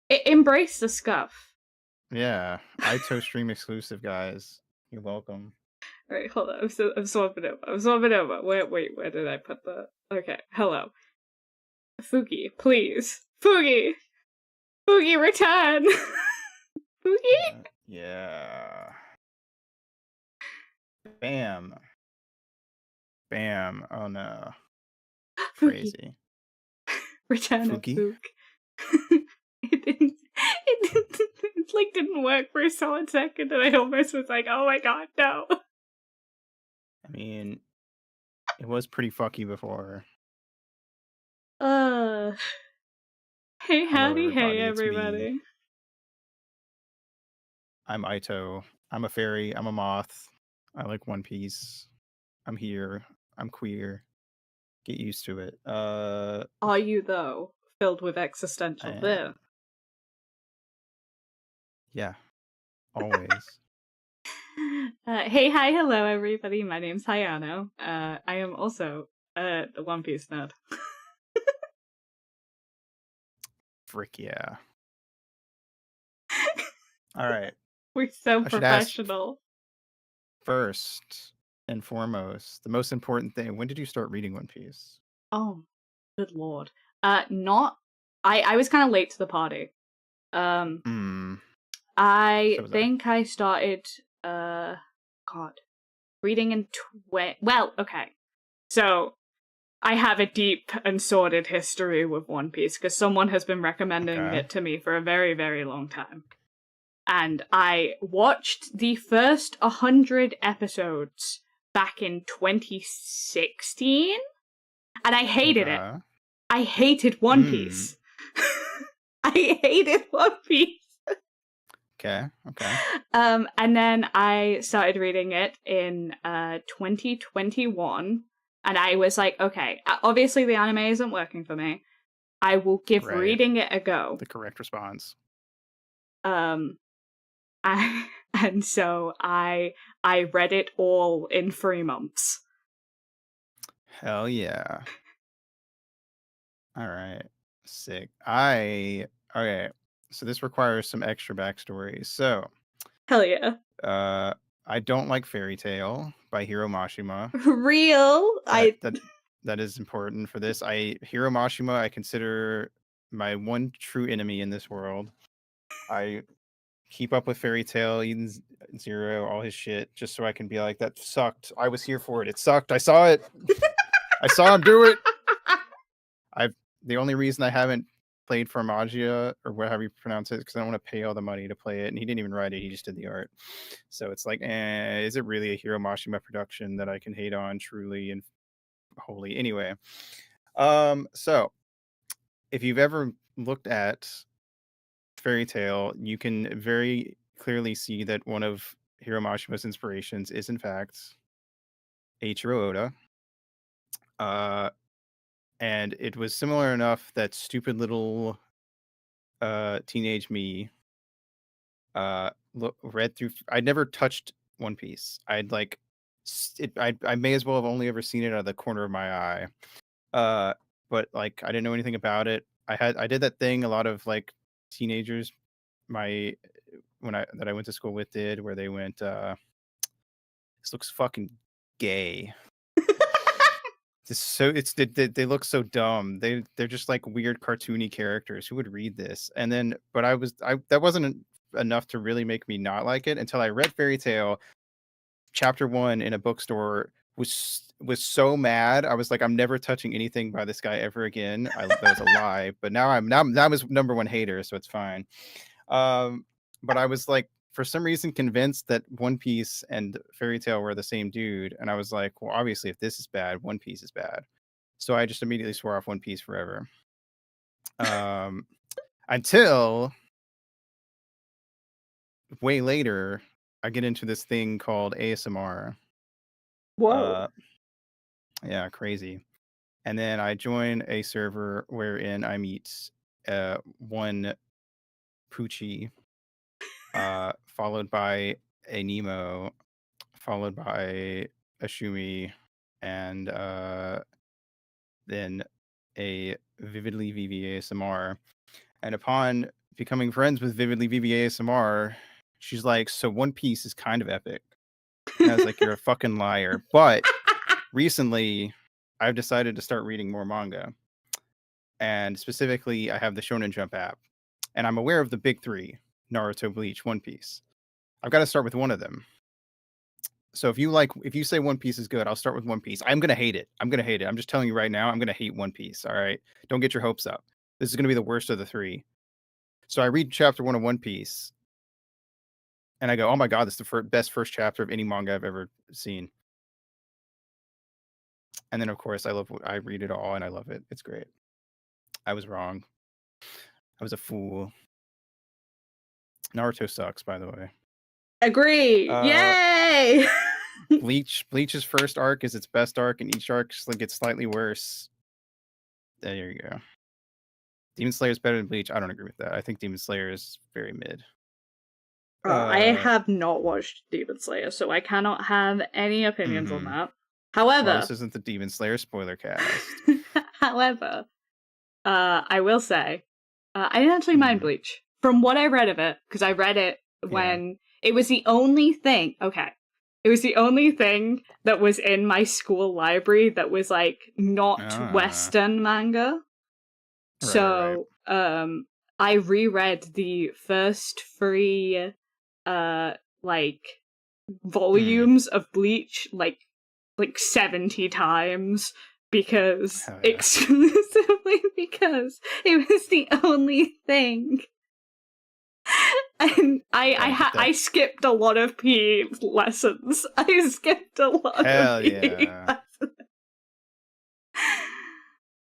Embrace the scuff. Yeah, Aito stream exclusive, guys. You're welcome. All right, hold on. I'm swapping over. I'm swapping over. Wait. Where did I put the? Okay, hello, Fugi, please, Fugi, return, Fugi. Yeah. Bam. Bam. Oh no. Fugi, Crazy. return of Fuki? Fug. It like didn't work for a solid second, and I almost was like, oh my god, no. I mean, it was pretty fucky before. Hey, Hello, howdy, hey, everybody. It's me. everybody. I'm Aito. I'm a fairy. I'm a moth. I like One Piece. I'm here. I'm queer. Get used to it. Are you, though, filled with existential I fear? am. Yeah, always. Hey, hi, hello, everybody. My name's Hayano. I am also the One Piece nerd. Frick yeah. All right. We're so I should ask professional. first and foremost, the most important thing. When did you start reading One Piece? Oh, good lord. Not. I was kind of late to the party. I So was I. think I started. God, reading in well, okay. So I have a deep and sordid history with One Piece because someone has been recommending Okay. it to me for a very, very long time. And I watched the first 100 episodes back in 2016, and I hated it. Okay. I hated One Piece. I hated One Piece. Okay. And then I started reading it in 2021, and I was like, okay, obviously the anime isn't working for me. I will give Right. reading it a go. The correct response. And so I read it all in 3 months. Hell yeah. All right. Sick. Okay. So this requires some extra backstory. So, Hell yeah. I don't like Fairy Tale by Hiro Mashima. Real. That is important for this. Hiro Mashima I consider my one true enemy in this world. I keep up with Fairy Tale, Eden Zero, all his shit, just so I can be like, that sucked. I was here for it. It sucked. I saw it. I saw him do it. The only reason I haven't played Formagia or whatever you pronounce it because I don't want to pay all the money to play it, and he didn't even write it; he just did the art. So it's like, is it really a Hiro Mashima production that I can hate on truly and wholly? Anyway, so if you've ever looked at Fairy Tale, you can very clearly see that one of Hiro Mashima's inspirations is in fact Eiichiro Oda. And it was similar enough that stupid little teenage me read through. I'd never touched One Piece. I'd like I may as well have only ever seen it out of the corner of my eye. But like I didn't know anything about it. I did that thing a lot of like teenagers I went to school with did, where they went this looks fucking gay. They look so dumb. They're just like weird cartoony characters. Who would read this? And then, but that wasn't enough to really make me not like it until I read Fairy Tale chapter 1 in a bookstore. Was so mad. I was like, I'm never touching anything by this guy ever again. That was a lie. But now I'm his number one hater, so it's fine. But I was like, for some reason, convinced that One Piece and Fairy Tale were the same dude, and I was like, well, obviously, if this is bad, One Piece is bad. So I just immediately swore off One Piece forever. Until way later, I get into this thing called ASMR. Whoa. Yeah, crazy. And then I join a server wherein I meet one Poochie, followed by a Nemo, followed by a Shumi, and then a Vividly VVASMR. And upon becoming friends with Vividly VV ASMR, she's like, so One Piece is kind of epic. And I was like, you're a fucking liar. But recently, I've decided to start reading more manga. And specifically, I have the Shonen Jump app. And I'm aware of the big three, Naruto, Bleach, One Piece. I've got to start with one of them. So if you say One Piece is good, I'll start with One Piece. I'm going to hate it. I'm just telling you right now, I'm going to hate One Piece. All right. Don't get your hopes up. This is going to be the worst of the three. So I read chapter 1 of One Piece and I go, oh my God, this is the best first chapter of any manga I've ever seen. And then of course I read it all and I love it. It's great. I was wrong. I was a fool. Naruto sucks, by the way. Agree. Yay! Bleach's first arc is its best arc, and each arc gets slightly worse. There you go. Demon Slayer is better than Bleach. I don't agree with that. I think Demon Slayer is very mid. I have not watched Demon Slayer, so I cannot have any opinions on that. However, well, this isn't the Demon Slayer spoiler cast. However, I will say, I didn't actually mind Bleach. From what I read of it, because I read it when it was the only thing, it was the only thing that was in my school library that was, like, not Western manga. Right, so, I reread the first 3, like, volumes of Bleach, like 70 times, because exclusively because it was the only thing. And I skipped a lot of PE lessons. I skipped a lot of PE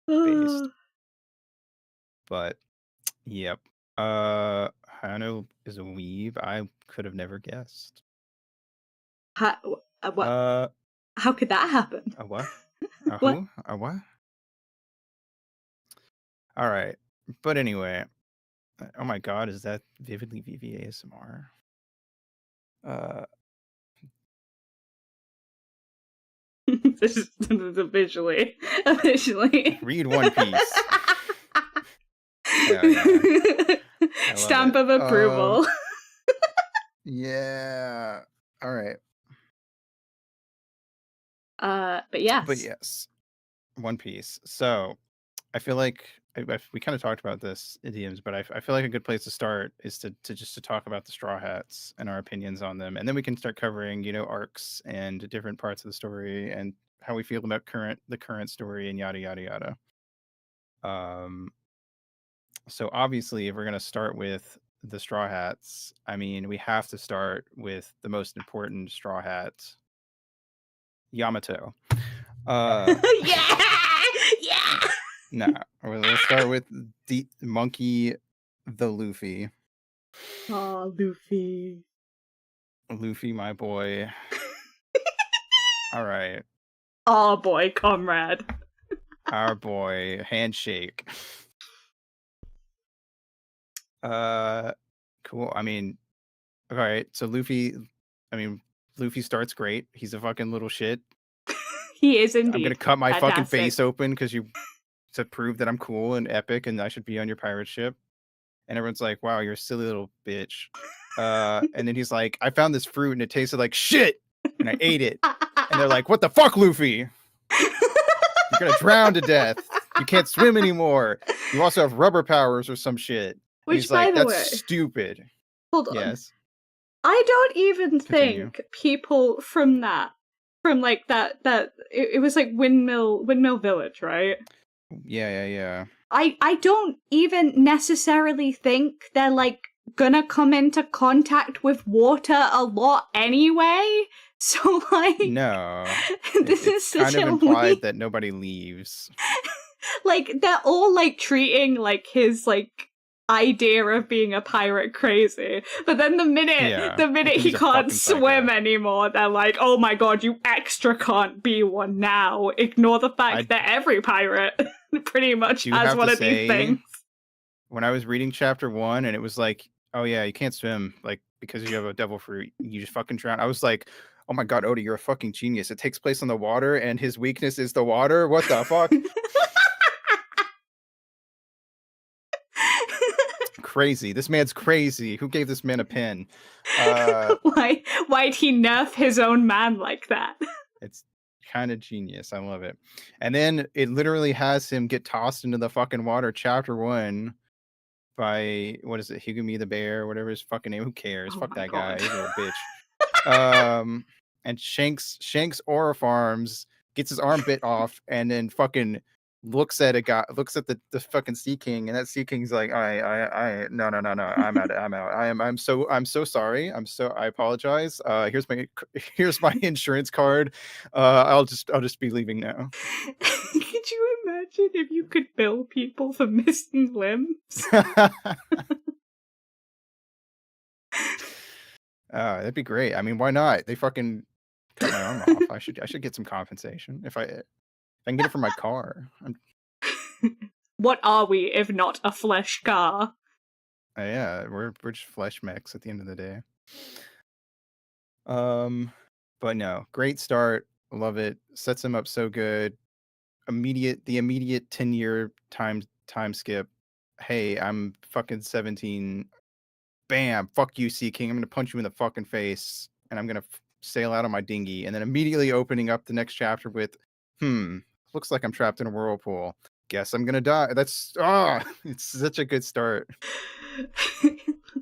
lessons. But yep. Hayano is a weeb. I could have never guessed. What? How could that happen? A what? A who? A what? All right. But anyway. Oh my God, is that Vividly VV ASMR? This is visually. Read One Piece. Stamp of approval. Yeah. All right. But yes. One Piece. So I feel like we kind of talked about this idioms, but I feel like a good place to start is to talk about the Straw Hats and our opinions on them, and then we can start covering arcs and different parts of the story and how we feel about the current story and yada yada yada. So obviously, if we're gonna start with the Straw Hats, I mean, we have to start with the most important Straw Hat, Yamato. Yeah. Nah, let's start with the monkey, the Luffy. Oh, Luffy. Luffy, my boy. All right. Oh boy, comrade. Our boy, handshake. Cool. I mean, all right. So Luffy starts great. He's a fucking little shit. He is indeed. I'm gonna cut my fucking face open because to prove that I'm cool and epic and I should be on your pirate ship. And everyone's like, wow, you're a silly little bitch. And then he's like, I found this fruit and it tasted like shit. And I ate it. And they're like, what the fuck, Luffy? You're gonna drown to death. You can't swim anymore. You also have rubber powers or some shit. Which, he's like, by the way, that's stupid. Hold on. Yes. I don't even think people from like that it was like Windmill Village, right? Yeah. I don't even necessarily think they're like gonna come into contact with water a lot anyway. So like, no, this is such kind of implied that nobody leaves. Like they're all like treating like his like idea of being a pirate crazy, but then the minute he can't swim anymore, they're like, oh my God, you extra can't be one now. Ignore the fact that every pirate pretty much has one of these things. When I was reading chapter 1 and it was like, oh yeah, you can't swim like because you have a devil fruit, you just fucking drown. I was like, oh my God, Oda, you're a fucking genius. It takes place on the water and his weakness is the water. What the fuck? crazy. This man's crazy. Who gave this man a pen? Uh, Why'd he nerf his own man like that? it's kind of genius. I love it. And then it literally has him get tossed into the fucking water, chapter 1, by what is it, Higumi the bear, whatever his fucking name. Who cares? Oh Fuck my that guy. God. He's a little bitch. And Shanks Aura Farms gets his arm bit off, and then fucking looks at the fucking Sea King, and that Sea King's like, no, I'm out, I'm so sorry, I apologize. Here's my insurance card. I'll just be leaving now. Could you imagine if you could bill people for missing limbs? That'd be great. I mean, why not? They fucking cut my arm off. I should get some compensation if I can get it from my car. What are we if not a flesh car? Yeah, we're just flesh mechs at the end of the day. But no, great start. Love it. Sets him up so good. The immediate 10-year time skip. Hey, I'm fucking 17. Bam, fuck you, Sea King. I'm gonna punch you in the fucking face, and I'm gonna sail out on my dinghy, and then immediately opening up the next chapter with, looks like I'm trapped in a whirlpool. Guess I'm gonna die. That's it's such a good start.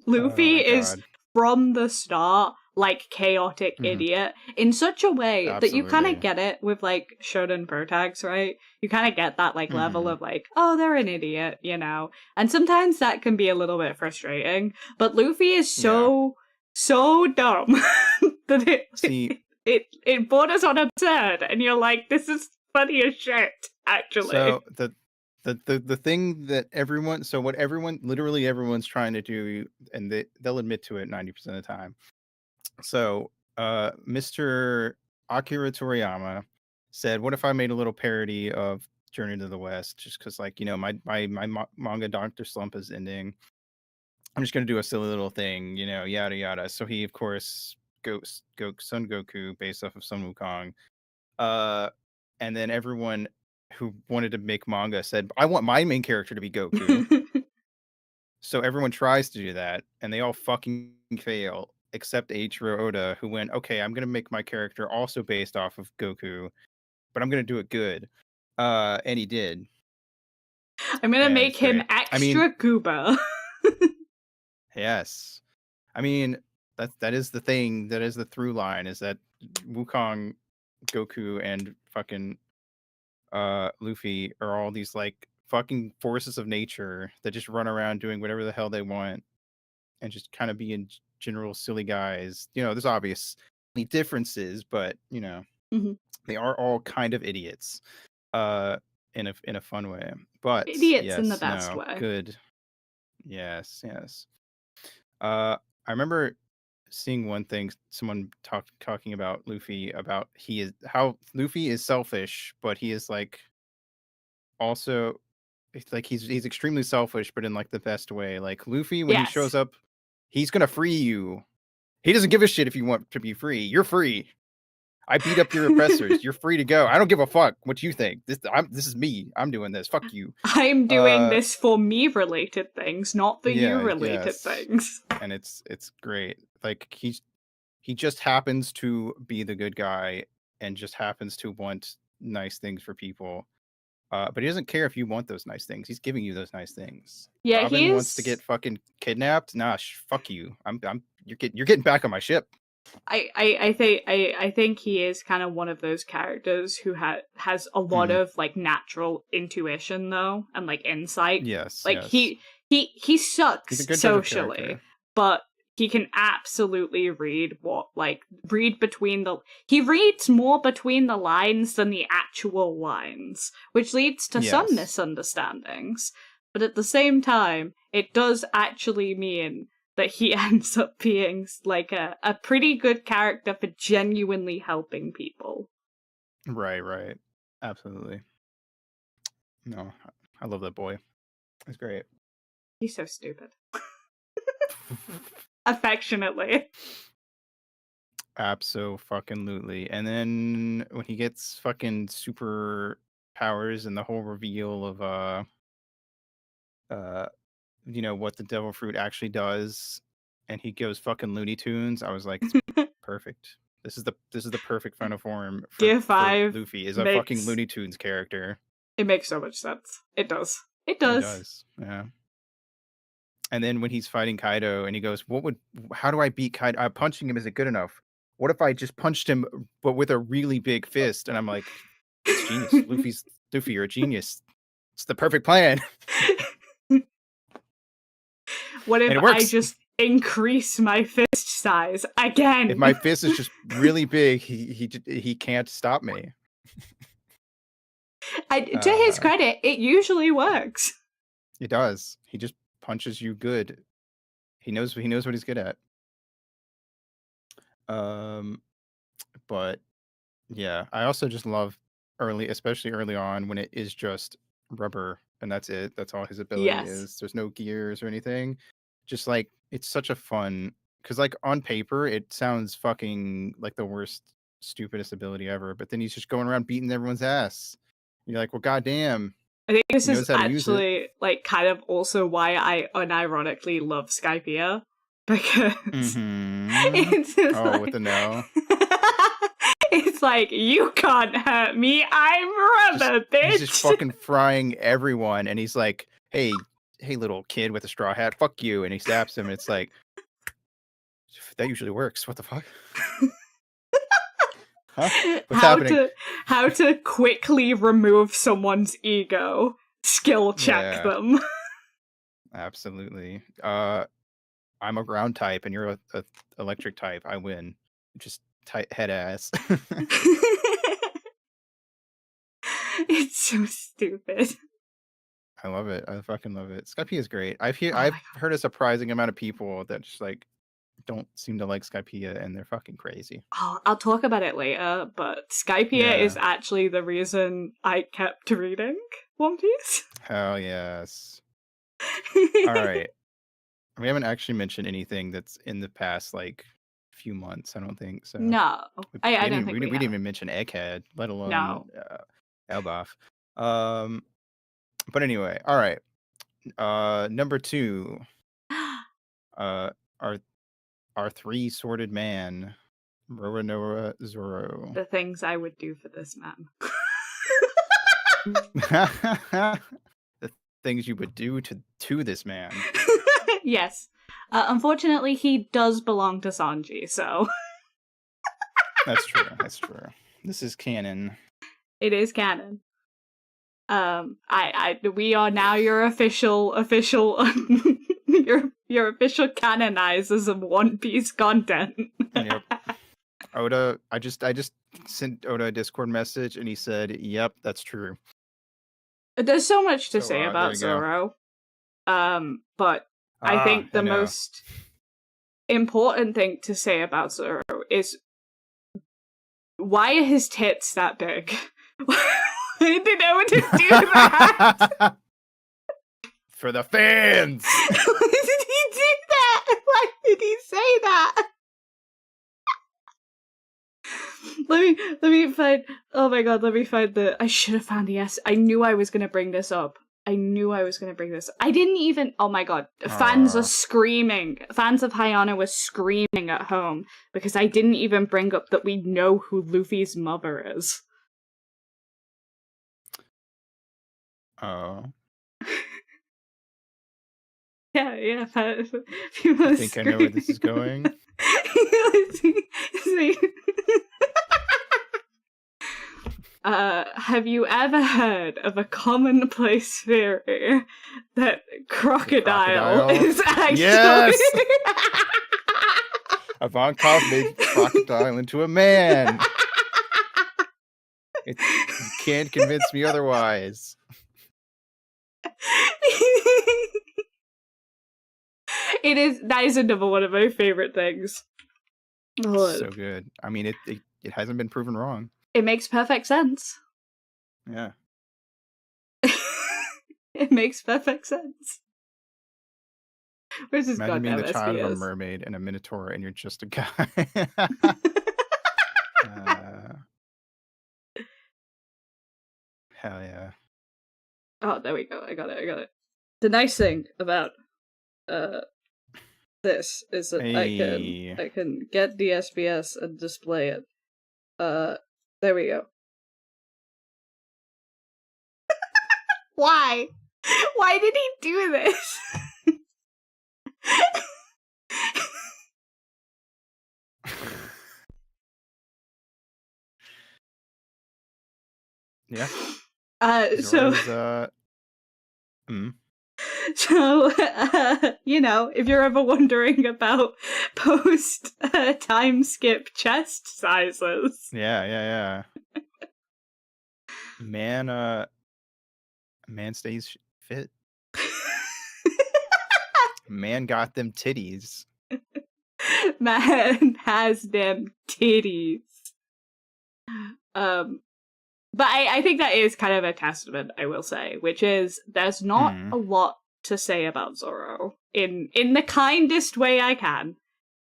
Luffy Oh is from the start like chaotic idiot in such a way that you kind of get it with like shonen protags, right? You kind of get that like level of like, oh, they're an idiot, you know? And sometimes that can be a little bit frustrating, but Luffy is so dumb that it borders on absurd, and you're like, this is funny as shit, actually. So the thing that literally everyone's trying to do, and they'll admit to it 90% of the time. So Mr. Akira Toriyama said, what if I made a little parody of Journey to the West, just because, like, you know, my manga Dr. Slump is ending. I'm just gonna do a silly little thing, you know, yada yada. So he, of course, Son Goku based off of Sun Wukong. And then everyone who wanted to make manga said, I want my main character to be Goku. So everyone tries to do that, and they all fucking fail, except Eiichiro Oda, who went, okay, I'm gonna make my character also based off of Goku, but I'm gonna do it good. And he did. I'm gonna make him extra goober. Yes. I mean, that is the thing, that is the through line, is that Wukong, Goku, and fucking Luffy are all these like fucking forces of nature that just run around doing whatever the hell they want and just kind of being general silly guys. You know, there's obviously differences, but you know, they are all kind of idiots in a fun way. But idiots in the best way. Good. Yes. I remember seeing one thing, someone talking about Luffy, about how Luffy is selfish, but he is like also like he's extremely selfish, but in like the best way. Like Luffy, when he shows up, he's gonna free you. He doesn't give a shit if you want to be free. You're free. I beat up your oppressors. You're free to go. I don't give a fuck what you think. This is me. I'm doing this. Fuck you. I'm doing this for me related things, not for you related things. And it's great. Like he just happens to be the good guy and just happens to want nice things for people. But he doesn't care if you want those nice things. He's giving you those nice things. Yeah, Robin wants to get fucking kidnapped. Nah, fuck you. You're getting back on my ship. I think he is kind of one of those characters who has a lot of like natural intuition though, and like insight. Yes. Like he sucks socially, but he can absolutely read he reads more between the lines than the actual lines, which leads to some misunderstandings. But at the same time, it does actually mean that he ends up being like a pretty good character for genuinely helping people. Right. Absolutely. No, I love that boy. He's great. He's so stupid. Affectionately. Abso-fucking-lutely. And then when he gets fucking super powers and the whole reveal of you know, what the devil fruit actually does, and he goes fucking Looney Tunes, I was like, it's perfect. This is the perfect final form Gear for 5 Luffy is a fucking makes Looney Tunes character. it makes so much sense. It does. It It does. does. Yeah. And then when he's fighting Kaido and he goes, how do I beat Kaido? Punching him isn't good enough. What if I just punched him but with a really big fist? And I'm like, it's genius. Luffy, you're a genius. It's the perfect plan. What if And it I works. just increase my fist size again? If my fist is just really big, he can't stop me. To his credit, it usually works. It does. He just punches you good. He knows what he's good at. But yeah, I also just love especially early on when it is just rubber and that's it. That's all his ability Yes. is. There's no gears or anything. Just like it's such a fun because like on paper it sounds fucking like the worst, stupidest ability ever. But then he's just going around beating everyone's ass. You're like, well, goddamn. I think this He knows is how to use it. actually like kind of also why I unironically love Skypiea, because it's just Oh, with the no. It's like, you can't hurt me, I'm rubber, bitch. He's just fucking frying everyone, and he's like, hey, little kid with a straw hat, fuck you, and he slaps him, and it's like, that usually works. What the fuck? Huh? What's happening? How to quickly remove someone's ego. Skill check them. Absolutely. I'm a ground type, and you're a electric type. I win. Just tight head ass. It's so stupid. I love it. I fucking love it. Skypiea is great. I've heard a surprising amount of people that just like don't seem to like Skypiea, and they're fucking crazy. Oh, I'll talk about it later, but Skypiea is actually the reason I kept reading One Piece. Hell yes. All right. We haven't actually mentioned anything that's in the past like few months. I don't think so. No, I don't think we didn't even mention Egghead, let alone Elbaf. But anyway, all right. Number 2. Our three-sworded man, Roronoa Zoro. The things I would do for this man. The things you would do to this man. Yes. Unfortunately, he does belong to Sanji, so. That's true. That's true. This is canon. It is canon. We are now your official your official canonizers of One Piece content. Yep. Oda, I just sent Oda a Discord message and he said, "Yep, that's true." There's so much to say about Zoro. But I think the most important thing to say about Zoro is, why are his tits that big? Why did Oda do that? For the fans! Why did he do that? Why did he say that? Let me find, oh my god, let me find I should have found the S. I knew I was gonna bring this up. I didn't even, oh my god, fans are screaming. Fans of Hayano were screaming at home because I didn't even bring up that we know who Luffy's mother is. Oh. Yeah. I think I know where this is going. Have you ever heard of a commonplace theory that crocodile is actually... Yes! Ivankov made crocodile into a man. You can't convince me otherwise. That is another one of my favorite things. So good. I mean, it hasn't been proven wrong. It makes perfect sense. Yeah. It makes perfect sense. Where's this Imagine being the goddamn child of a SBS? mermaid and a minotaur and you're just a guy. Hell yeah. Oh, there we go. I got it. The nice thing about this is it. Hey. I can get the SBS and display it. There we go. Why? Why did he do this? Yeah. So you know, if you're ever wondering about post time skip chest sizes. Yeah. Man stays fit. Man got them titties. Man has them titties. But I think that is kind of a testament, I will say, which is there's not a lot to say about Zoro in the kindest way I can.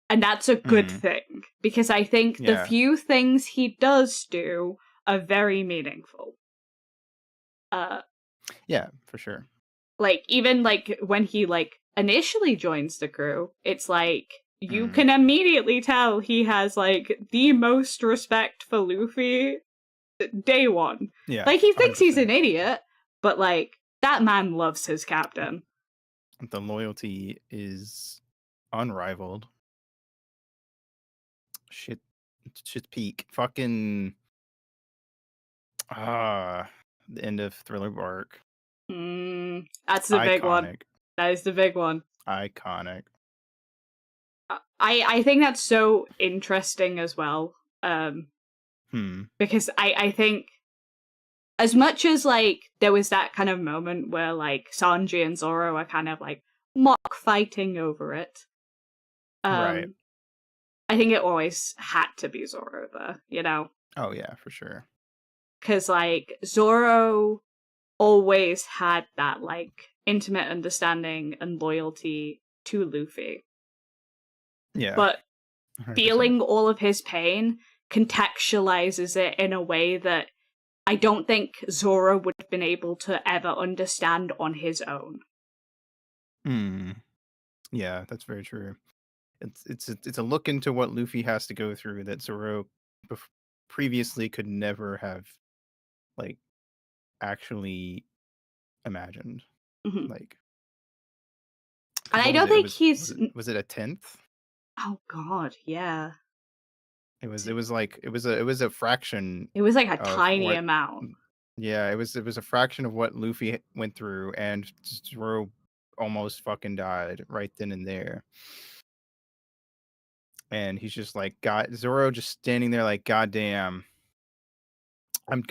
And that's a good thing, because I think the few things he does do are very meaningful. Yeah, for sure. Like, even, like, when he, like, initially joins the crew, it's like, you can immediately tell he has, like, the most respect for Luffy day one. Yeah. Like, he thinks 100%. he's an idiot, but, like, that man loves his captain. The loyalty is unrivaled. Shit peak. Fucking the end of Thriller Bark. That's the big one. That is the big one. Iconic. I think that's so interesting as well. Because I think as much as, like, there was that kind of moment where, like, Sanji and Zoro are kind of, like, mock fighting over it. Right. I think it always had to be Zoro there, you know? Oh, yeah, for sure. Because, like, Zoro always had that, like, intimate understanding and loyalty to Luffy. Yeah. But 100%. feeling all of his pain contextualizes it in a way that I don't think Zoro would have been able to ever understand on his own. Yeah, that's very true. It's a look into what Luffy has to go through that Zoro previously could never have, like, actually imagined. Like, and I don't think was it a 10th? Oh god, yeah. It was a fraction. It was like a tiny amount. Yeah, it was a fraction of what Luffy went through, and Zoro almost fucking died right then and there. And he's just like, Zoro just standing there like, goddamn,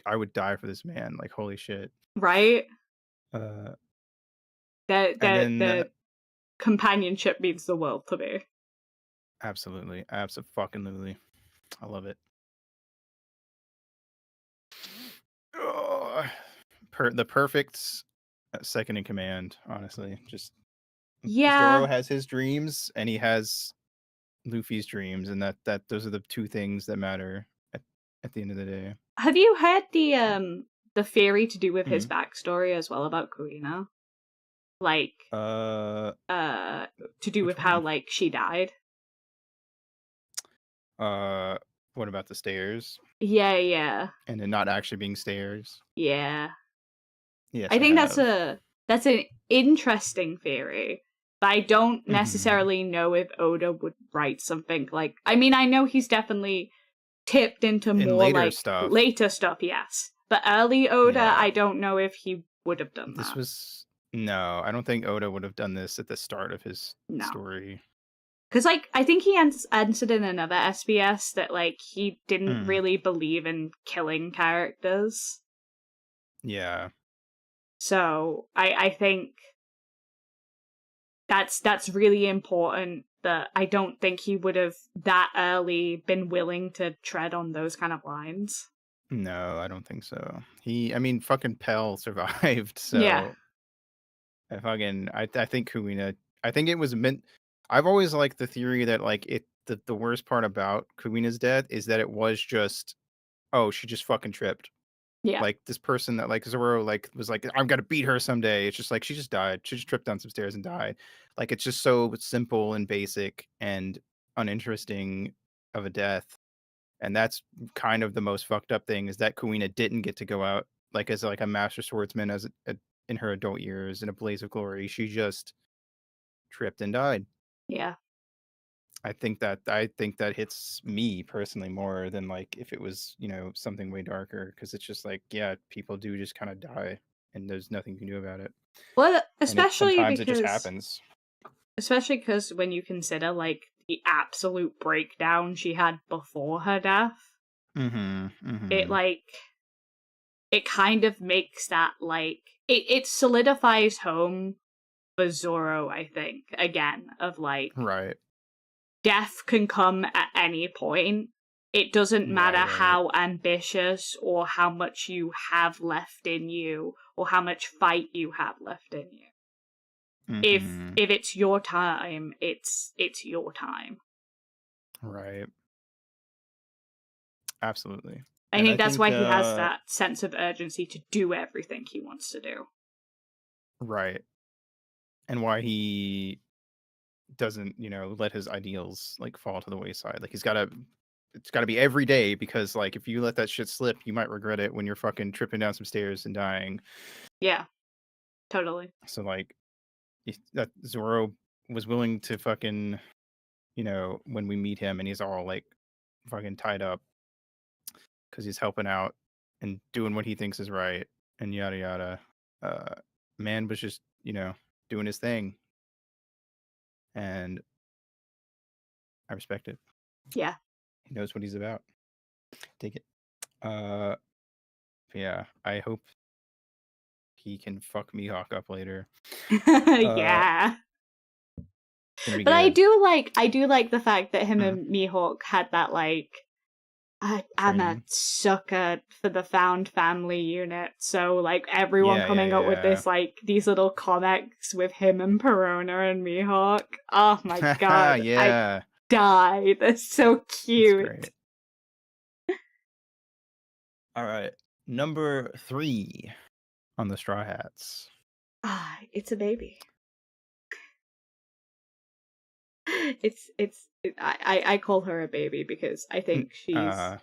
I would die for this man. Like, holy shit. Right? And The companionship means the world to me. Absolutely. Absolutely. I love it. The perfect second in command, honestly. Just Zoro has his dreams and he has Luffy's dreams, and that those are the two things that matter at the end of the day. Have you heard the theory to do with his backstory as well about Kuina? Like to do with how, like, she died? What about the stairs? Yeah. And it not actually being stairs? Yeah. Yes, I think that's an interesting theory. But I don't necessarily know if Oda would write something like... I mean, I know he's definitely tipped into more later stuff, yes. But early Oda, I don't know if he would have done that. No, I don't think Oda would have done this at the start of his story. Because, like, I think he answered in another SBS that, like, he didn't really believe in killing characters. Yeah. So, I think that's really important, that I don't think he would have that early been willing to tread on those kind of lines. No, I don't think so. Fucking Pell survived, so yeah. I think Kuina, I think it was meant. I've always liked the theory that, like, the worst part about Kuina's death is that it was just, oh, she just fucking tripped. Yeah. Like this person that like Zoro like was like, I'm gonna beat her someday. It's just like she just died. She just tripped down some stairs and died. Like it's just so simple and basic and uninteresting of a death. And that's kind of the most fucked up thing is that Kuina didn't get to go out like as like a master swordsman in her adult years in a blaze of glory. She just tripped and died. Yeah. I think that hits me personally more than like if it was, something way darker because it's just like, yeah, people do just kind of die and there's nothing you can do about it. Well, And it especially sometimes it just because happens. when you consider like the absolute breakdown she had before her death, it like it kind of makes that like it solidifies home for Zoro, I think, again, of like Right. death can come at any point. It doesn't matter Right. how ambitious or how much you have left in you or how much fight you have left in you. If it's your time, it's your time. Right. Absolutely. I think that's why he has that sense of urgency to do everything he wants to do. Right. And why he doesn't, let his ideals like fall to the wayside. Like it's gotta be every day because like if you let that shit slip, you might regret it when you're fucking tripping down some stairs and dying. Yeah, totally. So like that Zoro was willing to fucking, when we meet him and he's all like fucking tied up because he's helping out and doing what he thinks is right and yada yada. Man was just, doing his thing. And I respect it. Yeah. He knows what he's about. Take it. Yeah, I hope he can fuck Mihawk up later. Yeah. But good. I do like the fact that him and Mihawk had that like I'm a sucker for the found family unit, so like everyone coming up with this like these little comics with him and Perona and Mihawk. Oh my god, I die. They're so cute. All right, number 3 on the Straw Hats. It's a baby. I call her a baby because I think she's Oh,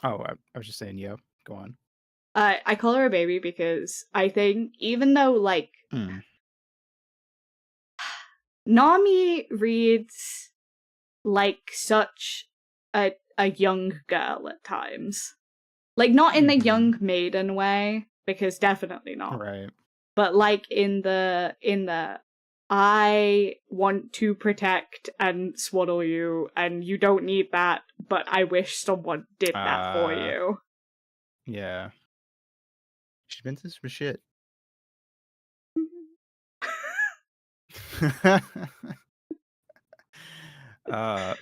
I was just saying, yeah, go on. I call her a baby because I think even though like Nami reads like such a young girl at times. Like not in the young maiden way, because definitely not. Right. But like in the I want to protect and swaddle you, and you don't need that, but I wish someone did that for you. Yeah. She's been through some shit.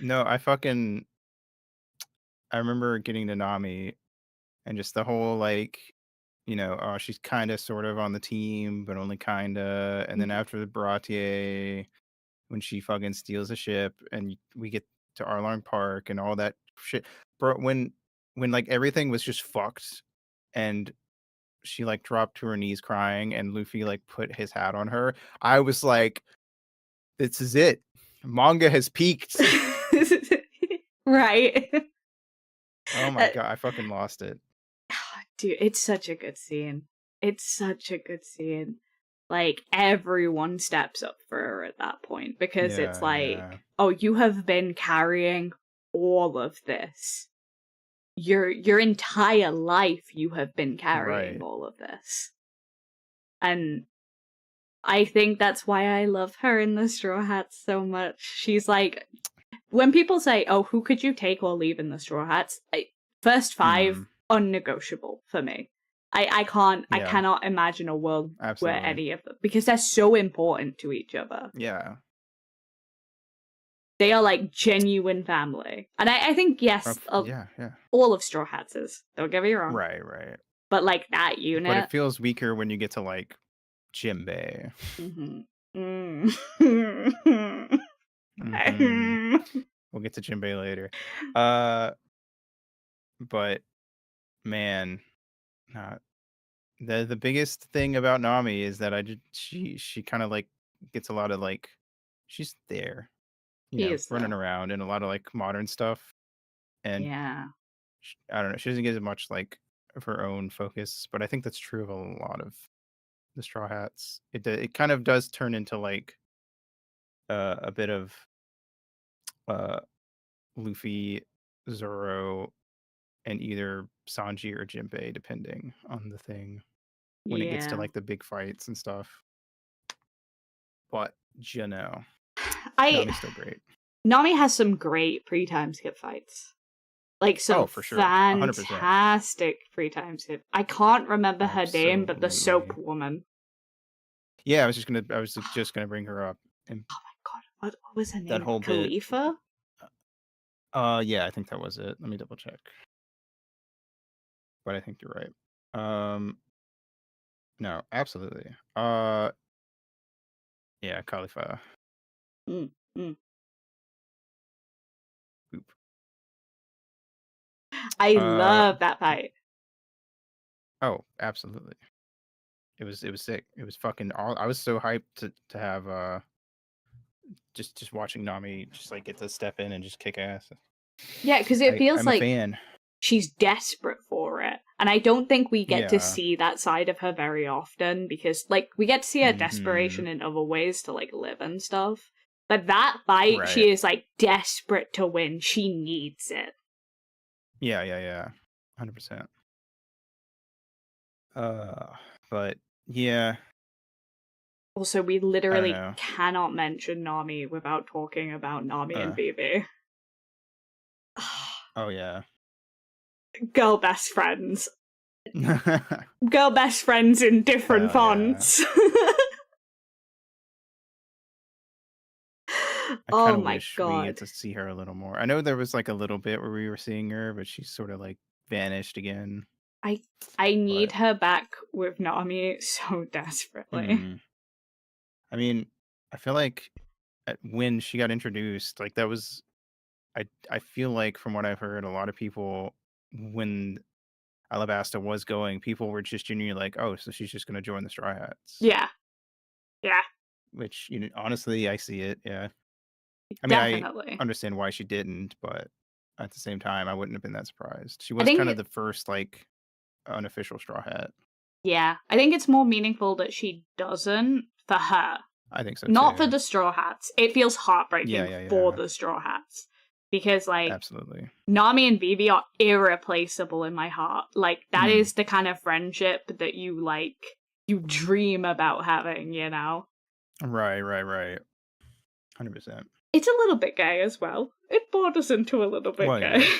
No, I remember getting to Nami and just the whole like, she's kind of sort of on the team, but only kind of. And then after the Baratier, when she fucking steals a ship and we get to Arlong Park and all that shit. Bro, when like everything was just fucked and she like dropped to her knees crying and Luffy like put his hat on her, I was like, this is it. Manga has peaked. Right. Oh my god, I fucking lost it. Dude, it's such a good scene. It's such a good scene. Like, everyone steps up for her at that point because it's like, oh, you have been carrying all of this. Your entire life you have been carrying all of this. And I think that's why I love her in the Straw Hats so much. She's like, when people say, oh, who could you take or leave in the Straw Hats? First 5, unnegotiable for me. I cannot imagine a world where any of them, because they're so important to each other. Yeah. They are like genuine family. And I think, yes, all of Straw Hats is. Don't get me wrong. Right. But like that unit. But it feels weaker when you get to like Jinbei. We'll get to Jinbei later. but man, uh, the biggest thing about Nami is that she kind of like gets a lot of like she's there, He is running though. around and a lot of like modern stuff, and Yeah. I don't know, she doesn't get as much like of her own focus, but I think that's true of a lot of the Straw Hats. It kind of does turn into like a bit of uh Luffy, Zoro, and either Sanji or Jinbei, depending on the thing when it gets to Yeah. like the big fights and stuff. But I Nami's still great. Nami has some great pre-time skip fights. Like some Oh, for sure, 100%. fantastic pre-time skip. I can't remember her name, but the soap Absolutely. woman. Yeah, I was just gonna bring her up. And Oh my god, what was her that name? whole bit. Khalifa? Yeah, I think that was it. Let me double check. But I think you're right. No, absolutely. Yeah, Khalifa. Mm, mm. Boop. I Uh, love that fight. oh, absolutely. It was sick. It was fucking all. I was so hyped to have just watching Nami just like get to step in and just kick ass. Yeah, because it feels I'm a like fan. she's desperate for it. And I don't think we get to Yeah. see that side of her very often because, like, we get to see her Mhm. desperation in other ways to, like, live and stuff. But that fight, Right. she is, like, desperate to win. She needs it. Yeah. 100%. But yeah, Also, we I don't literally know. cannot mention Nami without talking about Nami and Vivi. Oh yeah. Girl best friends. Girl best friends in different fonts. I Oh kind of my wish we get god. to see her a little more. I know there was like a little bit where we were seeing her, but she's sort of like vanished again. I need But her back with Nami so desperately. I mean, I feel like when she got introduced, like that was I feel like from what I've heard, a lot of people when Alabasta was going, people were just genuinely like, "Oh, so she's just going to join the Straw Hats." Yeah. Yeah. Which, honestly, I see it. Yeah. I mean, I Definitely. understand why she didn't, but at the same time, I wouldn't have been that surprised. She I was kind of think the first like unofficial Straw Hat. yeah. I think it's more meaningful that she doesn't for her. I think so Not for too. the Straw Hats. It feels heartbreaking for Yeah. the Straw Hats. Because like Absolutely. Nami and Vivi are irreplaceable in my heart. Like that Mm. is the kind of friendship that you dream about having, you know? Right. 100%. It's a little bit gay as well. It borders into a little bit Well, gay. yeah.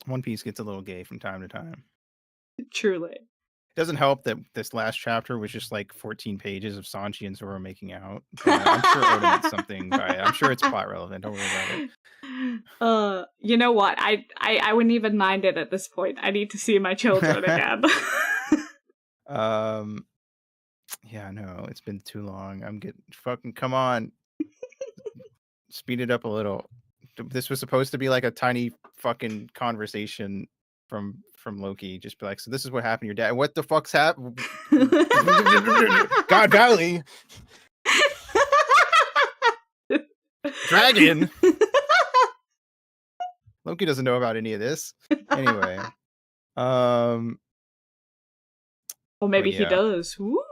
One Piece gets a little gay from time to time. Truly. It doesn't help that this last chapter was just like 14 pages of Sanji and Zoro making out. But I'm sure Oda meant something by it. I'm sure it's plot relevant. Don't worry about it. You know what? I wouldn't even mind it at this point. I need to see my children again. Yeah, no, it's been too long. I'm getting fucking come on. Speed it up a little. This was supposed to be like a tiny fucking conversation from Loki. Just be like, so this is what happened to your dad. What the fuck's happened? God Valley. Dragon. Loki doesn't know about any of this. Anyway. Or maybe he does. Woo.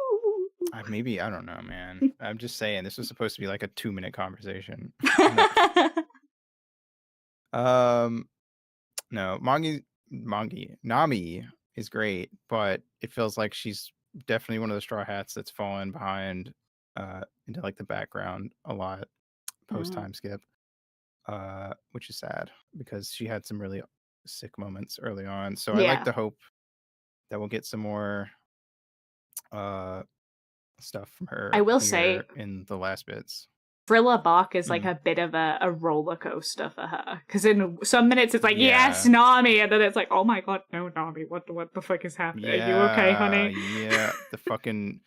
Maybe, I don't know, man. I'm just saying this was supposed to be like a 2-minute conversation. No, Nami is great, but it feels like she's definitely one of the Straw Hats that's fallen behind into like the background a lot post time skip. Which is sad because she had some really sick moments early on. So I like to hope that we'll get some more stuff from her. I will say in the last bits. Thriller Bark is like a bit of a roller coaster for her because in some minutes it's like yes Nami, and then it's like oh my god no Nami, what the fuck is happening? Are you okay, honey? Yeah, the fucking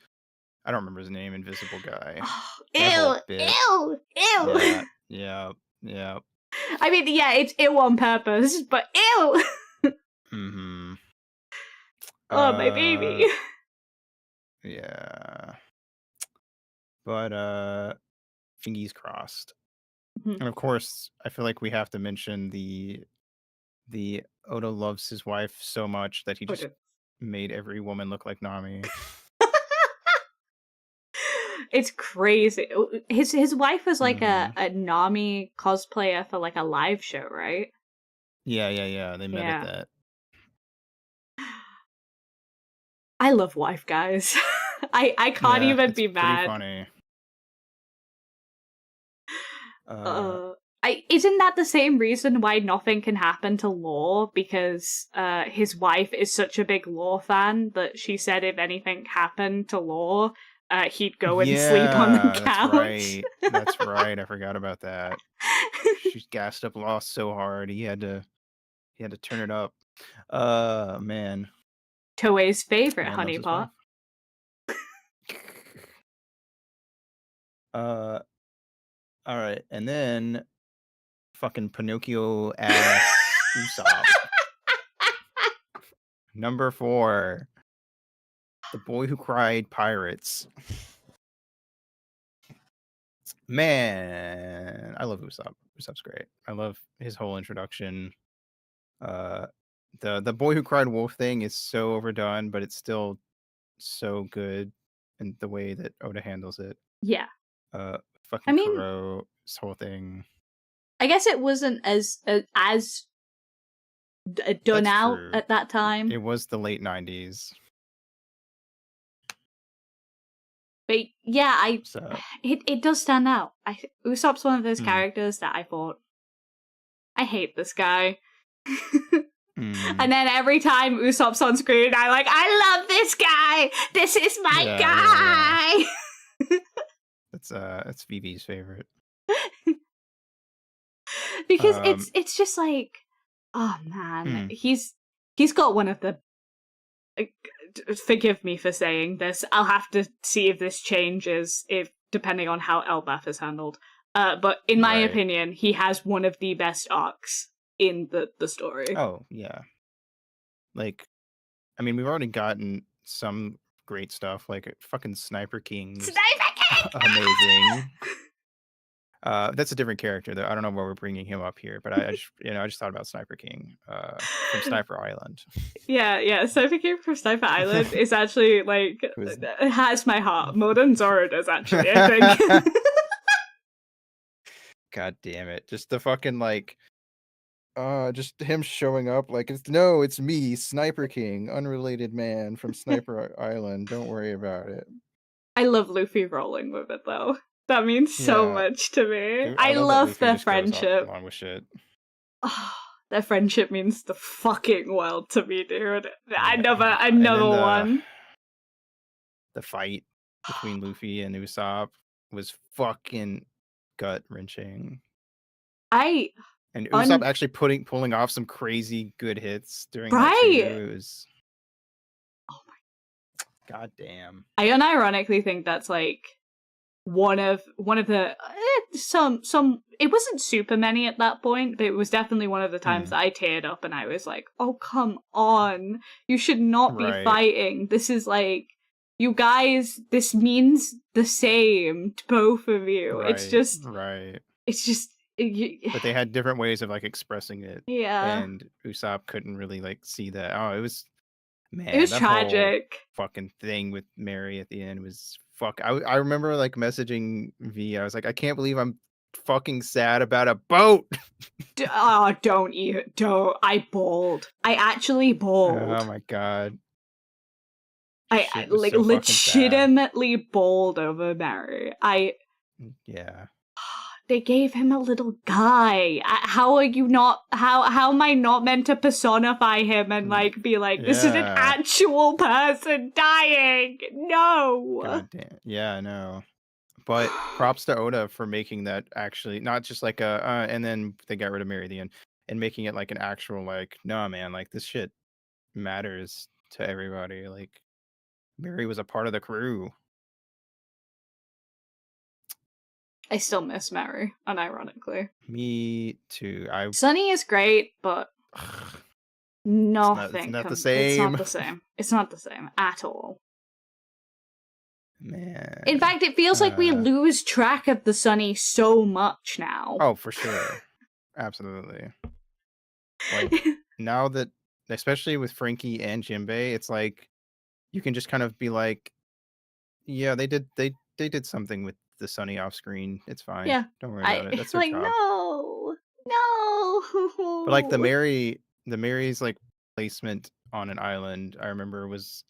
I don't remember his name, invisible guy. Ew. Yeah. I mean, yeah, it's ill on purpose, but ew. Mm-hmm. Oh, my baby. Yeah. But fingers crossed. And of course, I feel like we have to mention the Oda loves his wife so much that he just made every woman look like Nami. It's crazy. His wife was like Mhm. a Nami cosplayer for like a live show, right? Yeah. They met at Yeah. that. I love wife guys. I can't Yeah, even it's be pretty mad. funny. Isn't that the same reason why nothing can happen to Law? Because his wife is such a big Law fan that she said if anything happened to Law, he'd go and sleep on the Yeah, that's couch. right. That's right. I forgot about that. She gassed up Lost so hard he had to turn it up. Man. Toei's favorite Man loves his wife. honeypot. All right, and then fucking Pinocchio ass Usopp. Number 4. The Boy Who Cried Pirates. Man, I love Usopp. Usopp's great. I love his whole introduction. The Boy Who Cried Wolf thing is so overdone, but it's still so good in the way that Oda handles it. Yeah. Fucking Kuro, this whole thing. I guess it wasn't as done That's out true. at that time. It was the late 90s. But yeah, it does stand out. Usopp's one of those characters that I thought, I hate this guy. And then every time Usopp's on screen, I love this guy. This is my guy. Yeah. That's Vivi's favorite. Because it's just like, oh man, he's got one of the. Forgive me for saying this. I'll have to see if this changes depending on how Elbaf is handled. But in my opinion, he has one of the best arcs in the story. Oh, yeah. Like, I mean, we've already gotten some great stuff, like fucking Sniper King. Amazing. That's a different character, though. I don't know why we're bringing him up here, but I just thought about Sniper King from Sniper Island. Yeah. Sniper King from Sniper Island is actually it has my heart more than Zoro does. Actually, I think. God damn it! Just the fucking just him showing up it's me, Sniper King, unrelated man from Sniper Island. Don't worry about it. I love Luffy rolling with it though. That means so much to me. Dude, I love their just goes friendship. along with shit. Oh, their friendship means the fucking world to me, dude. Another one. The fight between Luffy and Usopp was fucking gut wrenching. And Usopp actually pulling off some crazy good hits during that too. It was, oh my god damn. I unironically think that's one of the some it wasn't super many at that point, but it was definitely one of the times that I teared up and I was like, oh come on, you should not be fighting. This is you guys, this means the same to both of you. It's just but they had different ways of expressing it. Yeah. And Usopp couldn't really see that. Oh, it was tragic. Fucking thing with Mary at the end was I remember messaging V. I was like, I can't believe I'm fucking sad about a boat. Don't. I bawled. I actually bawled. Oh my god. I legitimately bawled over Mary. Yeah. They gave him a little guy. How are you not? How am I not meant to personify him and be like, this is an actual person dying? No. God damn. Yeah, I know. But props to Oda for making that actually not just and then they got rid of Mary at the end and making it an actual no man, this shit matters to everybody. Mary was a part of the crew. I still miss Mary, unironically. Me too. Sunny is great, but nothing. It's not the It's same. not the same. It's not the same at all. Man. In fact, it feels like we lose track of the Sunny so much now. Oh, for sure. Absolutely. Like, now that, especially with Frankie and Jinbei, it's like, you can just kind of be like, yeah, they did something with the Sunny off screen. It's fine. Yeah. Don't worry about it. That's their like, job. No. But like the Mary's like placement on an island, I remember was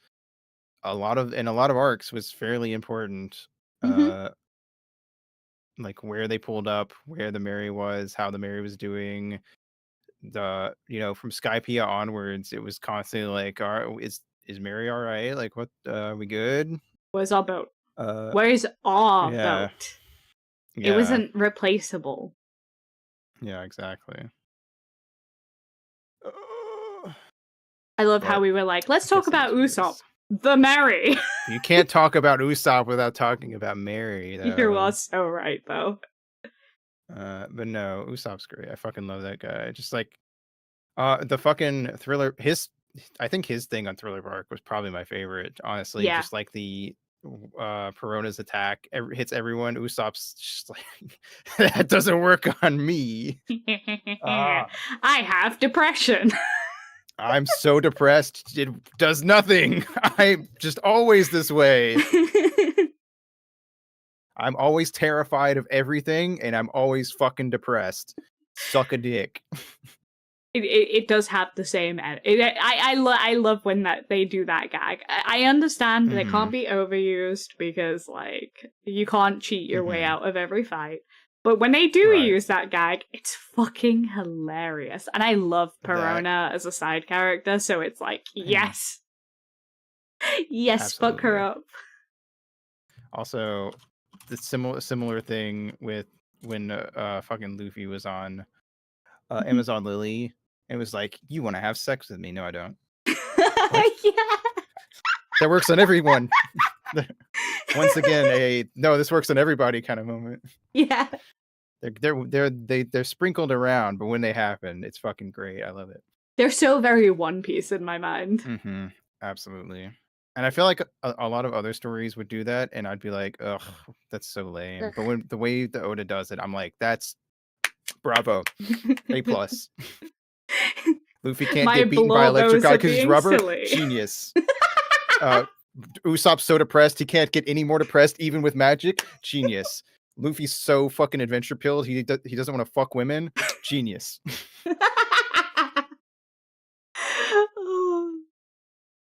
a lot of arcs was fairly important. Like where they pulled up, where the Mary was, how the Mary was doing. From Skypiea onwards, it was constantly like, is Mary all right? Like, what? We good? Where's our boat? Where's our yeah. boat? Yeah. It wasn't replaceable. Yeah, exactly. I love how we were like, let's talk about Usopp. The Mary. You can't talk about Usopp without talking about Mary, though. You are so right, though. But no, Usopp's great. I fucking love that guy. Just like, the fucking Thriller. I think his thing on Thriller Bark was probably my favorite. Honestly, just like the Perona's attack hits everyone. Usopp's just like, that doesn't work on me. I have depression. I'm so depressed. It does nothing. I'm just always this way. I'm always terrified of everything, and I'm always fucking depressed. Suck a dick. It does have the same. I love when they do that gag. I understand that it can't be overused because like you can't cheat your way out of every fight. But when they do use that gag, it's fucking hilarious. And I love Perona as a side character, so it's like, yes. Yes, absolutely. fuck her up. Also, the similar thing with when fucking Luffy was on Amazon Lily. It was like, you want to have sex with me? No, I don't. Yeah. That works on everyone. Once again, no, this works on everybody kind of moment. Yeah. They're sprinkled around, but when they happen, it's fucking great. I love it. They're so very One Piece in my mind. Absolutely. And I feel like a lot of other stories would do that, and I'd be like, ugh, that's so lame. But when the way the Oda does it, I'm like, that's bravo. A+. Luffy can't get beaten by electric guy because he's rubber. Silly. Genius. Usopp's so depressed he can't get any more depressed even with magic. Genius. Luffy's so fucking adventure pilled he doesn't want to fuck women. Genius.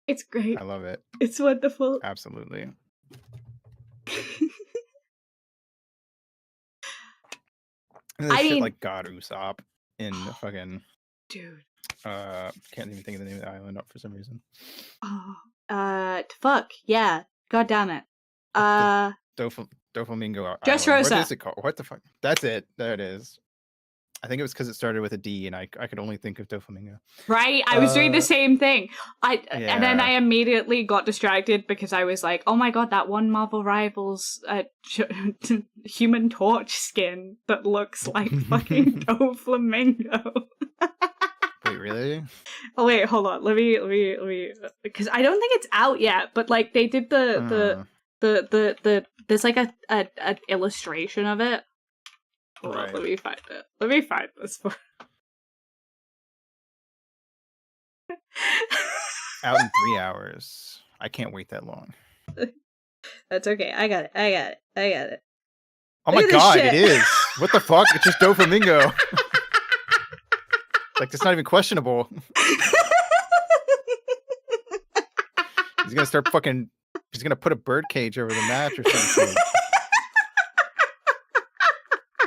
It's great. I love it. It's wonderful. Absolutely. And this shit like God Usopp in fucking dude. Can't even think of the name of the island up for some reason. Fuck yeah! God damn it! Doflamingo. Dressrosa. What is it called? What the fuck? That's it. There it is. I think it was because it started with a D, and I could only think of Doflamingo. Right, I was doing the same thing. And then I immediately got distracted because I was like, "Oh my god, that one Marvel Rivals Human Torch skin that looks like fucking Doflamingo." Wait, really? Oh wait, hold on. Let me, because I don't think it's out yet. But like they did the there's like a illustration of it. Hold on, let me find it. Let me find this for. Out in 3 hours. I can't wait that long. That's okay. I got it. Oh my god, it is. What the fuck? It's just Doflamingo. Like, it's not even questionable. He's gonna start fucking. He's gonna put a bird cage over the match or something.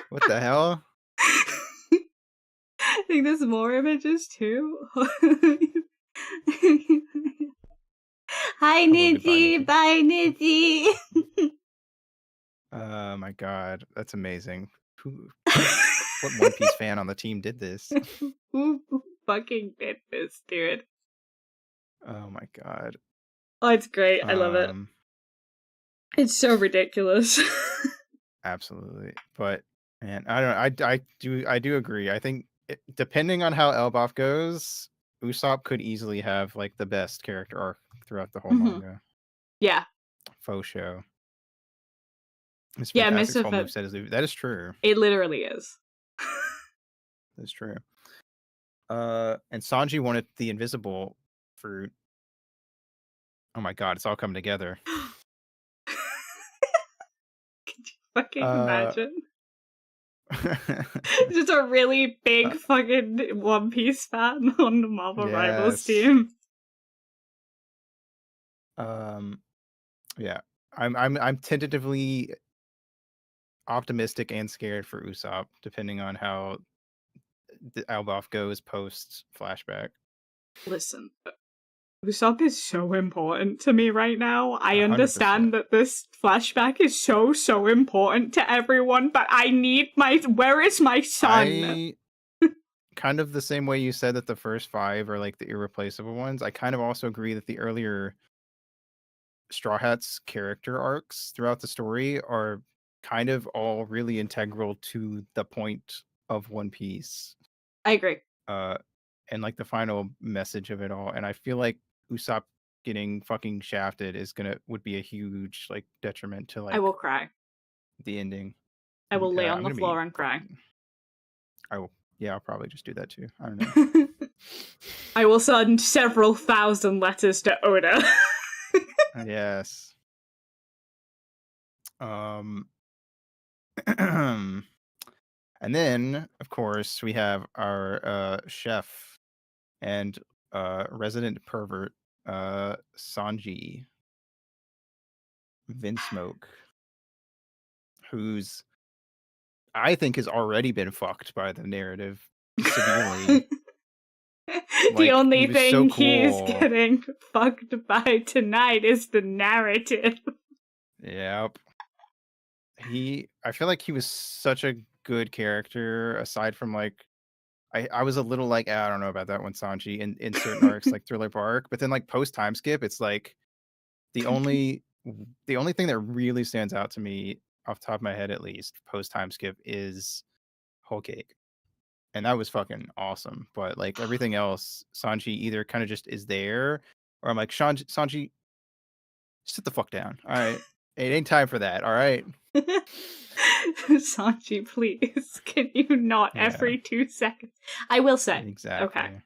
What the hell? I think there's more images too. Hi, Nidji. Bye, Nidji. Oh my god, that's amazing. What One Piece fan on the team did this? Who fucking did this, dude? Oh my god. Oh, it's great. I love it. It's so ridiculous. Absolutely. But man, I don't know. I do agree. I think depending on how Elbaf goes, Usopp could easily have like the best character arc throughout the whole Mhm. manga. Yeah. Faux show. It's Yeah, fantastic. Whole Misfit. moveset is that is true. It literally is. That's true. And Sanji wanted the invisible fruit. Oh my god, it's all coming together. Could you fucking Uh, imagine? Just a really big fucking One Piece fan on the Marvel Rivals yes. team. Yeah. I'm tentatively optimistic and scared for Usopp, depending on how the Elbaf goes post flashback. Listen, Usopp is so important to me right now. I 100%. understand that this flashback is so important to everyone, but I need where is my son? Kind of the same way you said that the first 5 are like the irreplaceable ones. I kind of also agree that the earlier Straw Hat's character arcs throughout the story are kind of all really integral to the point of One Piece. I agree. And like the final message of it all. And I feel like Usopp getting fucking shafted would be a huge like detriment to like I will cry. the ending. I will lay on I'm the gonna floor be and cry. I will. Yeah, I'll probably just do that too. I don't know. I will send several thousand letters to Oda. Yes. And then, of course, we have our chef and resident pervert, Sanji Vinsmoke, who's I think has already been fucked by the narrative severely. The Like, only he was thing so he's cool. getting fucked by tonight is the narrative. Yep. I feel like he was such a good character, aside from like I was a little like, I don't know about that one, Sanji, in certain arcs like Thriller Bark, but then like post time skip, it's like the only thing that really stands out to me off the top of my head, at least post time skip, is Whole Cake. And that was fucking awesome. But like everything else, Sanji either kind of just is there, or I'm like, Sanji, sit the fuck down. All right. It ain't time for that. All right. Sanji, please, can you not Yeah. every 2 seconds? I will say, Exactly. okay.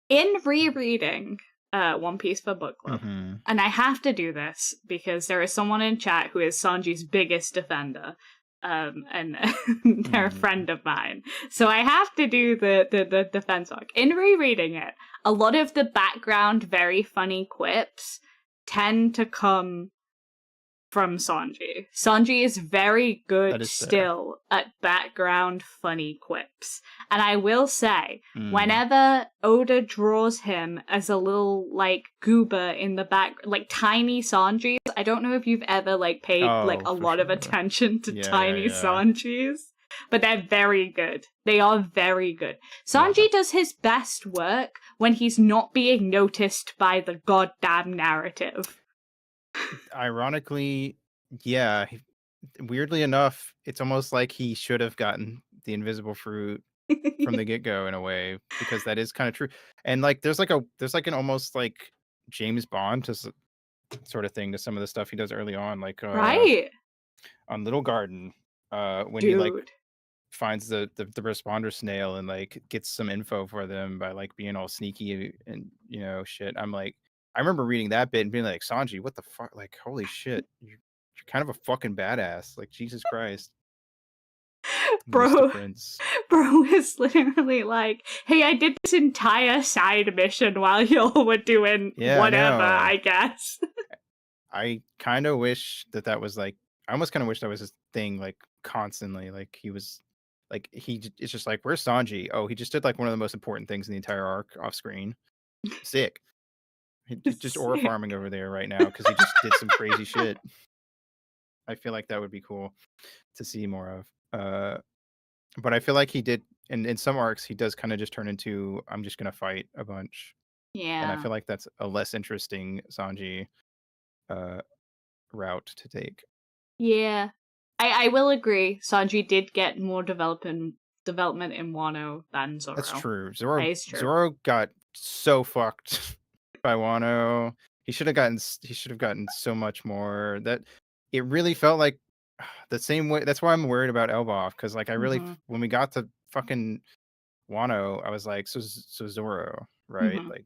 In rereading One Piece for Book Club, and I have to do this because there is someone in chat who is Sanji's biggest defender, and they're a friend of mine. So I have to do the defense arc. In rereading it, a lot of the background, very funny quips tend to come from Sanji. Sanji is very good still at background funny quips. And I will say, whenever Oda draws him as a little, like, goober in the back, like, tiny Sanjis, I don't know if you've ever, like, paid, like, a lot of attention to tiny Sanjis, but they're very good. They are very good. Sanji does his best work when he's not being noticed by the goddamn narrative. Ironically, yeah. Weirdly enough, it's almost like he should have gotten the invisible fruit from the get-go in a way, because that is kind of true. And like there's like an almost like James Bond sort of thing to some of the stuff he does early on, like right on Little Garden, when he like finds the responder snail and like gets some info for them by like being all sneaky and shit. I'm like, I remember reading that bit and being like, Sanji, what the fuck? Like, holy shit, you're kind of a fucking badass. Like, Jesus Christ. Bro is literally like, hey, I did this entire side mission while y'all were doing whatever, I guess. I kind of wish that was like, I almost kind of wish that was his thing, like constantly. Like he was like, it's just like, where's Sanji? Oh, he just did like one of the most important things in the entire arc off screen. Sick. He's just aura farming over there right now because he just did some crazy shit. I feel like that would be cool to see more of. But I feel like he did, in some arcs, he does kind of just turn into, I'm just gonna fight a bunch. Yeah. And I feel like that's a less interesting Sanji route to take. Yeah. I will agree. Sanji did get more development in Wano than Zoro. That's true. That is true. Zoro got so fucked by Wano. He should have gotten so much more. That it really felt like the same way. That's why I'm worried about Elbaf, because like I really when we got to fucking Wano, I was like, so Zoro, right? Like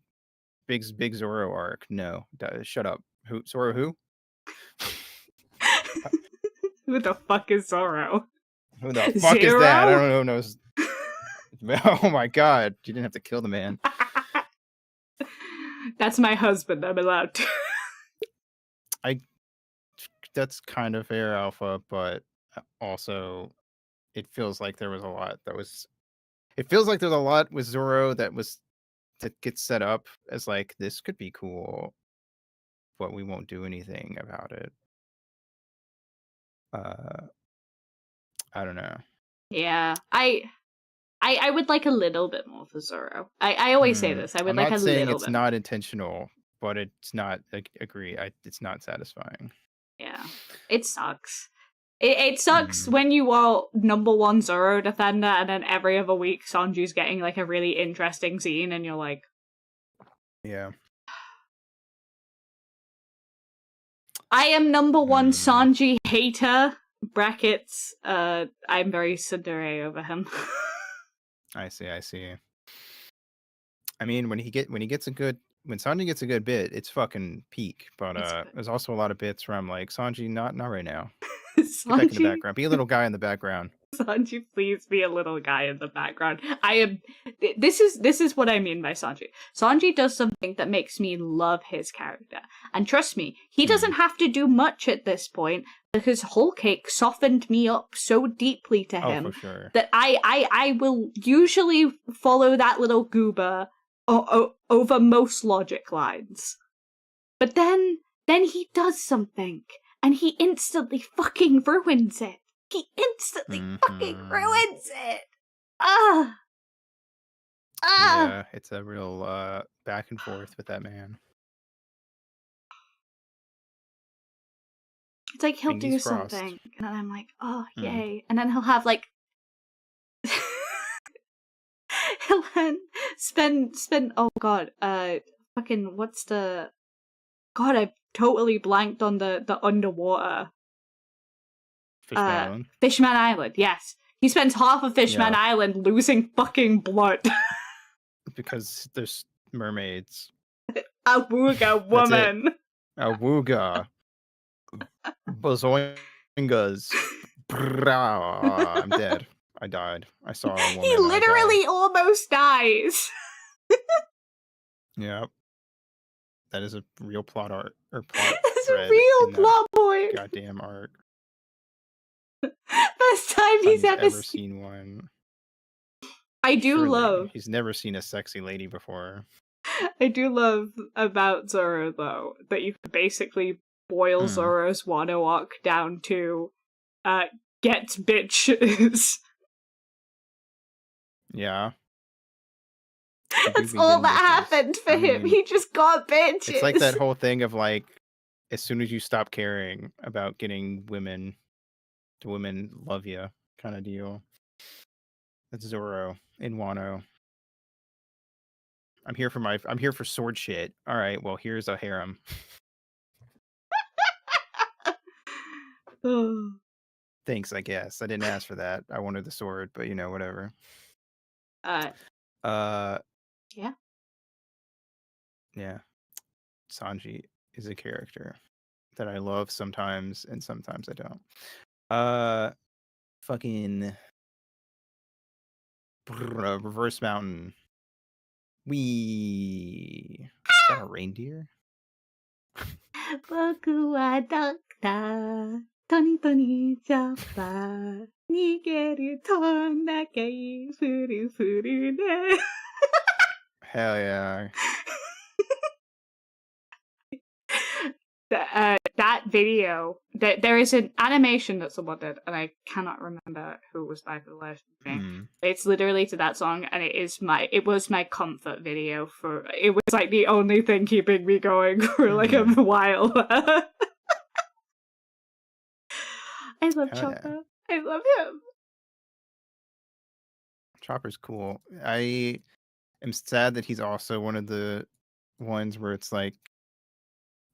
big Zoro arc. No, shut up. Who Zoro? Who? Who the fuck is Zoro? Who the fuck is that? I don't know who knows. Oh my god, you didn't have to kill the man. That's my husband. I'm allowed to. That's kind of fair, Alpha, but also it feels like there was a lot it feels like there's a lot with Zoro that gets set up as like, this could be cool, but we won't do anything about it. I don't know. Yeah, I would like a little bit more for Zoro. I always say this. I would like a little bit. I'm not saying it's not intentional, but it's not. It's not satisfying. Yeah, it sucks. It sucks when you are #1 Zoro defender, and then every other week Sanji's getting like a really interesting scene, and you're like, yeah. I am #1 Sanji hater. Brackets. I'm very tsundere over him. I see. I mean, when Sanji gets a good bit, it's fucking peak. But there's also a lot of bits where I'm like, Sanji, not right now. Sanji, get back in the background. Be a little guy in the background. Sanji, please be a little guy in the background. This is what I mean by Sanji. Sanji does something that makes me love his character. And trust me, he doesn't have to do much at this point, because Whole Cake softened me up so deeply to him for sure. that I will usually follow that little goober over most logic lines. But then he does something, and he instantly fucking ruins it. He instantly fucking ruins it. Yeah, it's a real back and forth with that man. It's like he'll do something, and then I'm like, oh, yay. And then he'll have like he'll then spend oh god, fucking what's the god, I totally blanked on the underwater Fishman Island. Fishman Island, yes. He spends half of Fishman Island losing fucking blood. Because there's mermaids. Awooga woman. Awooga. Bazoingas. I'm dead. I died. I saw a woman. He literally almost dies. Yep. That is a real plot art or plot. That's a real plot point. Goddamn art. First time he's ever seen one. I do love. He's never seen a sexy lady before. I do love about Zoro though that you can basically boil Zoro's Wano arc down to gets bitches. Yeah. That's all that happened for him. He just got bitches. It's like that whole thing of like, as soon as you stop caring about getting women, do women love you kind of deal. That's Zoro in Wano. I'm here for sword shit. All right, well, here's a harem. Thanks, I guess. I didn't ask for that. I wanted the sword, but you know, whatever. Yeah. Yeah. Sanji is a character that I love sometimes and sometimes I don't. Fucking Reverse Mountain. Is that a reindeer? 僕はドクタートニトニジャパー逃げると仲いいフルフルね Hell yeah. That video, there is an animation that someone did, and I cannot remember who was by the last thing. It's literally to that song, and it was my comfort video for. It was like the only thing keeping me going for like a while. I I love Hell yeah. Chopper. I love him. Chopper's cool. I am sad that he's also one of the ones where it's like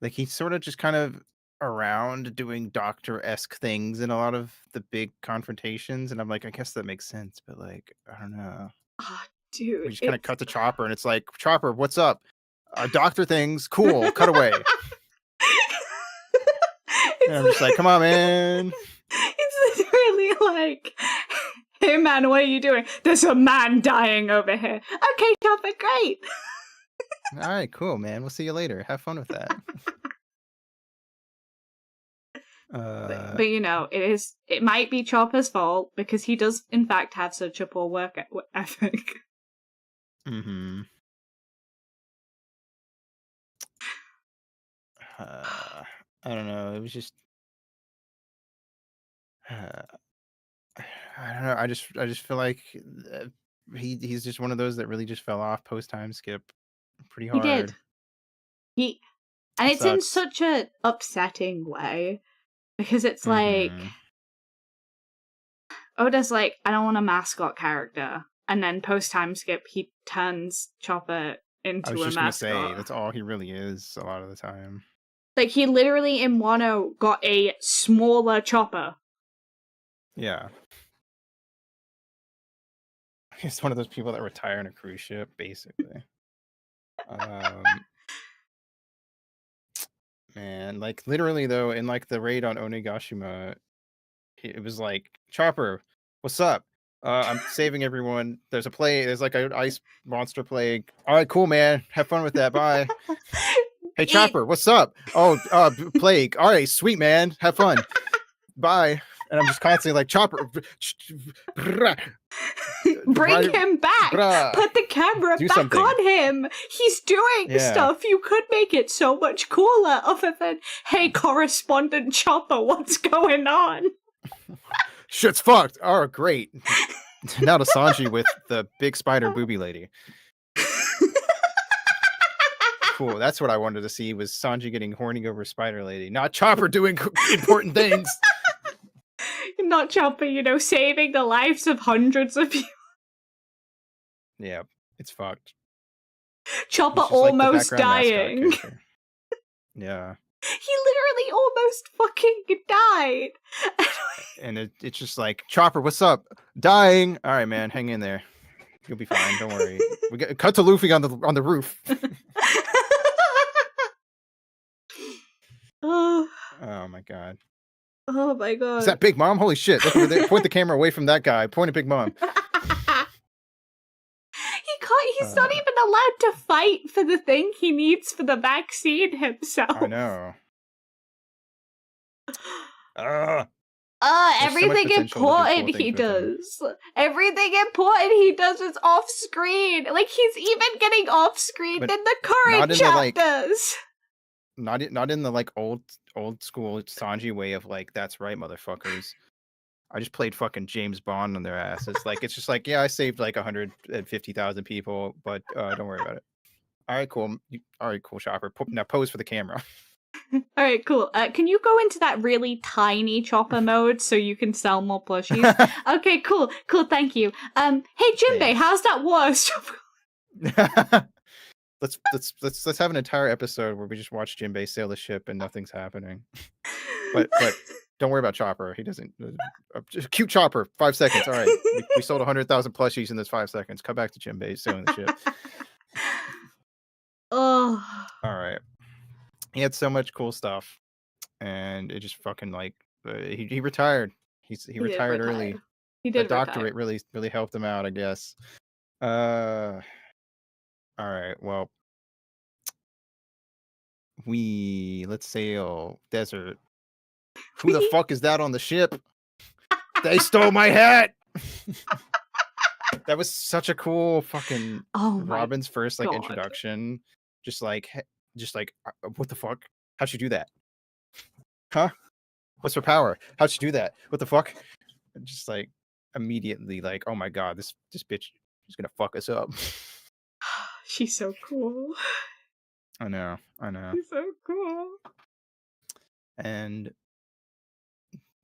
he's sort of just kind of around doing doctor-esque things in a lot of the big confrontations, and I'm like, I guess that makes sense, but like, I don't know. Oh, We dude, just kind of cut to Chopper, and it's like, Chopper, what's up? Doctor things, cool. Cut away. And I'm just like, come on, man. It's literally like, hey man, what are you doing? There's a man dying over here. Okay, Chopper, great. All right, cool, man. We'll see you later. Have fun with that. But you know, it might be Chopper's fault because he does in fact have such a poor work ethic. Mm-hmm. I don't know. It was just I don't know. I just feel like he's just one of those that really just fell off post time skip pretty He did. hard. And It it's in sucks. such a upsetting way because it's like Mhm. Oda's like, I don't want a mascot character, and then post time skip he turns Chopper I into was a just gonna say mascot. that's all he really is a lot of the time. Like he literally in Wano got a smaller Chopper. Yeah. He's one of those people that retire on a cruise ship, basically. Man, like literally though, in like the raid on Onigashima, it was like, Chopper, what's up? I'm saving everyone. There's like an ice monster plague. All right, cool, man. Have fun with that. Bye. Hey, Chopper, what's up? Oh, plague. All right, sweet, man. Have fun. Bye. And I'm just constantly like, Chopper, bring him back. Put the camera Do back something. on him. He's doing stuff. You could make it so much cooler other than, hey, correspondent Chopper, what's going on? Shit's fucked. Oh, great. Now to Sanji with the big spider booby lady. Cool. That's what I wanted to see, was Sanji getting horny over Spider Lady, not Chopper doing important things. Not Chopper, you know, saving the lives of hundreds of people. Yeah, it's fucked. Chopper almost like dying. Yeah. He literally almost fucking died. And it's just like, Chopper, what's up? Dying. All right, man, hang in there. You'll be fine. Don't worry. We get cut to Luffy on the roof. Oh my god. Oh my god. Is that Big Mom? Holy shit. Look over there. Point the camera away from that guy. Point at Big Mom. He's not even allowed to fight for the thing he needs for the vaccine himself. I know. Everything important he does. Everything important he does is off screen. Like he's even getting off screen in the current chapters. Not in the like old school Sanji way of like, that's right, motherfuckers. I just played fucking James Bond on their asses. Like, it's just like, yeah, I saved like 150,000 people, but don't worry about it. All right, cool. All right, cool, Chopper. Now pose for the camera. All right, cool. Can you go into that really tiny Chopper mode so you can sell more plushies? Okay, cool. Thank you. Hey Jinbei, how's that water? Let's have an entire episode where we just watch Jinbei sail the ship and nothing's happening. But don't worry about Chopper. He doesn't. Just cute Chopper. 5 seconds. All right. We sold 100,000 plushies in this 5 seconds. Come back to Jinbei sailing the ship. Oh. All right. He had so much cool stuff, and it just fucking like he retired. He retired early. He did. The doctorate really helped him out, I guess. All right. Well, let's sail desert. Who the fuck is that on the ship? They stole my hat. That was such a cool fucking Robin's first like introduction. Just like what the fuck? How'd she do that? Huh? What's her power? How'd she do that? What the fuck? Just like immediately like, oh my god, this bitch is gonna fuck us up. She's so cool. I know. She's so cool. And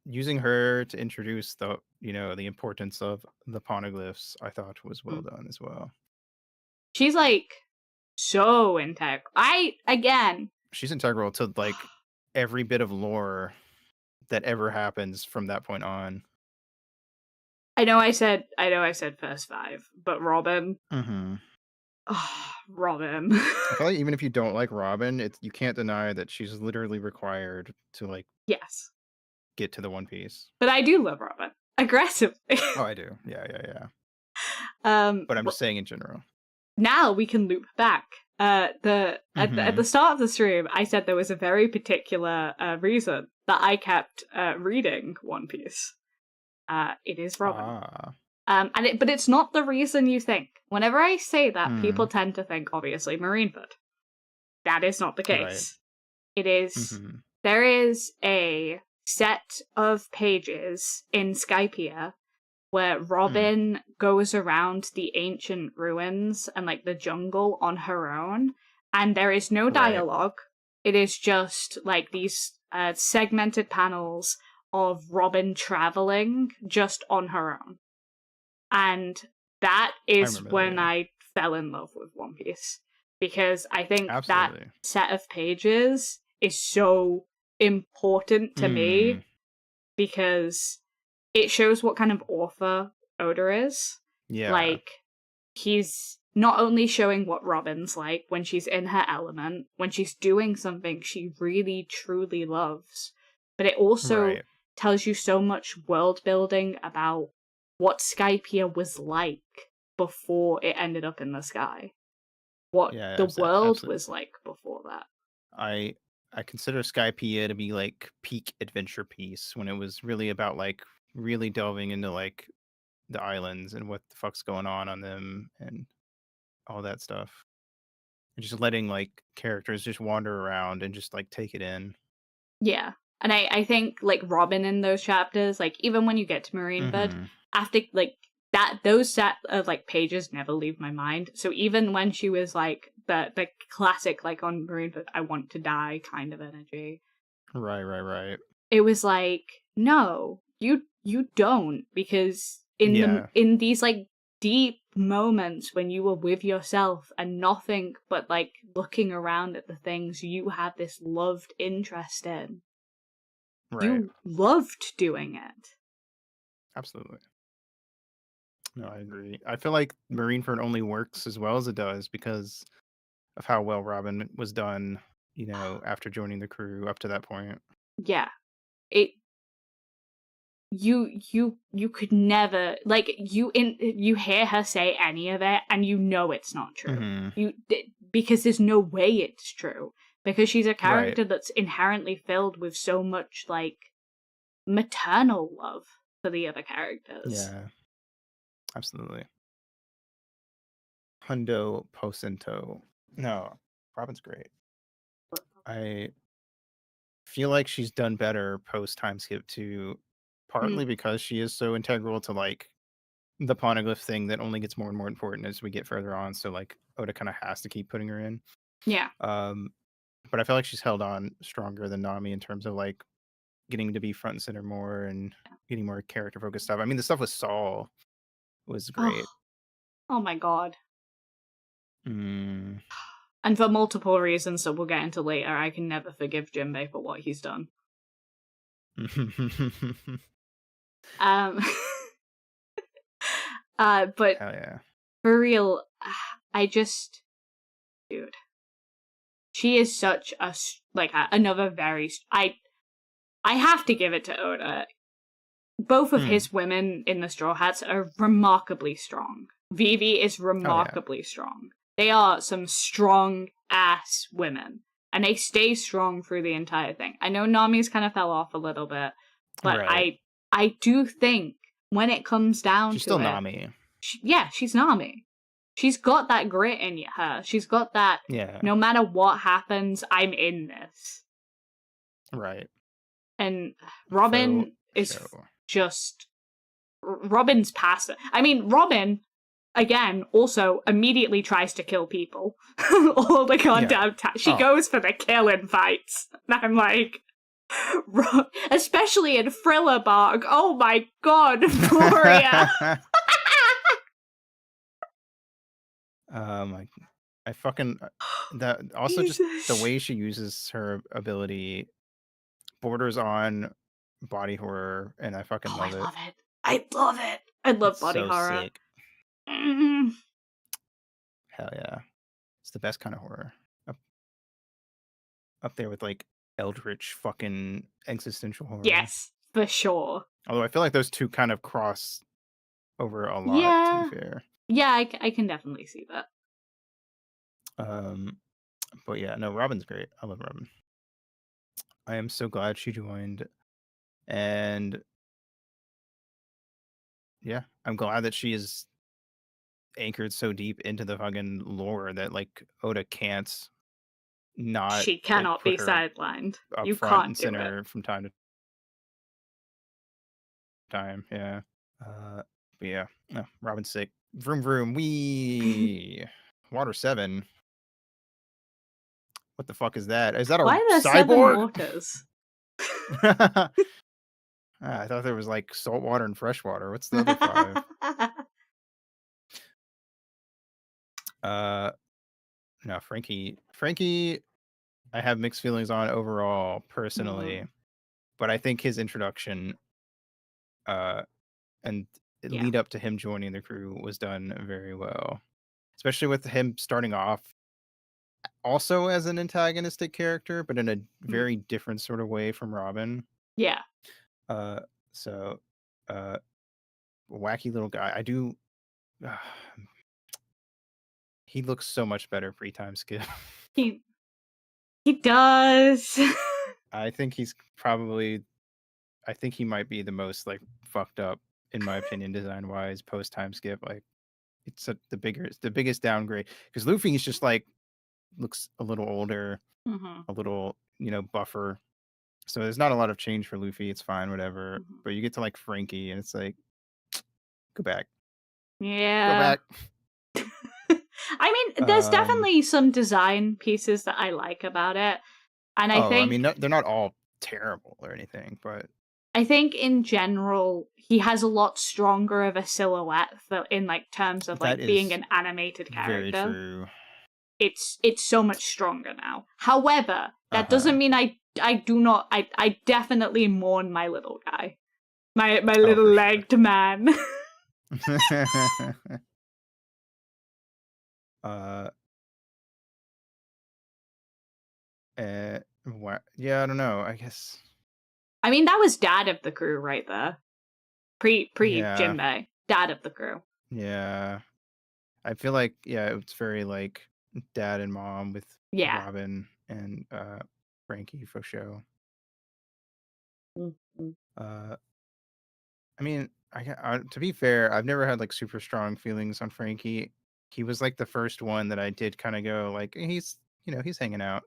using her to introduce the the importance of the poneglyphs, I thought was well done as well. She's like so integral. She's integral to like every bit of lore that ever happens from that point on. I know I said first 5, but Robin. Mm-hmm. Oh, Robin. I feel like even if you don't like Robin, you can't deny that she's literally required to like Yes. get to the One Piece. But I do love Robin aggressively. Oh, I do. Yeah. But I'm just saying in general. Now we can loop back. At the start of the stream, I said there was a very particular reason that I kept reading One Piece. It is Robin. But it's not the reason you think. Whenever I say that, people tend to think, obviously, Marinefoot. That is not the case. Right. It is. There is a set of pages in Skypiea where Robin goes around the ancient ruins and like the jungle on her own, and there is no dialogue. Right. It is just like these segmented panels of Robin traveling just on her own. And that is when I fell in love with One Piece, because I think that set of pages is so important to me, because it shows what kind of author Oda is. Yeah. Like, he's not only showing what Robin's like when she's in her element, when she's doing something she really, truly loves, but it also tells you so much world building about what Skypiea was like before it ended up in the sky. What the world was like before that. I consider Skypiea to be like peak adventure piece, when it was really about like really delving into like the islands and what the fuck's going on them and all that stuff. And just letting like characters just wander around and just like take it in. Yeah. And I think like Robin in those chapters, like even when you get to Marinefoot, after like those set of like pages never leave my mind. So even when she was like the classic like on Marinefoot, I want to die kind of energy. Right. It was like, no, you don't, because in these like deep moments when you were with yourself and nothing but like looking around at the things you had this loved interest in. Right. You loved doing it. Absolutely. No, I agree. I feel like Marineford only works as well as it does because of how well Robin was done, after joining the crew up to that point. Yeah. You could never, like, you hear her say any of it and you know it's not true. Because there's no way it's true. Because she's a character that's inherently filled with so much, like, maternal love for the other characters. Yeah. Absolutely. Hundo Posento. No, Robin's great. I feel like she's done better post time skip too, partly because she is so integral to like the poneglyph thing that only gets more and more important as we get further on. So like Oda kind of has to keep putting her in. Yeah. But I feel like she's held on stronger than Nami in terms of like getting to be front and center more and getting more character focused stuff. I mean, the stuff with Saul was great. Oh my god. And for multiple reasons that we'll get into later, I can never forgive Jinbei for what he's done. But hell yeah. For real, dude, she is such a another very. I have to give it to Oda. Both of his women in the Straw Hats are remarkably strong. Vivi is remarkably strong. They are some strong-ass women. And they stay strong through the entire thing. I know Nami's kind of fell off a little bit. But I do think when it comes down she's to still Nami. She's Nami. She's got that grit in her. She's got that, no matter what happens, I'm in this. Right. And Robin is just... Robin's past it. I mean, Robin... Again, also immediately tries to kill people all the goddamn time. She goes for the kill in fights. And I'm like, Especially in Thriller Bark. Oh my god, Gloria. I fucking that also just the Jesus. way she uses her ability borders on body horror, and I fucking Oh, love I it. love it. I love it. I love It's body so horror. sick. Mm. Hell yeah, it's the best kind of horror. Up there with like eldritch fucking existential horror. Yes, for sure. Although I feel like those two kind of cross over a lot, to be Yeah. fair. Yeah, I can definitely see that. But yeah, no, Robin's great. I love Robin. I am so glad she joined, and yeah, I'm glad that she is anchored so deep into the fucking lore that like Oda can't not She like cannot put be her sidelined. up You front can't and do it. center from time to time. Yeah. But yeah, no, Robin's sick. Vroom vroom. Wee. Water 7. What the fuck is that? Is that a Why are there 7 cyborg? waters? I thought there was like salt water and fresh water. What's the other 5? No, Frankie. Frankie, I have mixed feelings on overall, personally. But I think his introduction and Yeah. lead up to him joining the crew was done very well. Especially with him starting off also as an antagonistic character, but in a very different sort of way from Robin. Yeah. Uh, so, wacky little guy. I do. He looks so much better pre-time skip. He does. I think he's probably. I think he might be the most like fucked up, in my opinion, design wise, post time skip. Like, it's the biggest downgrade because Luffy's just like looks a little older, a little buffer. So there's not a lot of change for Luffy. It's fine, whatever. But you get to like Frankie, and it's like, go back, Yeah. go back. I mean, there's definitely some design pieces that I like about it. And I think, I mean, they're not all terrible or anything, but I think in general, he has a lot stronger of a silhouette in like terms of like being an animated character. Very true. It's so much stronger now. However, that doesn't mean I definitely mourn my little guy. My little legged man. Yeah, I don't know. I guess. I mean, that was dad of the crew right there. Pre Yeah. Jinbei, dad of the crew. Yeah, I feel like it's very like dad and mom with Robin and Frankie for show. I mean, to be fair, I've never had like super strong feelings on Frankie. He was like the first one that I did kind of go like he's he's hanging out.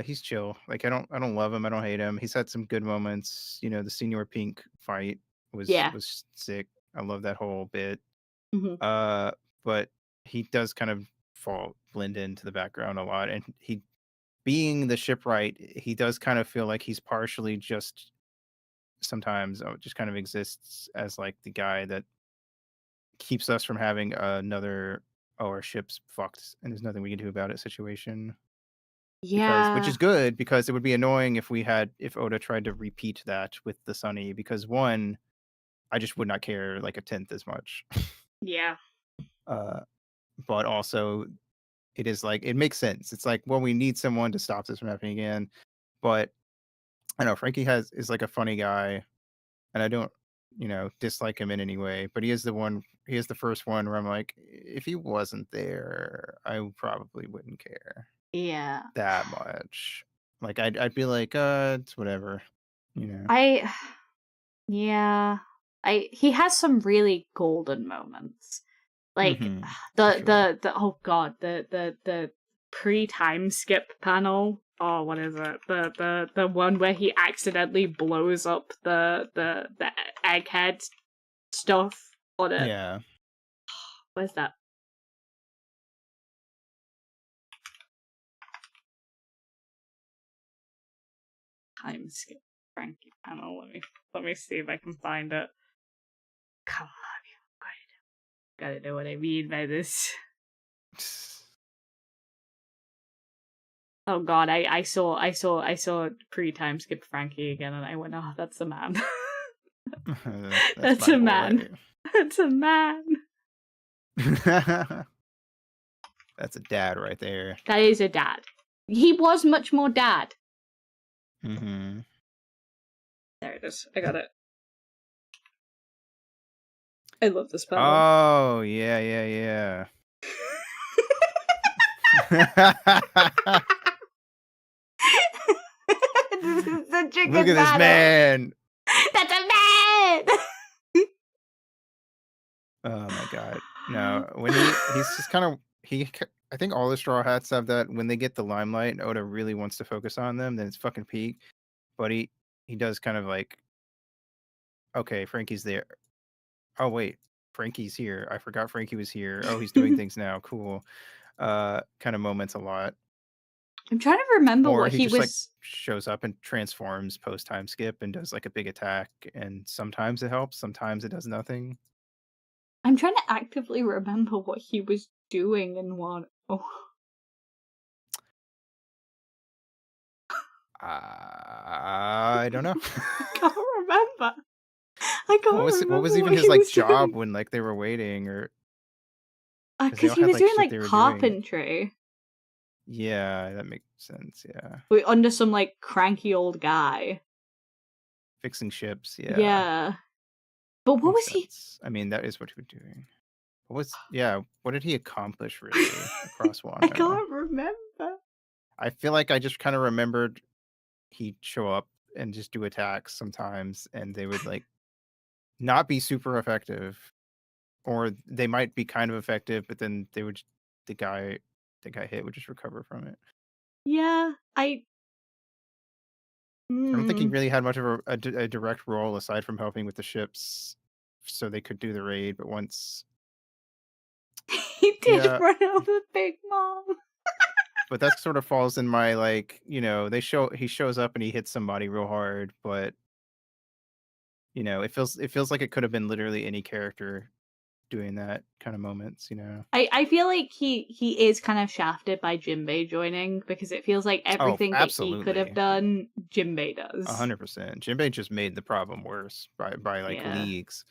He's chill. Like I don't love him. I don't hate him. He's had some good moments. The Senior Pink fight was sick. I love that whole bit. But he does kind of blend into the background a lot, and he being the shipwright, he does kind of feel like he's partially just sometimes just kind of exists as like the guy that keeps us from having another our ship's fucked and there's nothing we can do about it situation. Which is good because it would be annoying if Oda tried to repeat that with the Sunny, because one, I just would not care like a tenth as much. Yeah. But also it is like it makes sense. It's like, well, we need someone to stop this from happening again. But I know Frankie is like a funny guy, and I don't dislike him in any way. But he is the first one where I'm like, if he wasn't there, I probably wouldn't care. Yeah. That much. Like I'd be like, it's whatever. He has some really golden moments. Like the pre-time skip panel. Oh, what is it? The one where he accidentally blows up the egghead stuff on it. Yeah. Where's that? time skip Frankie panel. Let me see if I can find it. Come on, you gotta know what I mean by this. Oh god, I saw pre-time skip Frankie again, and I went, oh, that's a man. That's a man. That's a man. That's a dad right there. That is a dad. He was much more dad. Mm-hmm. There it is. I got it. I love this panel. Oh, yeah. This is such a Look good at this man. That's a man. Oh my god. No, when he's just kind of I think all the Straw Hats have that when they get the limelight and Oda really wants to focus on them, then it's fucking peak. But he does kind of like, okay, Frankie's there. Oh wait, Frankie's here. I forgot Frankie was here. Oh, he's doing things now. Cool. Kind of moments a lot. I'm trying to remember Or what he just was. like shows up and transforms post time skip and does like a big attack, and sometimes it helps, sometimes it does nothing. I'm trying to actively remember what he was doing in one. Oh. I don't know. I can't remember. I can't remember. What was even his like job when like they were waiting, or because he was doing like carpentry. Yeah, that makes sense. Yeah, under some like cranky old guy fixing ships. Yeah. But what was he? I mean, that is what he was doing. What did he accomplish really across Wano? I can't remember. I feel like I just kind of remembered he'd show up and just do attacks sometimes, and they would like not be super effective, or they might be kind of effective, but then they would the guy hit would just recover from it. Yeah, I don't think he really had much of a direct role aside from helping with the ships so they could do the raid, but once he did run over Big Mom. But that sort of falls in my like, he shows up and he hits somebody real hard, but it feels like it could have been literally any character doing that kind of moments, I feel like he is kind of shafted by Jinbei joining, because it feels like everything that he could have done, Jinbei does. 100%. Jinbei just made the problem worse by like leagues,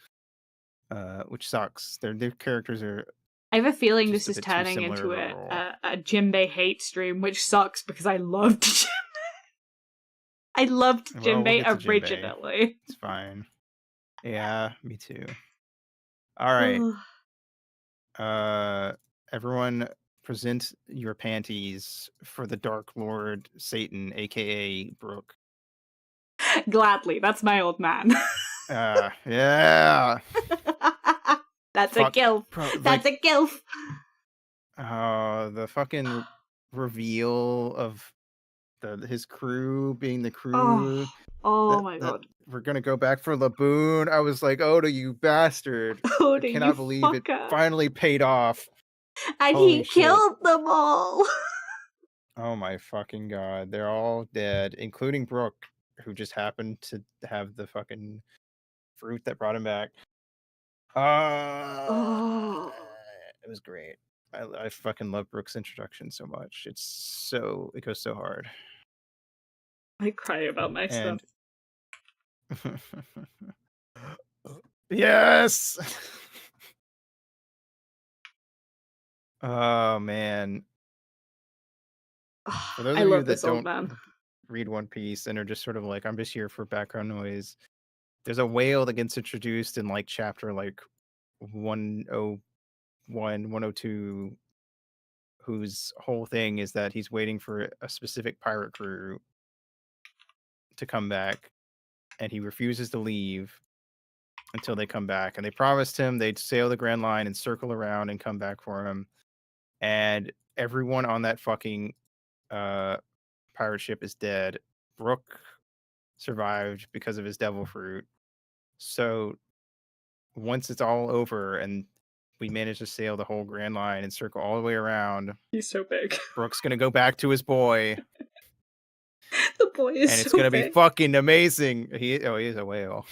which sucks. Their characters are. I have a feeling this is turning into a Jinbei hate stream, which sucks because I loved Jinbei. I loved Jinbei originally. Jinbei. It's fine. Yeah, me too. All right. Everyone present your panties for the Dark Lord Satan, aka Brooke. Gladly. That's my old man. Yeah. That's a gilf. That's a gilf. The fucking reveal of his crew being the crew. Oh my god. We're gonna go back for Laboon. I was like, Oda, you bastard. Oda, I cannot believe it finally paid off. And he killed them all. Oh my fucking god. They're all dead, including Brooke, who just happened to have the fucking fruit that brought him back. It was great. I fucking love Brooke's introduction so much. It goes so hard. I cry about my stuff. Yes. Oh man. For those of you that don't read One Piece and are just sort of like, I'm just here for background noise, there's a whale that gets introduced in like chapter like 101, 102, whose whole thing is that he's waiting for a specific pirate crew to come back, and he refuses to leave until they come back. And they promised him they'd sail the Grand Line and circle around and come back for him. And everyone on that fucking pirate ship is dead. Brooke survived because of his devil fruit. So once it's all over and we manage to sail the whole Grand Line and circle all the way around, he's so big. Brooke's gonna go back to his boy. The boy is and it's so gonna be big. fucking amazing. He is a whale.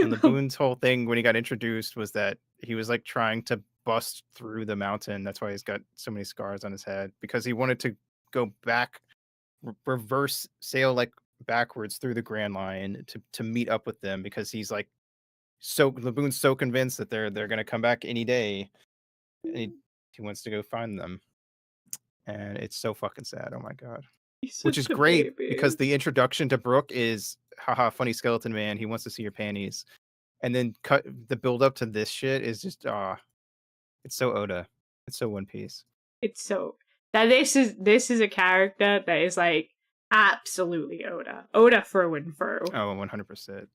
And the Boone's whole thing when he got introduced was that he was like trying to bust through the mountain. That's why he's got so many scars on his head, because he wanted to go back, reverse sail like backwards through the Grand Line to meet up with them, because he's like Laboon's so convinced that they're gonna come back any day, and he wants to go find them. And it's so fucking sad. Oh my god. He's Which such is a great baby. because the introduction to Brooke is haha funny skeleton man, he wants to see your panties. And then cut the build up to this shit is just it's so Oda. It's so One Piece. It's so that this is a character that is like absolutely Oda. Oda through and through. Oh, 100%.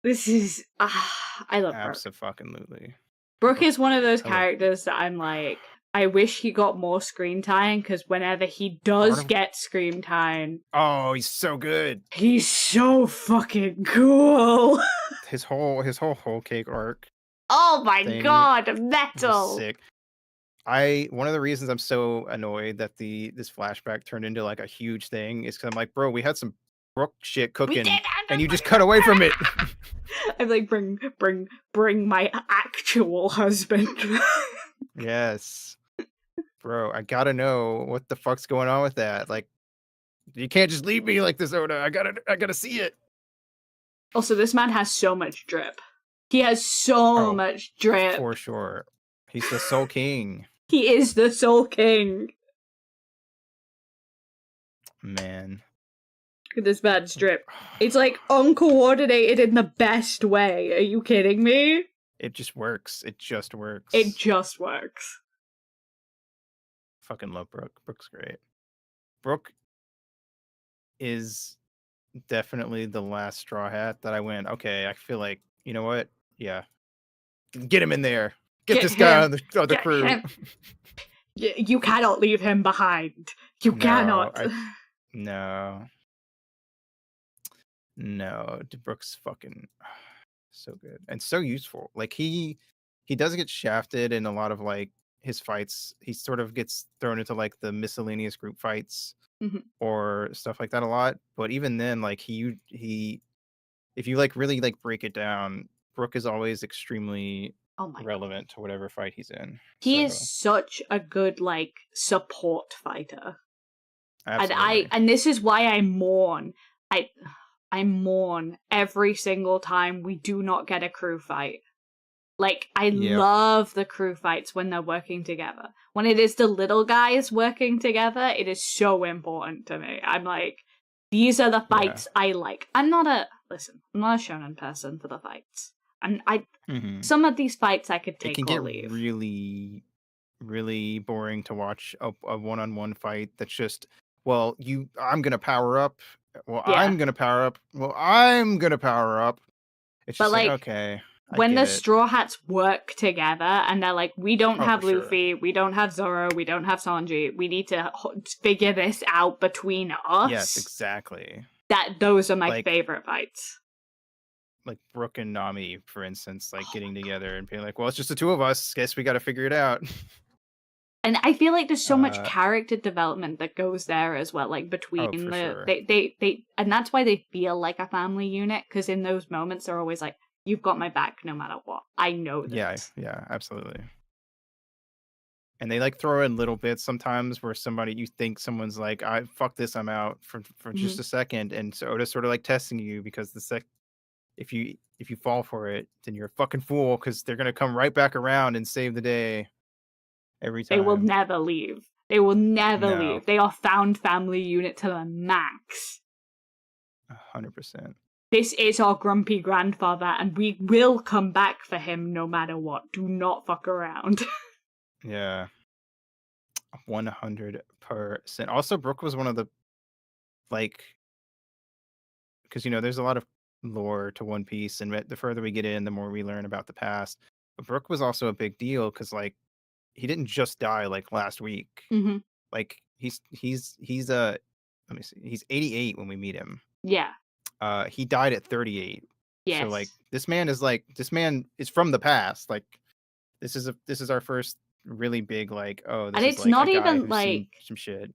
This is I love Brooke. Absolutely. Brooke is one of those characters that I'm like, I wish he got more screen time, because whenever he does get screen time, oh, he's so good. He's so fucking cool. His whole whole cake arc. Oh my god, metal. Sick. One of the reasons I'm so annoyed that this flashback turned into like a huge thing is because I'm like, bro, we had some Brooke shit cooking, and you just cut away from it. I'm like, bring my actual husband. Yes. Bro, I gotta know what the fuck's going on with that. Like, you can't just leave me like this, Oda. I gotta see it. Also, this man has so much drip. He has so much drip. For sure. He's the Soul King. He is the Soul King. Man. Look at this man's drip. It's like uncoordinated in the best way. Are you kidding me? It just works. It just works. It just works. Fucking love Brooke. Brooke's great. Brooke is definitely the last straw hat that I went, okay, I feel like, you know what? Yeah. Get him in there. Get this guy on the crew. You cannot leave him behind. You cannot. No. Brooke's fucking so good and so useful. Like he does get shafted in a lot of like his fights. He sort of gets thrown into like the miscellaneous group fights or stuff like that a lot. But even then, like he if you like really like break it down, Brooke is always extremely relevant to whatever fight he's in. He is such a good like support fighter. Absolutely. And this is why I mourn. I mourn every single time we do not get a crew fight. Like, I love the crew fights when they're working together. When it is the little guys working together, it is so important to me. I'm like, these are the fights I like. I'm not a shonen person for the fights. And some of these fights I could take or leave. It can get really, really boring to watch a one-on-one fight that's just, well, I'm going to power up. Well, I'm going to power up. Well, I'm going to power up. It's just like, okay. When the Straw Hats work together and they're like, we don't have Luffy, we don't have Zoro, we don't have Sanji, we need to figure this out between us. Yes, exactly. Those are my favorite fights. Like Brooke and Nami, for instance, like getting together and being like, well, it's just the two of us. Guess we got to figure it out. And I feel like there's so much character development that goes there as well, like between they and that's why they feel like a family unit, because in those moments they're always like, you've got my back no matter what. I know this. Yeah, absolutely. And they like throw in little bits sometimes where you think someone's like, fuck this, I'm out for just a second, and so Oda's sort of like testing you, because if you fall for it, then you're a fucking fool, because they're gonna come right back around and save the day. Every time. They will never leave. They will never leave. They are found family unit to the max. 100%. This is our grumpy grandfather, and we will come back for him no matter what. Do not fuck around. Yeah. 100%. Also, Brooke was one of the, like, because, there's a lot of lore to One Piece, and the further we get in, the more we learn about the past. But Brooke was also a big deal, because, like, he didn't just die like last week. Like he's let me see, he's 88 when we meet him. Yeah. He died at 38. Yes. So like this man is from the past. Like this is our first really big, like, oh, this And is it's like a not guy even who's like seen some shit.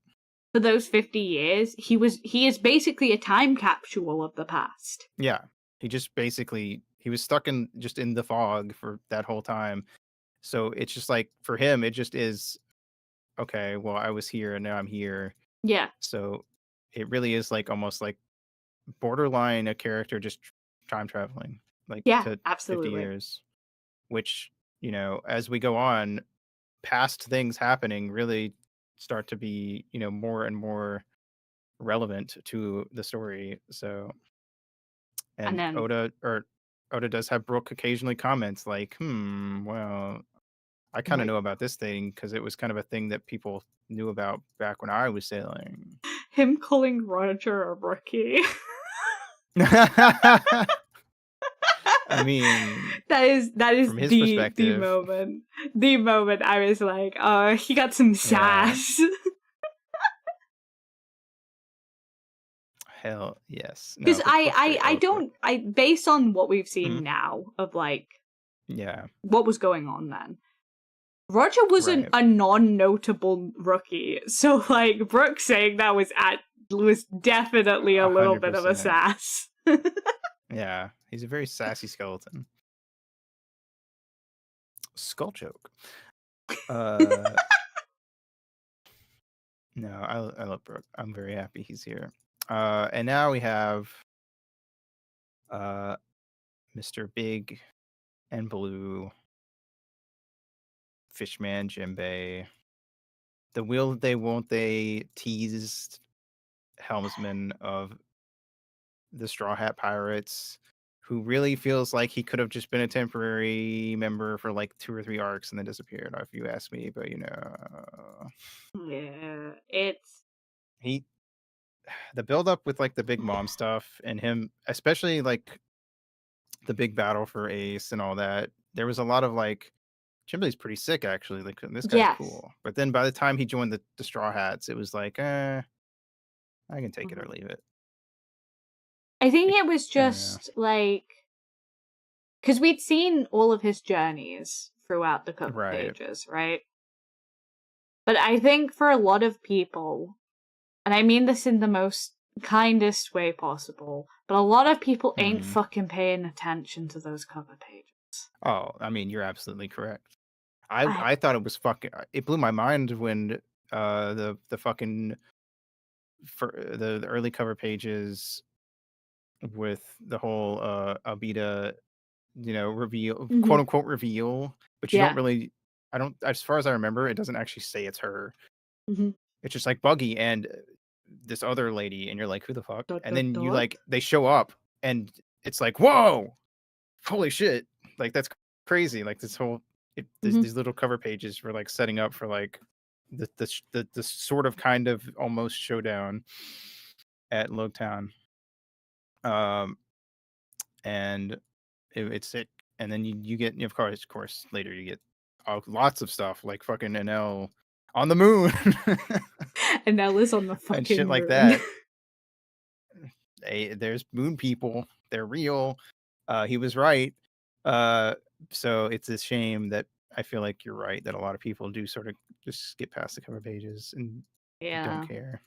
for those 50 years, he is basically a time capsule of the past. Yeah, he just basically he was stuck in just in the fog for that whole time. So it's just like for him, it just is okay. Well, I was here and now I'm here. Yeah. So it really is like almost like borderline a character just time traveling, like Yeah, to 50 absolutely. years, which, you know, as we go on, past things happening really start to be, you know, more and more relevant to the story. So, And and then Oda does have Brooke occasionally comments like, well, I kind of like know about this thing because it was kind of a thing that people knew about back when I was sailing. him calling Roger a rookie. I mean, that is from his the perspective, moment. The moment I was like, oh, he got some yeah, sass. hell yes. Because No, but Brooke's great. I I love Brooke. don't I based on what we've Mhm. seen now of like Yeah, what was going on then. Roger was right. a non-notable rookie, so like Brooke saying that was definitely a little bit of a 100%. sass. Yeah, he's a very sassy skeleton. Skull joke. No, I love Brooke. I'm very happy he's here. And now we have Mr. Big and Blue, Fishman Jimbei, the will they won't they teased helmsman of the Straw Hat Pirates, who really feels like he could have just been a temporary member for like 2 or 3 arcs and then disappeared, if you ask me. But you know, Yeah, it's he the build up with like the Big Mom stuff and him, especially like the big battle for Ace and all that. There was a lot of like Chimbley's pretty sick actually. Like this guy's yes. cool. But then by the time he joined the Straw Hats, it was like, I can take it or Mhm. leave it. I think Like, it was yeah. just like because we'd seen all of his journeys throughout the cover Right. pages, right? But I think for a lot of people, and I mean this in the most kindest way possible, but a lot of people ain't Hmm. fucking paying attention to those cover pages. Oh, I mean, you're absolutely correct. I I thought it was fucking. It blew my mind when the fucking for the early cover pages with the whole Albedo, you know, reveal, quote Mhm. unquote reveal, but you don't Yeah. really. I don't. As far as I remember, it doesn't actually say it's her. Mhm. It's just like Buggy and this other lady, and you're like, who the fuck? Dot And dot then you dot. like they show up, and it's like, whoa, holy shit! Like that's crazy. Like this whole Mhm. these little cover pages were like setting up for like the sort of kind of almost showdown at Logtown. Um, and it's sick. And then you get, of course, later you get lots of stuff like fucking NL on the moon And Ella's on the and shit fucking like moon. that. There's moon people. They're real. He was right. Uh, so it's a shame that I feel like you're right that a lot of people do sort of just skip past the cover pages and don't Yeah. care.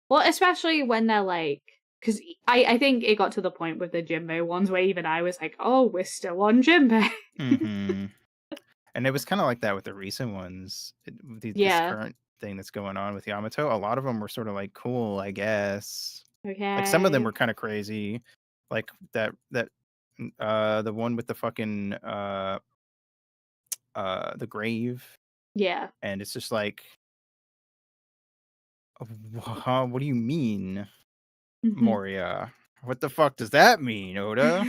Well, especially when they're like, because I think it got to the point with the Jimbo ones where even I was like, oh, we're still on Jimbo. Hmm. And it was kind of like that with the recent ones. This Yeah. current thing that's going on with Yamato, a lot of them were sort of like cool, I guess. Like some of them Okay. were kind of crazy, like that the one with the fucking the grave, Yeah. and it's just like, what do you mean, Mhm. Moria? What the fuck does that mean, Oda?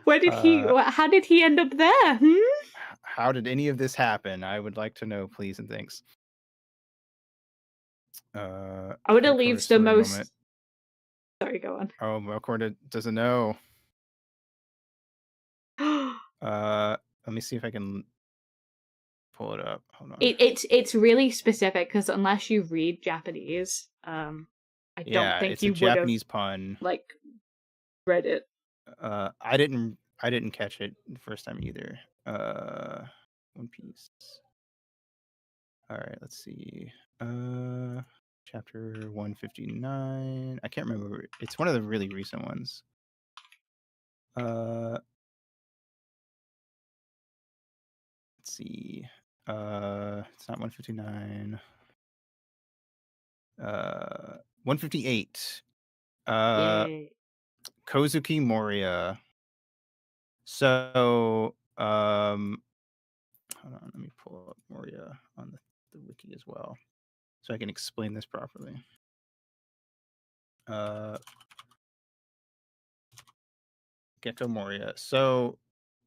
Where did he? uh, How did he end up there? Hmm? how did any of this happen? I would like to know, please and thanks. Oda Fair quarter leaves the story moment. most. Sorry, go on. Oh, Melkorda doesn't know. Let me see if I can pull it up. Hold on. It's really specific because unless you read Japanese, I don't Yeah, think it's a you would have Japanese pun. like read it. I didn't catch it the first time either. One Piece. All right, let's see. Chapter 159. I can't remember. It's one of the really recent ones. Let's see. It's not 159. 158. Yay. Kozuki Moria. So, hold on, let me pull up Moria on the wiki as well, so I can explain this properly. Gecko Moria. So,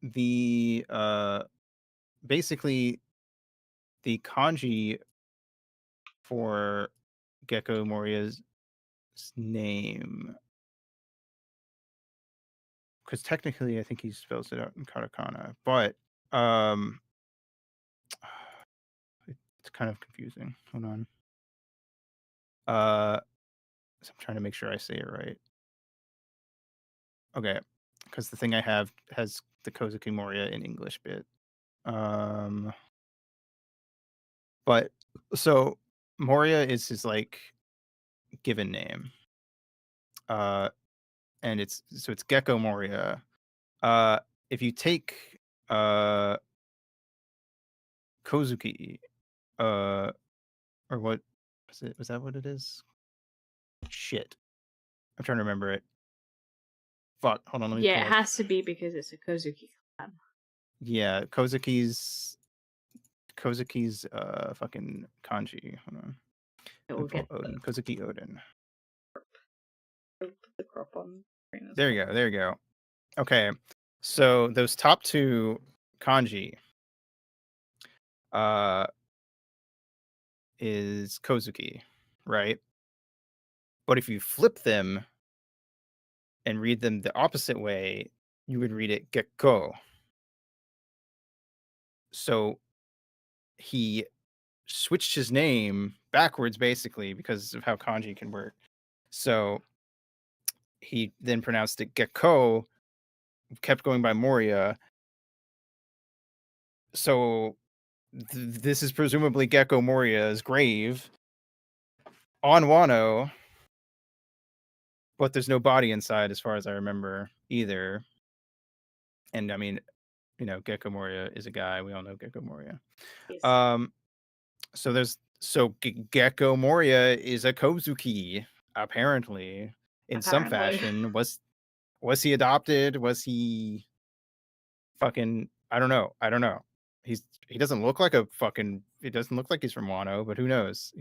the basically the kanji for Gecko Moria's name, because technically I think he spells it out in katakana, but it's kind of confusing. Hold on. So I'm trying to make sure I say it right. Okay, because the thing I have has the Kozuki Moria in English bit. But so Moria is his like given name. And it's Gecko Moria. If you take Kozuki, or what was it? Was that what it is? Shit. I'm trying to remember it. Fuck, hold on, let me Yeah, pull it up. has to be because it's a Kozuki clan. Yeah, Kozuki's fucking kanji. Hold on. It Let will me pull get up Odin. Kozuki Odin. the crop on screen as There well. you go. There you go. Okay. So those top two kanji is Kozuki, right? But if you flip them and read them the opposite way, you would read it Gekko. So he switched his name backwards basically because of how kanji can work. So he then pronounced it Gekko, kept going by Moria. So this is presumably Gecko Moria's grave on Wano, but there's no body inside as far as I remember either. And I mean, you know, Gecko Moria is a guy. We all know Gecko Moria. Yes. So Gecko Moria is a Kozuki, apparently, in some Apparently. fashion. Was he adopted? Was he fucking I don't know. He doesn't look like he doesn't look like he's from Wano, but who knows?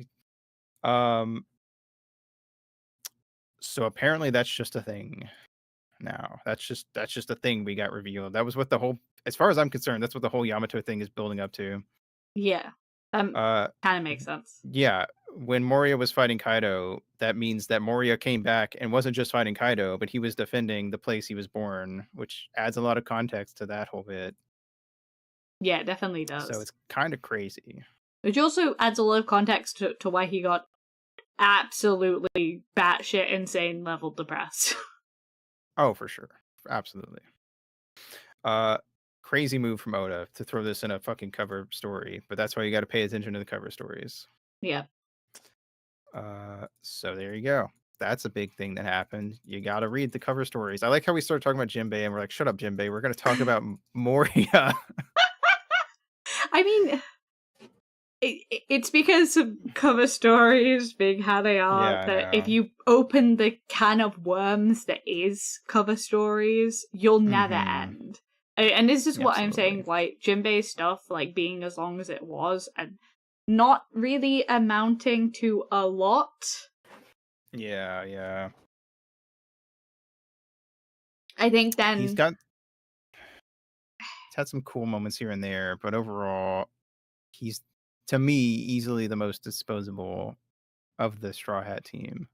So apparently that's just a thing now. That's just a thing we got revealed. That was what the whole, as far as I'm concerned, that's what the whole Yamato thing is building up to. Yeah. Uh Kind of makes sense. yeah, when Moria was fighting Kaido, that means that Moria came back and wasn't just fighting Kaido, but he was defending the place he was born, which adds a lot of context to that whole bit. Yeah, it definitely So does. it's kind of crazy. Which also adds a lot of context to why he got absolutely batshit insane level depressed. Oh, for sure. Absolutely. Crazy move from Oda to throw this in a fucking cover story, but that's why you got to pay attention to the cover stories. Yeah. So there you go. That's a big thing that happened. You got to read the cover stories. I like how we started talking about Jinbei and we're like, shut up, Jinbei. We're going to talk about Moria. I mean, it's because of cover stories being how they are Yeah, I that if know. you open the can of worms that is cover stories, you'll never end. And this is what I'm saying, Absolutely. why Jinbei's stuff, like being as long as it was, and not really amounting to a lot. Yeah. I think then He's had some cool moments here and there, but overall, he's, to me, easily the most disposable of the Straw Hat team.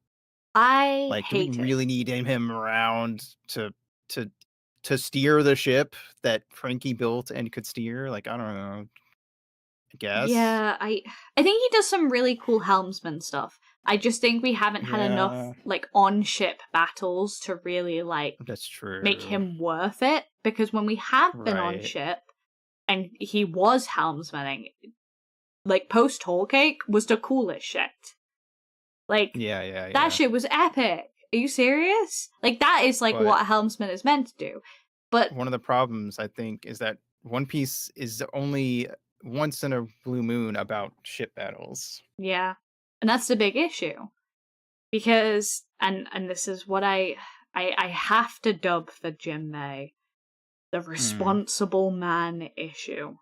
I Like, do we hate it. really need him around to steer the ship that Frankie built and could steer? Like, I don't know. I guess. Yeah, I think he does some really cool helmsman stuff. I just think we haven't had enough like on-ship battles to really like That's true. make him worth it, because when we have been on Right. ship, and he was helmsmaning, like, post-Whole Cake was the coolest shit. Like, Yeah. that shit was epic. Are you serious? Like, that is, like, But what a helmsman is meant to do. But one of the problems, I think, is that One Piece is only once in a blue moon about ship battles. yeah, and that's the big issue. Because, and this is what I have to dub for Jinbei, the responsible man issue.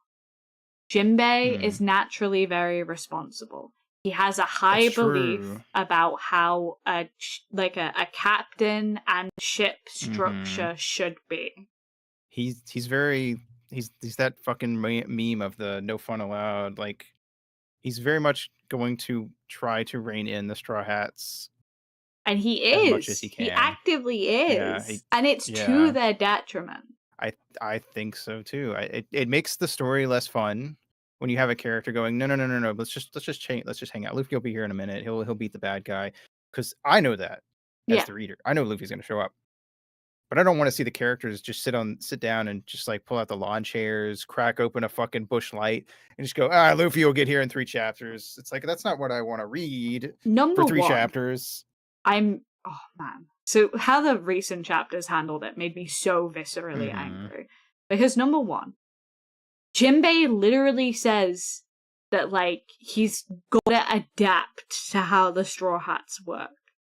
Jinbei is naturally very responsible. He has a high belief about how a captain and ship structure should be. He's that fucking meme of the no fun allowed. Like, he's very much going to try to rein in the Straw Hats. And he is. As much as he can. He actively is. Yeah, and it's to their detriment. I think so too. It makes the story less fun when you have a character going, no. Let's just change. Let's just hang out. Luffy will be here in a minute. He'll beat the bad guy. Because I know that as the reader. I know Luffy's gonna show up. But I don't want to see the characters just sit down and just like pull out the lawn chairs, crack open a fucking bush light, and just go, Luffy will get here in 3 chapters. It's like, that's not what I want to read for 3 chapters. Oh man. So how the recent chapters handled it made me so viscerally angry. Because number one, Jinbei literally says that, like, he's gotta adapt to how the Straw Hats work.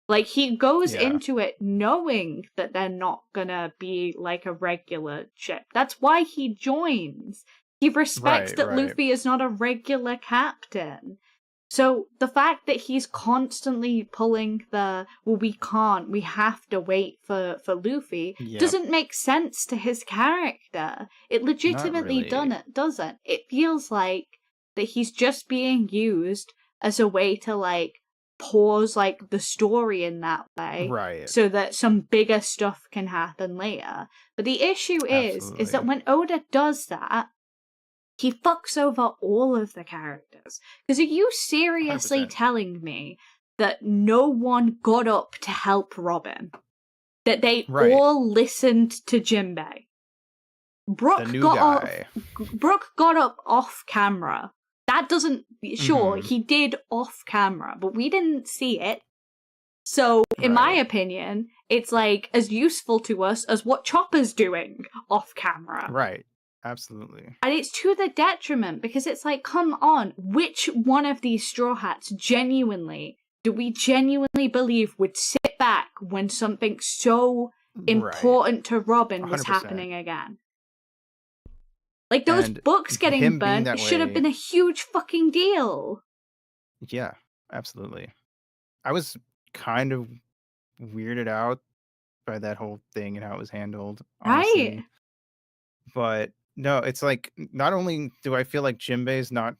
Like, he goes into it knowing that they're not gonna be like a regular ship. That's why he joins. He respects that Luffy is not a regular captain. So the fact that he's constantly pulling we have to wait for Luffy doesn't make sense to his character. It legitimately doesn't. It feels like that he's just being used as a way to, like, pause, like, the story in that way, so that some bigger stuff can happen later. But the issue is that when Oda does that, he fucks over all of the characters. Because are you seriously 100%. telling me that no one got up to help Robin? That they all listened to Jinbei? Brooke got up off camera. That doesn't... Sure, he did off camera, but we didn't see it. So, in my opinion, it's, like, as useful to us as what Chopper's doing off camera. Right. Absolutely. And it's to the detriment, because it's like, come on, which one of these Straw Hats do we genuinely believe would sit back when something so important to Robin was 100%. happening again? Like, those books getting burnt should have been a huge fucking deal. Yeah, absolutely. I was kind of weirded out by that whole thing and how it was handled, honestly. Right. But no, it's like, not only do I feel like Jinbei's the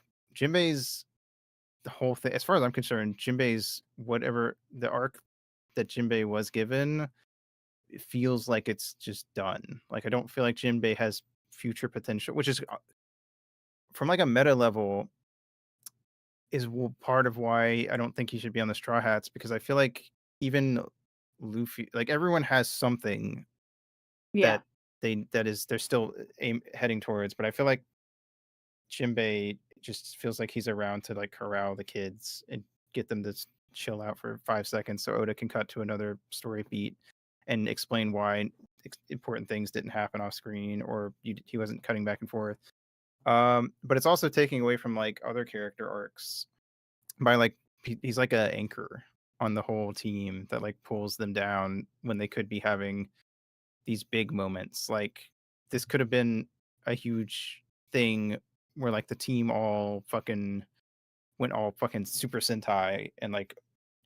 whole thing, as far as I'm concerned, Jinbei's whatever the arc that Jinbei was given, it feels like it's just done. Like, I don't feel like Jinbei has future potential, which is, from like a meta level, is part of why I don't think he should be on the Straw Hats, because I feel like even Luffy, like, everyone has something that they're still heading towards, but I feel like Jinbei just feels like he's around to, like, corral the kids and get them to chill out for 5 seconds so Oda can cut to another story beat and explain why important things didn't happen off screen, or he wasn't cutting back and forth. But it's also taking away from, like, other character arcs by, like, he's like a anchor on the whole team that, like, pulls them down when they could be having these big moments. Like, this could have been a huge thing where, like, the team went all fucking Super Sentai and, like,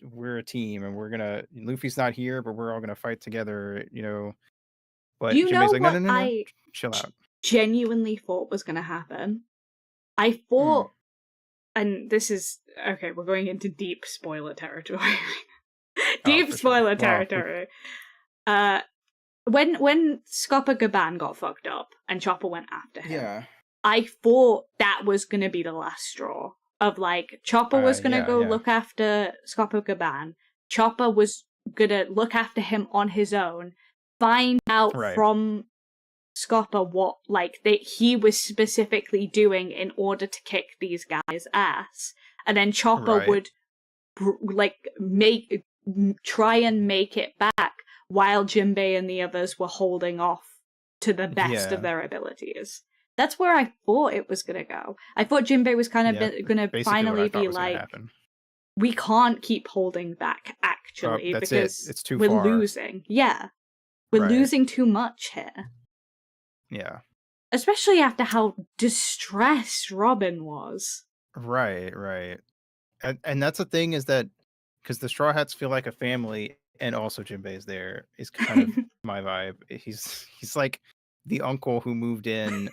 we're a team and Luffy's not here, but we're all gonna fight together, you know. But Jinbei's like, no, I chill out. Genuinely thought was gonna happen. I thought, and this is okay, we're going into deep spoiler territory. Deep spoiler territory. When Scopper Gaban got fucked up and Chopper went after him, I thought that was gonna be the last straw. Of, like, Chopper was gonna go look after Scopper Gaban. Chopper was gonna look after him on his own. Find out from Scopper what he was specifically doing in order to kick these guys' ass, and then Chopper would try and make it back while Jinbei and the others were holding off to the best of their abilities. That's where I thought it was gonna go. I thought Jinbei was kind of gonna finally be like, we can't keep holding back, actually, because it's too we're far. Losing. Yeah. We're losing too much here. Yeah. Especially after how distressed Robin was. Right. And that's the thing, is that because the Straw Hats feel like a family, and also Jinbei is there, is kind of my vibe. He's like the uncle who moved in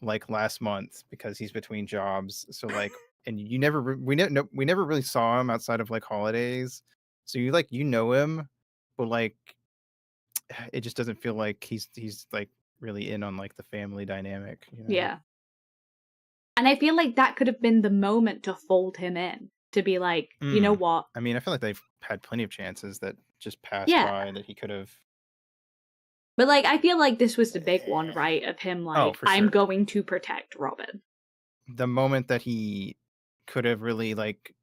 like last month because he's between jobs. So like, and we never really saw him outside of like holidays. So you know him, but like it just doesn't feel like he's like really in on like the family dynamic, you know? Yeah. And I feel like that could have been the moment to fold him in, to be like, you know what? I mean, I feel like they've had plenty of chances that just passed by that he could have. But like, I feel like this was the big one, right? Of him like, I'm going to protect Robin. The moment that he could have really like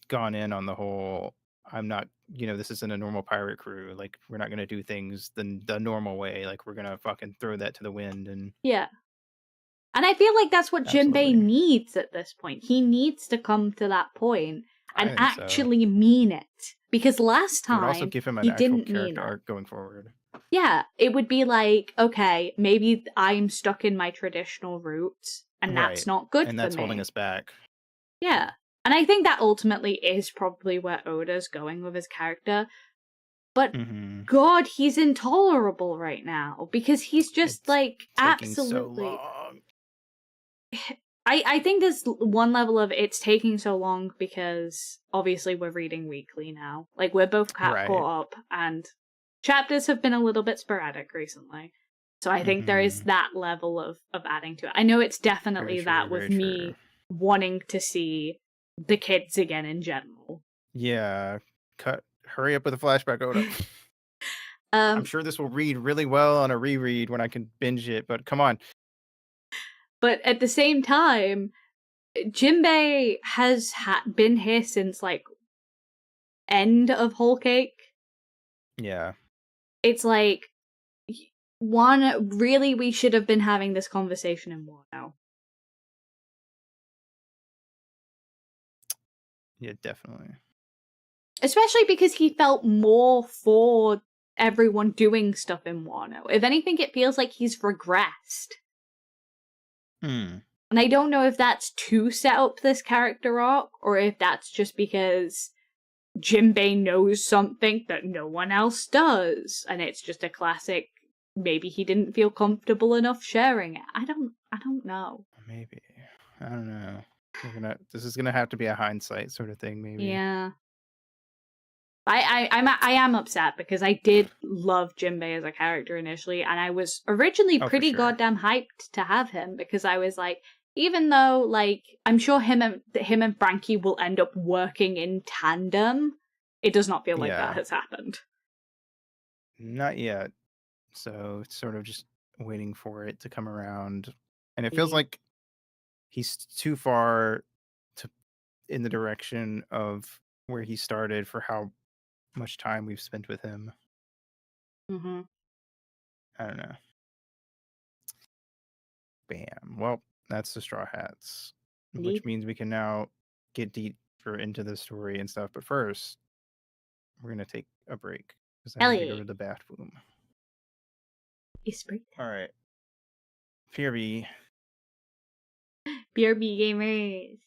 gone in on the whole, I'm not, this isn't a normal pirate crew. Like, we're not going to do things the normal way. Like, we're going to fucking throw that to the wind. And yeah. And I feel like that's what Jinbei needs at this point. He needs to come to that point and actually mean it. Because last time, it would also give him an actual character arc going forward. Yeah, it would be like, okay, maybe I'm stuck in my traditional roots, and that's not good for me. And that's holding us back. Yeah. And I think that ultimately is probably where Oda's going with his character. But God, he's intolerable right now, because he's just absolutely... so long. I think there's one level of it's taking so long because obviously we're reading weekly now. Like, we're both caught up, and chapters have been a little bit sporadic recently. So I think there is that level of adding to it. I know it's definitely with me wanting to see the kids again in general. Yeah. Hurry up with the flashback, Oda. I'm sure this will read really well on a reread when I can binge it, but come on. But at the same time, Jinbei has been here since, like, end of Whole Cake. Yeah. It's like, really, we should have been having this conversation in Wano. Yeah, definitely. Especially because he felt more for everyone doing stuff in Wano. If anything, it feels like he's regressed. And I don't know if that's to set up this character arc, or if that's just because Jinbei knows something that no one else does, and it's just a classic, maybe he didn't feel comfortable enough sharing it. I don't know. Maybe. I don't know. This is gonna have to be a hindsight sort of thing, maybe. Yeah. I am upset because I did love Jinbei as a character initially, and I was originally pretty goddamn hyped to have him, because I was like, even though, like, I'm sure him and Frankie will end up working in tandem, it does not feel like that has happened. Not yet. So it's sort of just waiting for it to come around. And it feels like he's too far in the direction of where he started for how much time we've spent with him. I don't know. Bam. Well, that's the Straw Hats, which means we can now get deeper into the story and stuff. But first, we're gonna take a break because I need to go to the bathroom. It's break time. All right. PRB. PRB gamers.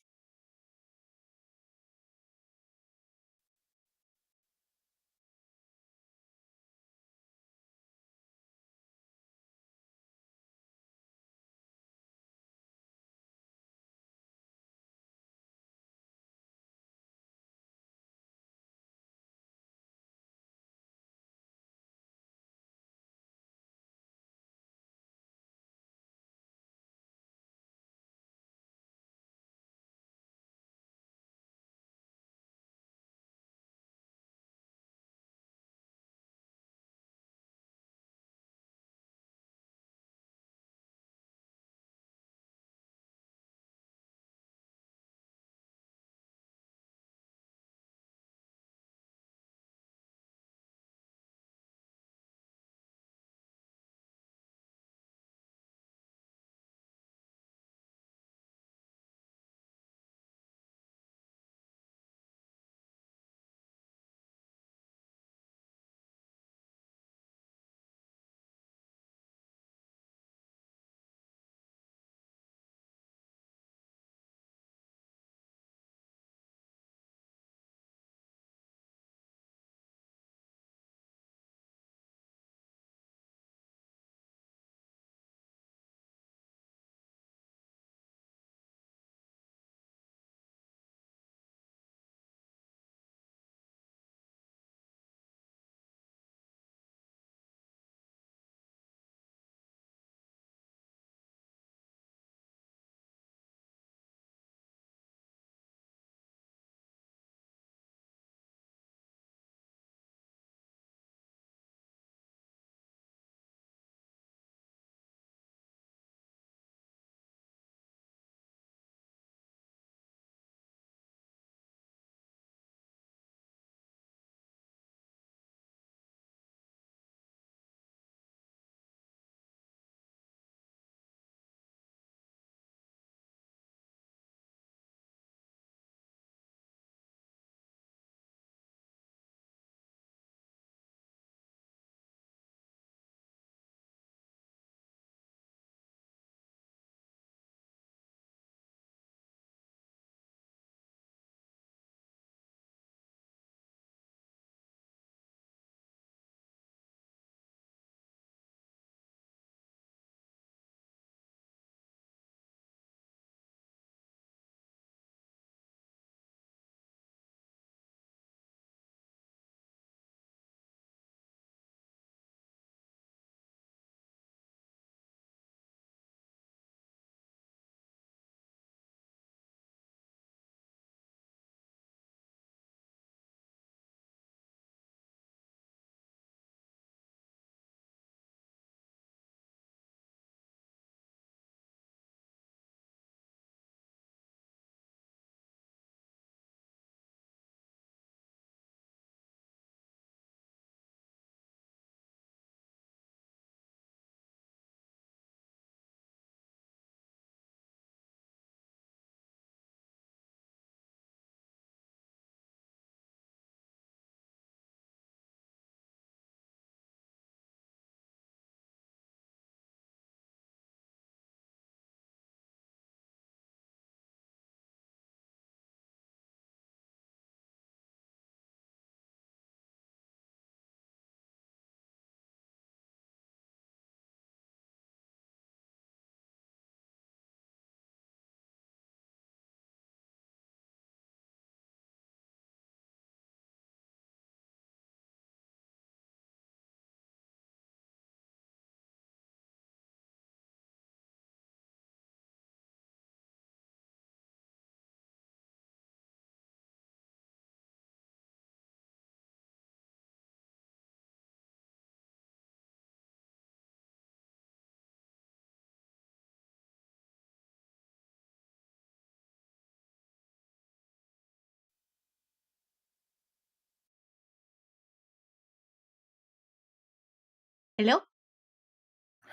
Hello?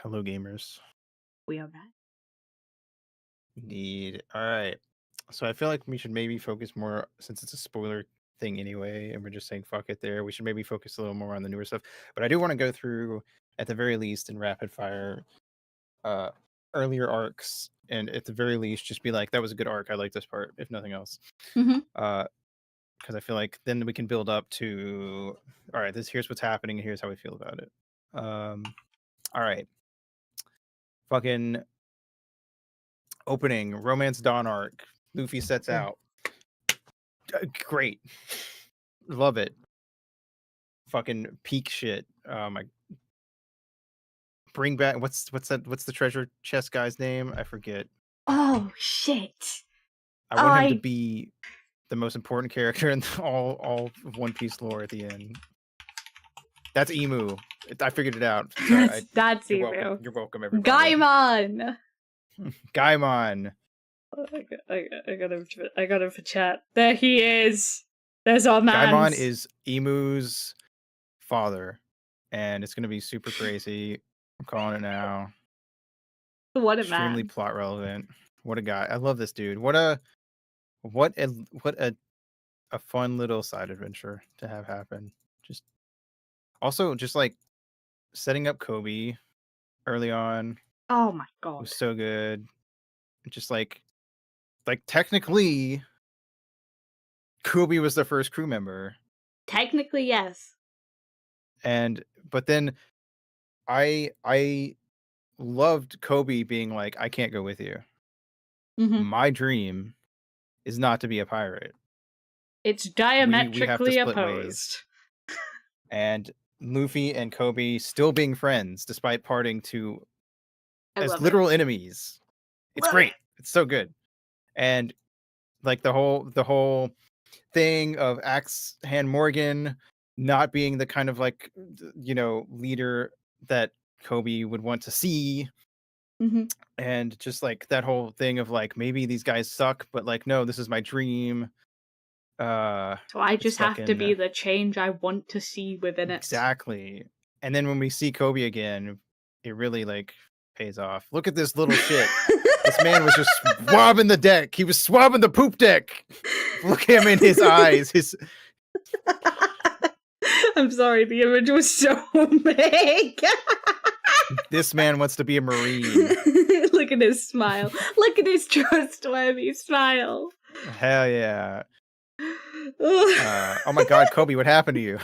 Hello, gamers. We are back. Indeed. All right. So I feel like we should maybe focus more, since it's a spoiler thing anyway, and we're just saying fuck it there. We should maybe focus a little more on the newer stuff. But I do want to go through, at the very least, in rapid fire, earlier arcs, and at the very least, just be like, that was a good arc. I like this part, if nothing else. Mm-hmm. Because I feel like then we can build up to, all right, here's what's happening, and here's how we feel about it. All right. Fucking opening Romance Dawn arc. Luffy sets out. Great. Love it. Fucking peak shit. My bring back what's the treasure chest guy's name? I forget. Oh shit. I want him to be the most important character in all of One Piece lore at the end. That's Emu. I figured it out. That's you're Emu. welcome. You're welcome, everybody. Gaimon. Gaimon. I got him for chat. There he is. There's our man. Gaimon is Emu's father, and it's gonna be super crazy. I'm calling it now. What a Extremely man. plot relevant. What a guy. I love this dude. What a fun little side adventure to have happen. Just like setting up Kobe early on. Oh my god. Was so good. Just like technically Kobe was the first crew member. Technically, yes. But then I loved Kobe being like, I can't go with you. Mm-hmm. My dream is not to be a pirate. It's diametrically we have to split opposed. Ways. And Luffy and Kobe still being friends despite parting to as literal enemies. It's great. It's so good. And like the whole thing of Axe Hand Morgan not being the kind of like, you know, leader that Kobe would want to see. Mm-hmm. And just like that whole thing of like, maybe these guys suck, but like, no, this is my dream. So I just have to be the change I want to see within it. Exactly. And then when we see Kobe again, it really like pays off. Look at this little shit. This man was just swabbing the deck. He was swabbing the poop deck. Look at him in his eyes. I'm sorry, the image was so big. This man wants to be a Marine. Look at his smile. Look at his trustworthy smile. Hell yeah. Oh my god, Kobe, what happened to you?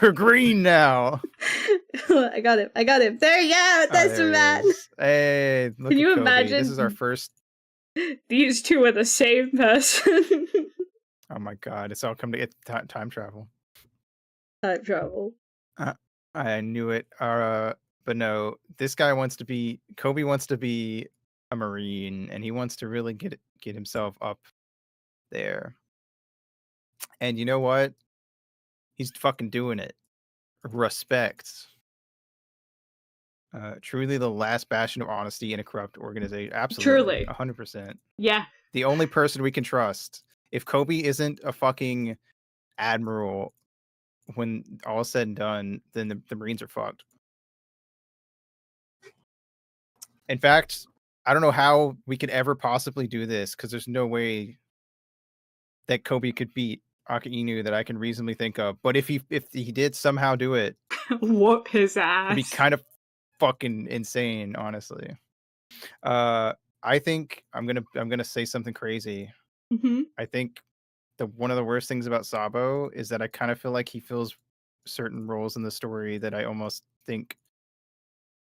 You're green now. I got him. There you go. That's the man. Hey, look Can you Kobe. imagine? This is our first. These two are the same person. Oh my god, it's all come to time travel. Time travel. I knew it. But no, this guy Kobe wants to be a Marine, and he wants to really get himself up there. And you know what? He's fucking doing it. Respect. Truly the last bastion of honesty in a corrupt organization. Absolutely. Truly. 100%. Yeah. The only person we can trust. If Kobe isn't a fucking admiral when all is said and done, then the Marines are fucked. In fact, I don't know how we could ever possibly do this, because there's no way that Kobe could beat Aka Inu that I can reasonably think of. But if he did somehow do it, whoop his ass. It'd be kind of fucking insane, honestly. I think I'm gonna say something crazy. Mm-hmm. I think one of the worst things about Sabo is that I kind of feel like he fills certain roles in the story that I almost think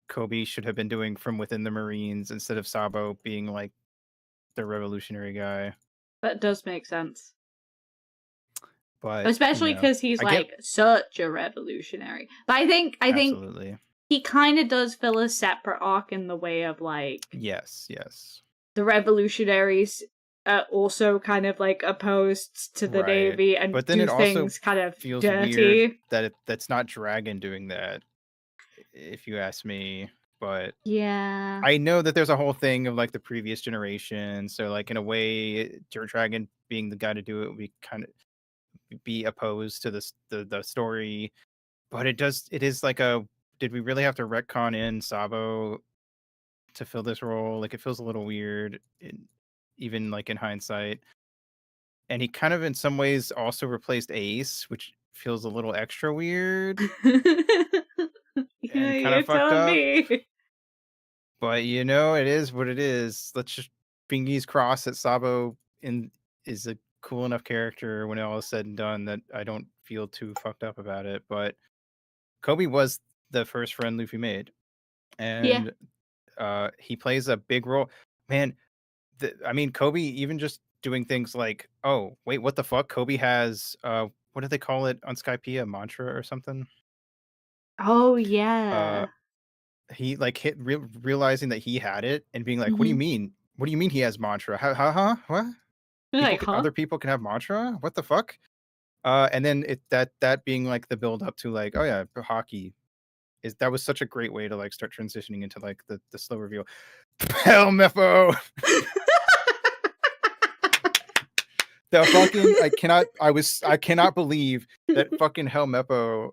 Kobe should have been doing from within the Marines, instead of Sabo being like the revolutionary guy. That does make sense. But especially because he's such a revolutionary. But I think absolutely. He kind of does fill a separate arc in the way of like yes, the revolutionaries also kind of like opposed to the Navy and but then do it things also kind of feels dirty. Weird that that's not Dragon doing that, if you ask me. But yeah, I know that there's a whole thing of like the previous generation, so like in a way, Dragon being the guy to do it would be kind of be opposed to the story. but it is like a, did we really have to retcon in Sabo to fill this role? Like, it feels a little weird, even like in hindsight. And he kind of in some ways also replaced Ace, which feels a little extra weird Yeah, and kind you of fucked told up. me. But you know, it is what it is. Let's just fingers crossed that Sabo is a cool enough character when all is said and done that I don't feel too fucked up about it. But Kobe was the first friend Luffy made, Yeah. and he plays a big role. Man, I mean, Kobe even just doing things like, oh wait, what the fuck? Kobe has what do they call it on Skype? A mantra or something? Oh Uh, yeah. he like realizing that he had it and being like, what do you Mm-hmm. mean? What do you mean he has mantra? What? You're like, huh? Other people can have mantra? What the fuck? And then that being like the build up to like, oh yeah, hockey that was such a great way to like start transitioning into like the slow reveal. Hell Mepho! The fucking I cannot believe that fucking Hell Meppo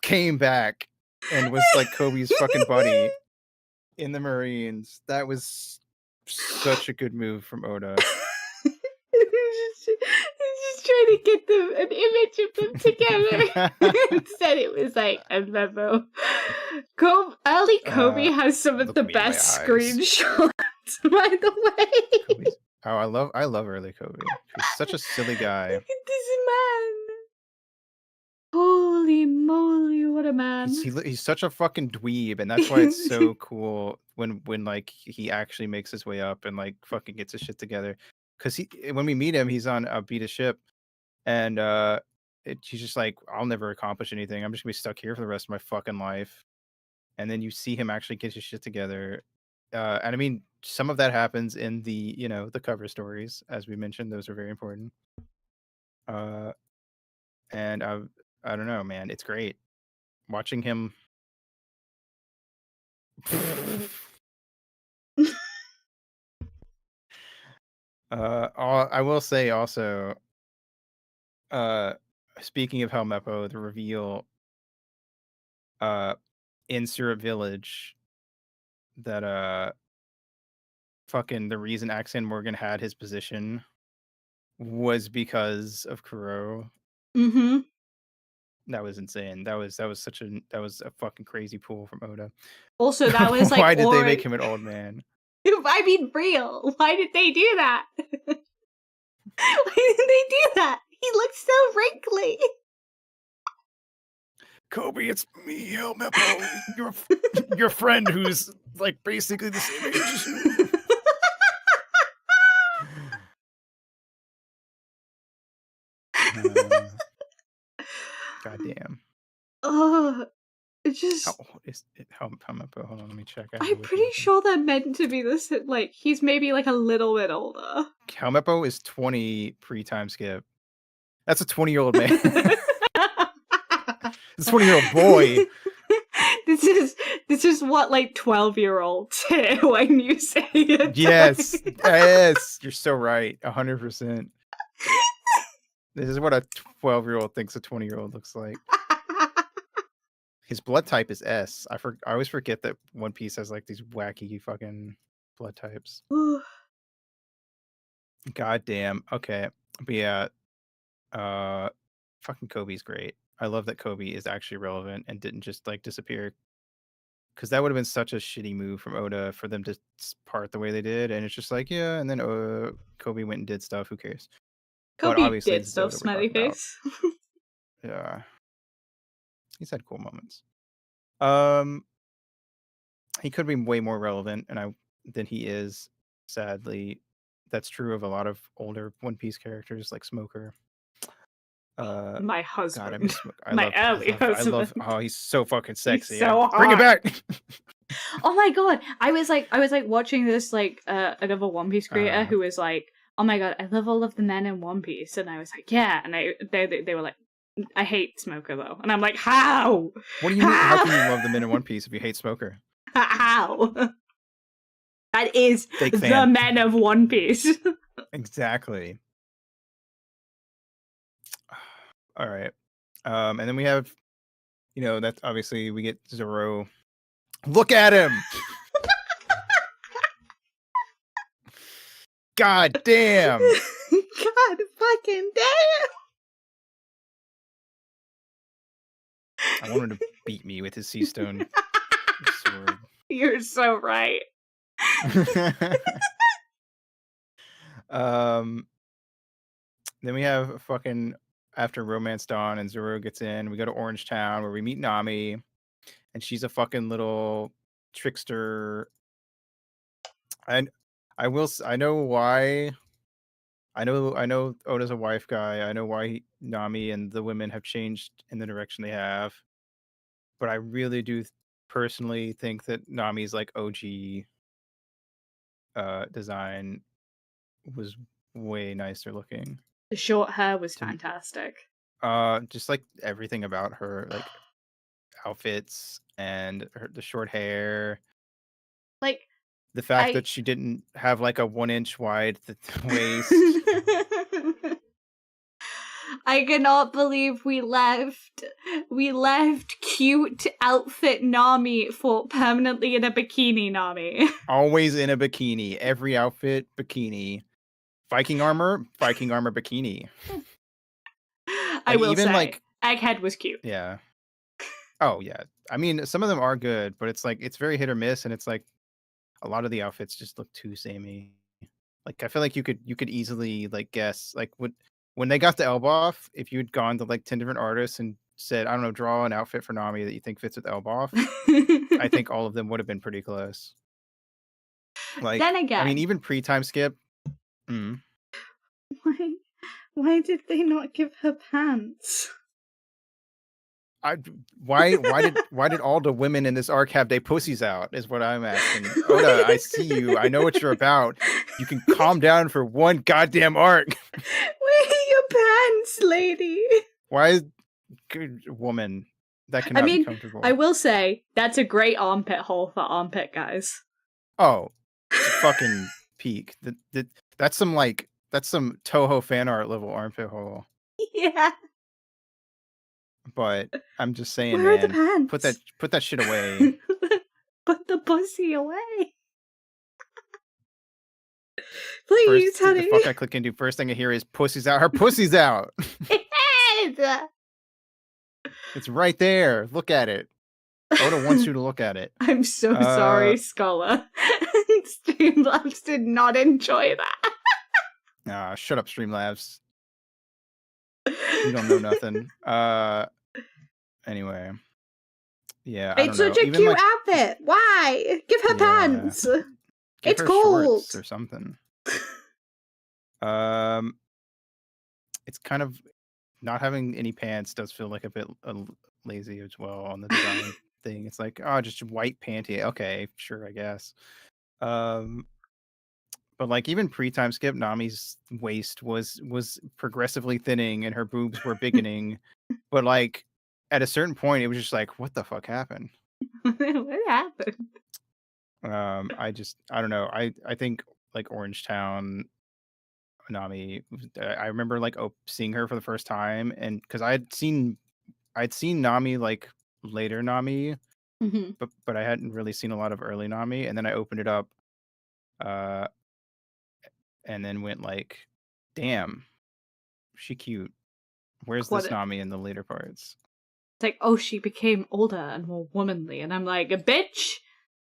came back and was like Kobe's fucking buddy in the Marines. That was such a good move from Oda. He's just trying to get them an image of them together. Instead, it was like a memo. Early Kobe has some of Look the me in my best eyes. screenshots, by the way. Oh, I love early Kobe. He's such a silly guy. Look at this man. Holy moly, what a man. He's such a fucking dweeb, and that's why it's so cool when like he actually makes his way up and like fucking gets his shit together. Because when we meet him, he's on a beat of ship, and he's just like, I'll never accomplish anything. I'm just gonna be stuck here for the rest of my fucking life. And then you see him actually get his shit together. And I mean, some of that happens in the the cover stories, as we mentioned. Those are very important. And I don't know, man. It's great watching him. I will say also, speaking of Helmeppo, the reveal in Syrup Village that fucking the reason Axan Morgan had his position was because of Kuro. Mm-hmm. That was insane. That was a fucking crazy pull from Oda. Also, that was like, why did they make him an old man? I mean, real. Why did they do that? Why did they do that? He looks so wrinkly. Kobe, it's me, Helmeppo, your friend who's like basically the same age as you. Goddamn. It's just. How old is it? Helmeppo? Hold on, let me check. I'm pretty sure they're meant to be this. Like, he's maybe like a little bit older. Helmeppo is 20 pre-time skip. That's a 20-year-old man. It's a 20-year-old boy. This is what like 12-year-olds say when you say it. Yes, yes, you're so right. 100%. This is what a 12-year-old thinks a 20-year-old looks like. His blood type is S. I always forget that One Piece has like these wacky fucking blood types. God damn. Okay. But yeah, fucking Kobe's great. I love that Kobe is actually relevant and didn't just like disappear. Because that would have been such a shitty move from Oda for them to part the way they did. And it's just like, yeah, and then Kobe went and did stuff. Who cares? Kobe but obviously did stuff, Oda we're smiley talking about. face. Yeah. He's had cool moments. He could be way more relevant than he is, sadly. That's true of a lot of older One Piece characters like Smoker. My husband. God, I miss Smoker. My early husband. Oh, he's so fucking sexy. He's so hot. Bring it back. Oh my god. I was like watching this like another One Piece creator who was like, oh my god, I love all of the men in One Piece, and I was like, yeah, and they were like, I hate Smoker though, and I'm like, how? What do you mean? How can you love the men in One Piece if you hate Smoker? How? That is Fake the fan. men of One Piece. Exactly. All right. And then we have you know, that's obviously we get Zoro. Look at him! God damn! God fucking damn! I want him to beat me with his sea stone sword. You're so right. Then we have fucking after Romance Dawn and Zoro gets in, we go to Orange Town where we meet Nami, and she's a fucking little trickster. And I know why. I know Oda's a wife guy. I know why Nami and the women have changed in the direction they have. But I really do personally think that Nami's like OG design was way nicer looking. The short hair was fantastic. Just like everything about her, like outfits and the short hair. Like the fact that she didn't have like a 1 inch wide waist. I cannot believe we left cute outfit Nami for permanently in a bikini Nami. Always in a bikini. Every outfit, bikini. Viking armor, bikini. I will say, like, Egghead was cute. Yeah. Oh, yeah. I mean, some of them are good, but it's like, it's very hit or miss, and it's like, a lot of the outfits just look too samey. Like, I feel like you could easily, like, guess, like, when they got the Elbaf, if you'd gone to, like, 10 different artists and said, I don't know, draw an outfit for Nami that you think fits with Elbaf, I think all of them would have been pretty close. Like, then again, I mean, even pre-time skip. Why did they not give her pants? Why did all the women in this arc have their pussies out? Is what I'm asking. Oda, I see you. I know what you're about. You can calm down for one goddamn arc. Where are your pants, lady? Why is good woman that cannot be comfortable? I will say that's a great armpit hole for armpit guys. Oh, fucking peak. That's some Toho fan art level armpit hole. Yeah. But I'm just saying, where man, are the pants? put that shit away. Put the pussy away. Please, honey. The fuck I click into first thing I hear is pussy's out. Her pussy's out. It's right there. Look at it. Oda wants you to look at it. I'm so sorry, Scholar. Streamlabs did not enjoy that. Shut up, Streamlabs. You don't know nothing. Anyway. Yeah, it's such a cute outfit. Why? Give her pants. It's cold or something. It's kind of not having any pants does feel like a bit lazy as well on the design thing. It's like, oh, just white panty. Okay, sure, I guess. But like even pre-time skip, Nami's waist was progressively thinning and her boobs were biggening. But like at a certain point, it was just like, what the fuck happened? What happened? I don't know. I think like Orange Town, Nami. I remember like seeing her for the first time, and because I'd seen Nami like later Nami, but I hadn't really seen a lot of early Nami, and then I opened it up, and then went like, damn, she cute. Where's this Nami in the later parts? It's like, oh, she became older and more womanly, and I'm like, bitch.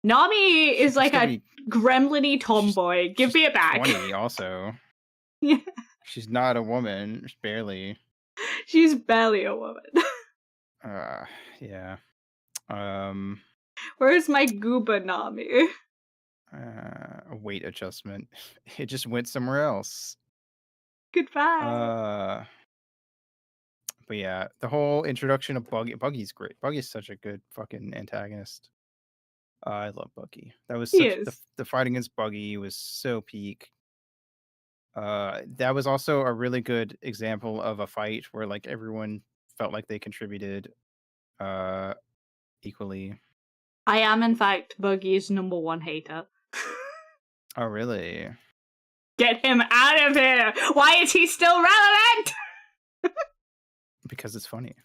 Nami is like a gremlin-y tomboy. Give me it back. 20 also. Yeah. She's not a woman. Barely. She's barely a woman. Yeah. Where's my Gooba Nami? A weight adjustment. It just went somewhere else. Goodbye. But yeah, the whole introduction of Buggy. Buggy's great. Buggy's such a good fucking antagonist. I love Buggy. That was the fight against Buggy was so peak. That was also a really good example of a fight where like everyone felt like they contributed equally. I am in fact Buggy's #1 hater. Oh really? Get him out of here! Why is he still relevant? Because it's funny.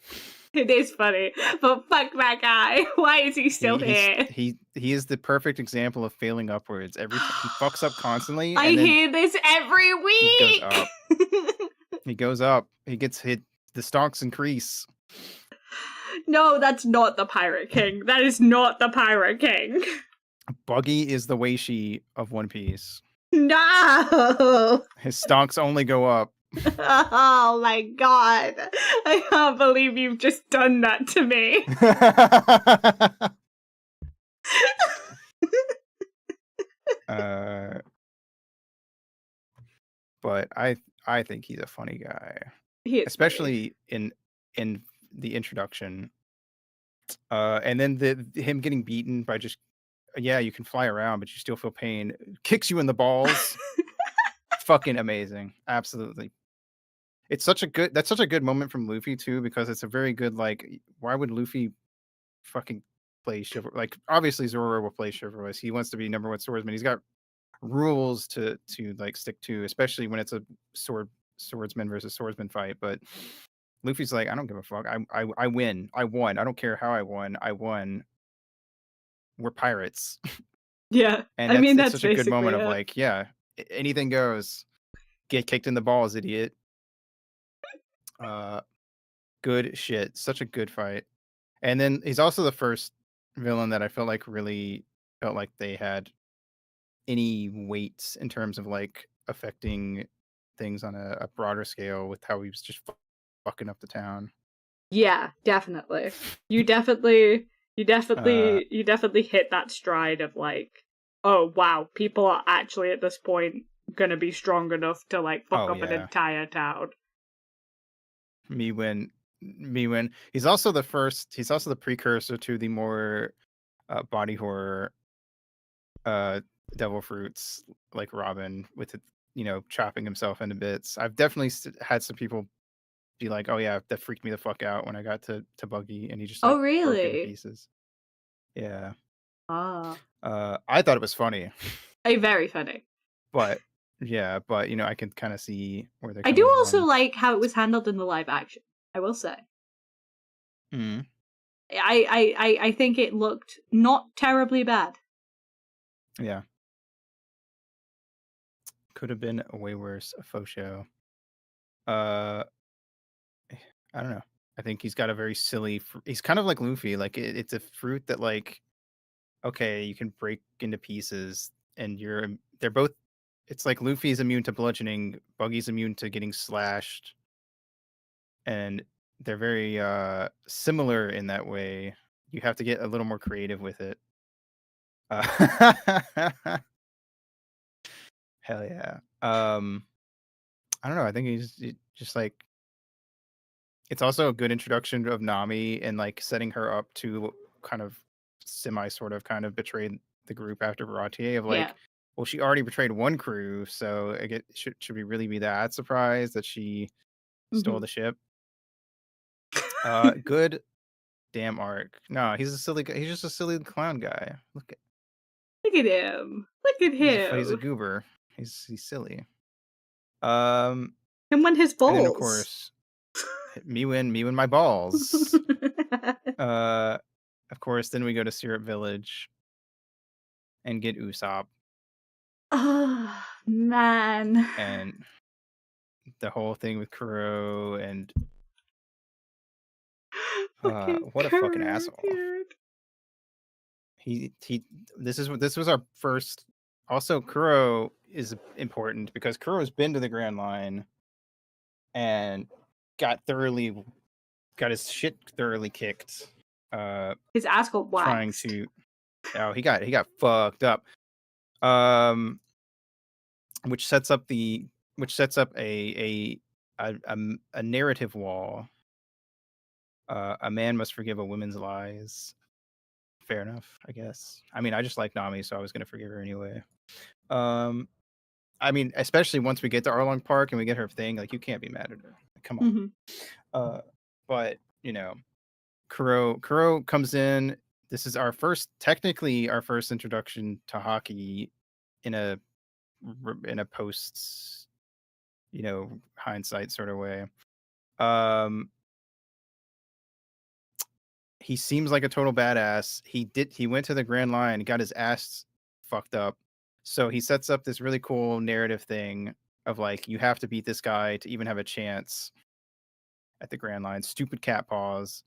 It is funny, but fuck that guy. Why is he still here? He is the perfect example of failing upwards. Every time he fucks up constantly, I and then hear this every he goes week. up. He goes up. He gets hit. The stonks increase. No, that's not the Pirate King. That is not the Pirate King. Buggy is the Weishi of One Piece. No. His stonks only go up. Oh my god. I can't believe you've just done that to me. But I think he's a funny guy. He is Especially in the introduction. And then him getting beaten by just you can fly around, but you still feel pain. Kicks you in the balls. Fucking amazing. Absolutely. That's such a good moment from Luffy too, because it's a very good, like, why would Luffy fucking play chivalry? Like, obviously Zoro will play chivalrous. He wants to be number one swordsman. He's got rules to like stick to, especially when it's a swordsman versus swordsman fight. But Luffy's like, I don't give a fuck. I win. I won. I don't care how I won. I won. We're pirates. Yeah. And I mean, it's that's such a good moment it. of like, anything goes. Get kicked in the balls, idiot. Good shit. Such a good fight. And then he's also the first villain that I felt like really felt like they had any weight in terms of like affecting things on a broader scale with how he was just fucking up the town. Yeah, definitely. You definitely hit that stride of like, oh wow, people are actually at this point gonna be strong enough to like fuck up an entire town. Me when he's also the precursor to the more body horror devil fruits, like Robin with it, chopping himself into bits. I've definitely had some people be like, oh yeah, that freaked me the fuck out when I got to Buggy and he just like Oh broke into really? pieces. Yeah. Ah. I thought it was funny. Very funny. But I can kind of see where they're I coming do also from. like how it was handled in the live action, I will say. Mm. I think it looked not terribly bad. Yeah. Could have been way worse, a faux show. I don't know. I think he's got a very silly. He's kind of like Luffy. Like it's a fruit that, like, okay, you can break into pieces, and they're both. It's like Luffy's immune to bludgeoning, Buggy's immune to getting slashed, and they're very similar in that way. You have to get a little more creative with it. Hell yeah. I don't know. I think he's just like, it's also a good introduction of Nami and like setting her up to kind of sort of kind of betray the group after Baratier of like, well, she already betrayed one crew, so I get should we really be that surprised that she stole the ship? Good damn arc. No, he's just a silly clown guy. Look at him. Look at him. He's a goober. He's silly. And when his balls. And then of course, me win my balls. Of course, then we go to Syrup Village and get Usopp. Oh man. And the whole thing with Kuro and what a fucking asshole. Dude. This was our first. Also, Kuro is important because Kuro's been to the Grand Line and got his shit thoroughly kicked. His ass got waxed. Trying to. Oh, he got fucked up. Which sets up a narrative wall. A man must forgive a woman's lies. Fair enough, I guess. I mean, I just like Nami, so I was gonna forgive her anyway. I mean, especially once we get to Arlong Park and we get her thing, like, you can't be mad at her. Come on. But Kuro comes in. This is technically our first introduction to Haki in a post, hindsight sort of way. he seems like a total badass. He went to the Grand Line and got his ass fucked up. So he sets up this really cool narrative thing of like, you have to beat this guy to even have a chance at the Grand Line. Stupid cat paws.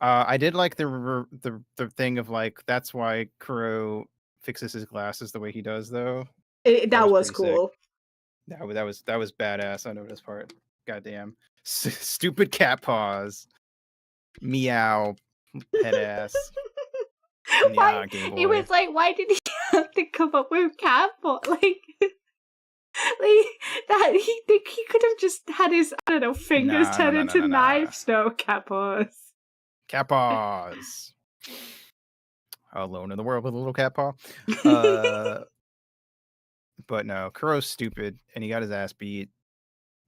I did like the thing of like, that's why Kuro fixes his glasses the way he does, though. That was pretty cool. sick. That was badass. I know this part. Goddamn. Stupid cat paws. Meow. Head ass. Why? Game Boy. It was like, why did he have to come up with cat paw? Like that. He could have just had his, I don't know, fingers turn into knives. No, cat paws. Cat paws. Alone in the world with a little cat paw. But no, Kuro's stupid, and he got his ass beat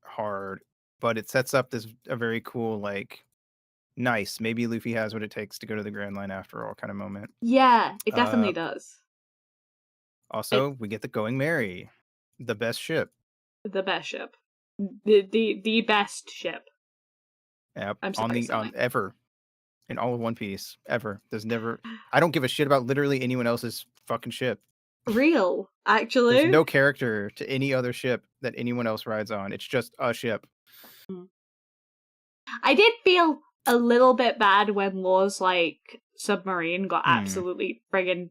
hard. But it sets up a very cool, like, nice. Maybe Luffy has what it takes to go to the Grand Line after all kind of moment. Yeah, it definitely does. Also, we get the Going Merry, the best ship. The best ship. The best ship. Yep. On ever. In all of One Piece. Ever. There's never I don't give a shit about literally anyone else's fucking ship. Real, actually. There's no character to any other ship that anyone else rides on. It's just a ship. I did feel a little bit bad when Law's like submarine got absolutely friggin'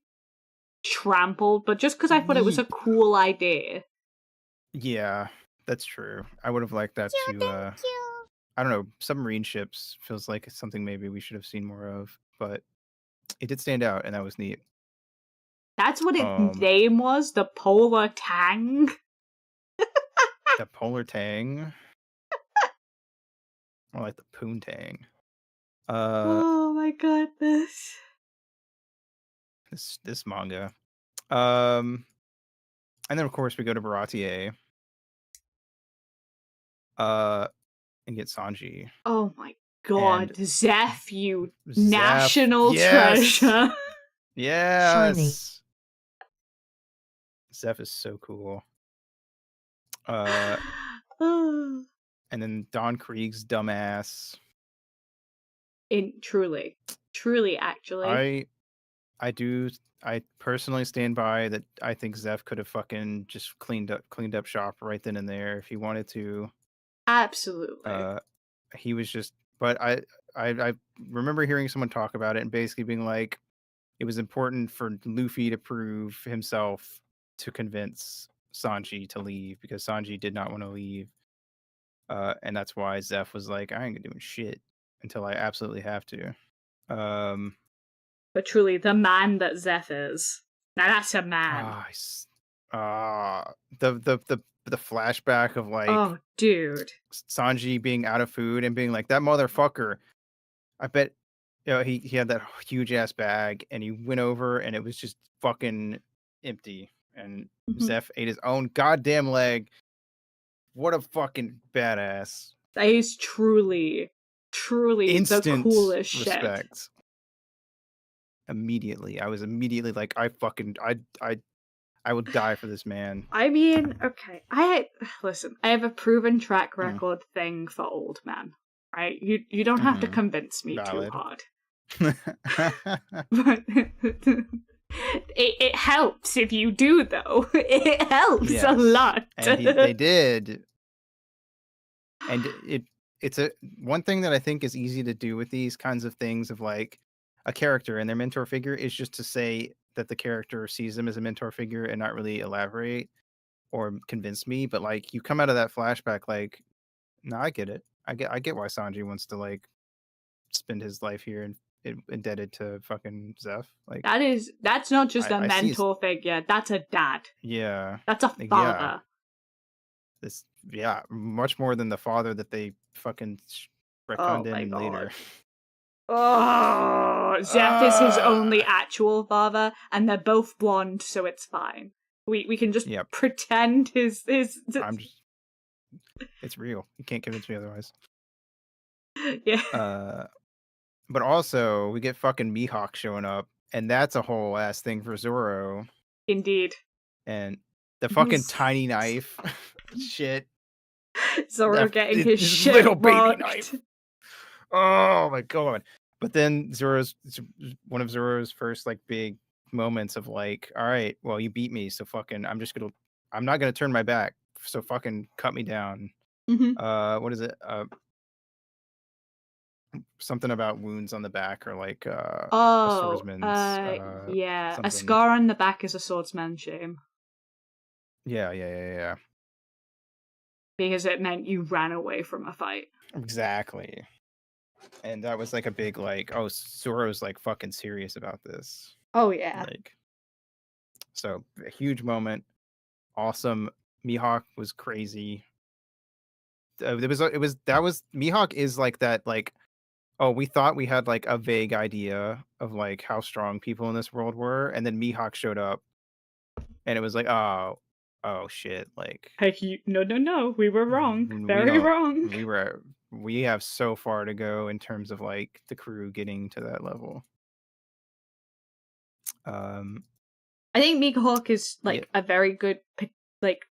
trampled, but just because I thought it was a cool idea. Yeah, that's true. I would have liked that too. I don't know, submarine ships feels like something maybe we should have seen more of, but it did stand out, and that was neat. That's what its name was, the Polar Tang. The Polar Tang. I like the Poontang. Oh my goodness. This manga. And then of course we go to Baratier. And get Sanji. Oh my god, Zeph, you national treasure. Yes. Zeph is so cool. And then Don Krieg's dumbass. Truly, actually. I personally stand by that. I think Zeph could have fucking just cleaned up shop right then and there if he wanted to. Absolutely. He was just, but I remember hearing someone talk about it and basically being like, it was important for Luffy to prove himself to convince Sanji to leave because Sanji did not want to leave. And that's why Zeph was like, I ain't doing shit until I absolutely have to. But truly, the man that Zeph is. Now that's a man. The flashback of like, oh dude, Sanji being out of food and being like, that motherfucker. I bet he had that huge ass bag and he went over and it was just fucking empty. And Zeph ate his own goddamn leg. What a fucking badass. That is truly instant the coolest respect. Shit. Immediately. I was immediately like, I would die for this man. I mean, okay. Listen, I have a proven track record thing for old men. Right? You don't have to convince me too hard. But it helps if you do, though. It helps a lot. And they did. And it's one thing that I think is easy to do with these kinds of things of like a character and their mentor figure is just to say that the character sees them as a mentor figure and not really elaborate or convince me. But like you come out of that flashback like, no, I get it. I get why Sanji wants to like spend his life here and indebted to fucking Zeph. Like that's not just a mentor figure. That's a dad. Yeah, that's a father. Much more than the father that they fucking retconned in later. Oh, Zeph is his only actual father, and they're both blonde, so it's fine. We can just pretend his. It's real. You can't convince me otherwise. Yeah. But also we get fucking Mihawk showing up, and that's a whole ass thing for Zoro. Indeed. And the fucking tiny knife. Shit. Zoro getting his shit little rocked. baby knife. Oh my god. But then one of Zoro's first like big moments of like, all right, well, you beat me, so fucking I'm not gonna turn my back, so fucking cut me down. What is it? Something about wounds on the back, or like a Oh, swordsman's yeah. A something. scar on the back is a swordsman's shame. Yeah. Because it meant you ran away from a fight. Exactly. And that was like a big like, oh, Zoro's like fucking serious about this. Oh yeah. Like, so a huge moment. Awesome. Mihawk was crazy. Mihawk is like that, like, oh, we thought we had like a vague idea of like how strong people in this world were, and then Mihawk showed up and it was like, oh shit, like, Hey, no, we were wrong. Very wrong. we have so far to go in terms of like the crew getting to that level. I think Mihawk is like a very good like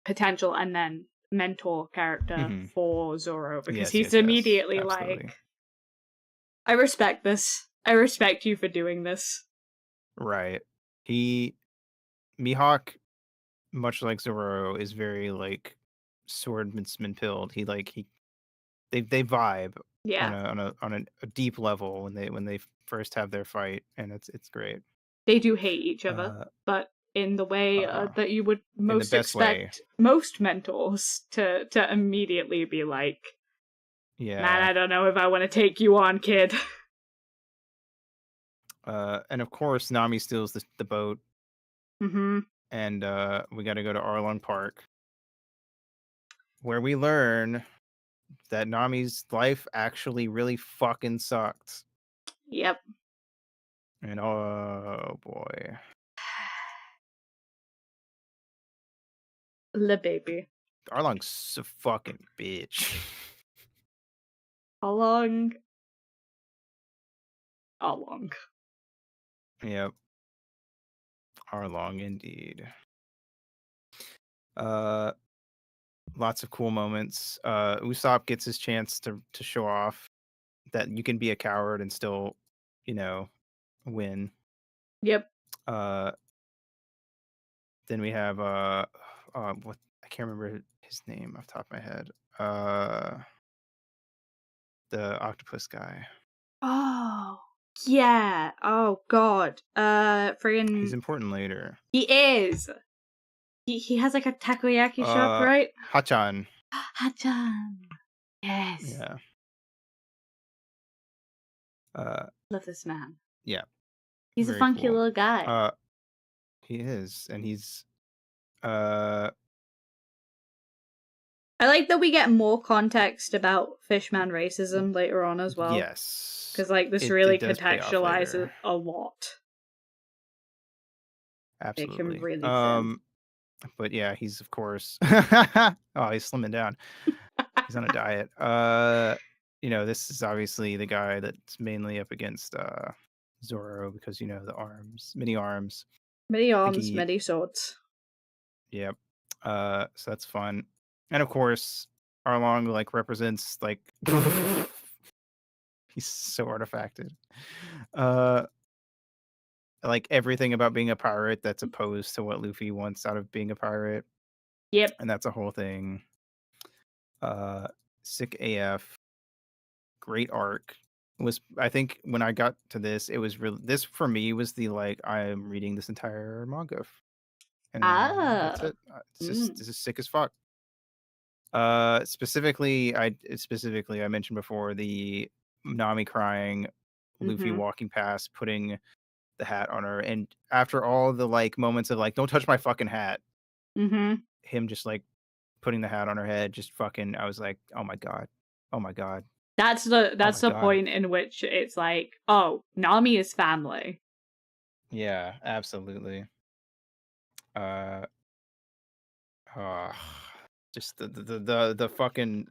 potential and then mentor character for Zoro, because he's immediately like, I respect this. I respect you for doing this. Right. Mihawk, much like Zoro, is very like swordsman pilled. They vibe on a deep level when they first have their fight, and it's great. They do hate each other, but in the way that you would most expect most mentors to immediately be like, man, I don't know if I want to take you on, kid. And of course, Nami steals the boat. And we got to go to Arlong Park, where we learn that Nami's life actually really fucking sucked. Yep. And oh boy. Le baby. Arlong's a fucking bitch. Arlong. Yep. Arlong indeed. Lots of cool moments. Usopp gets his chance to show off that you can be a coward and still, win. Yep. Then we have what, I can't remember his name off the top of my head. The octopus guy. Oh yeah. Oh god. Friggin'. He's important later. He is. He has like a takoyaki shop, right? Hachan. Hachan. Yes. Yeah. Love this man. Yeah. He's a funky little guy. He is, and he's I like that we get more context about Fishman racism later on as well. Yes. Because like this really contextualizes a lot. Absolutely. Make him really thin. But yeah, he's of course he's slimming down. He's on a diet. This is obviously the guy that's mainly up against Zoro, because the arms, many arms. Many swords. Yep. So that's fun. And of course, Arlong like represents like he's so artifacted. Like everything about being a pirate that's opposed to what Luffy wants out of being a pirate. Yep. And that's a whole thing. Sick AF. Great arc. I think when I got to this, it was really, this for me was the like, I'm reading this entire manga. And that's it. This is sick as fuck. Specifically, I mentioned before the Nami crying, Luffy walking past, putting the hat on her, and after all the like moments of like, don't touch my fucking hat, him just like putting the hat on her head, just fucking, I was like, oh my god. That's the point in which it's like, oh, Nami is family. Yeah, absolutely. Just the fucking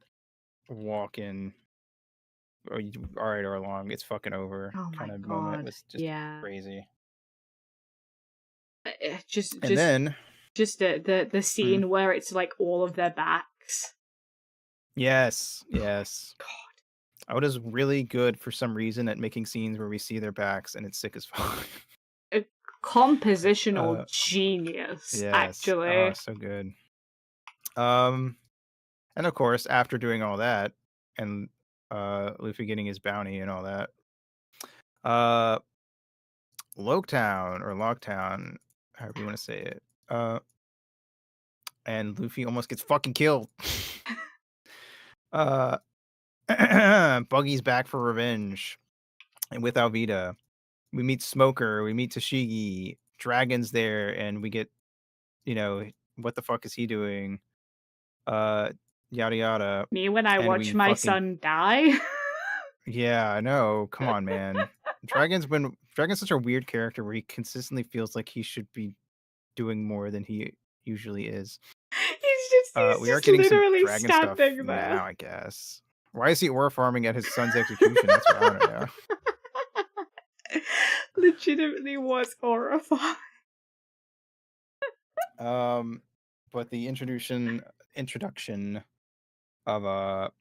walk in. All right, or long, it's fucking over. Kind of moment was just crazy. Then the scene where it's like all of their backs. Yes. God. Oda's really good for some reason at making scenes where we see their backs, and it's sick as fuck. A compositional genius, Yes. Oh, actually. so good. And of course, after doing all that, and Luffy getting his bounty and all that, Loketown or Logtown, however you want to say it, and Luffy almost gets fucking killed. Buggy's back for revenge, and with Alvita, we meet Smoker, we meet Tashigi, Dragon's there, and we get, what the fuck is he doing? Yada yada. Me when I And watch we my fucking son die. Yeah, I know. Come on, man. Dragon's such a weird character where he consistently feels like he should be doing more than he usually is. He's We are just getting some literally dragon stuff standing there. now, I guess. Why is he aura farming at his son's execution? That's what I want to know. Legitimately was horrifying. But the introduction of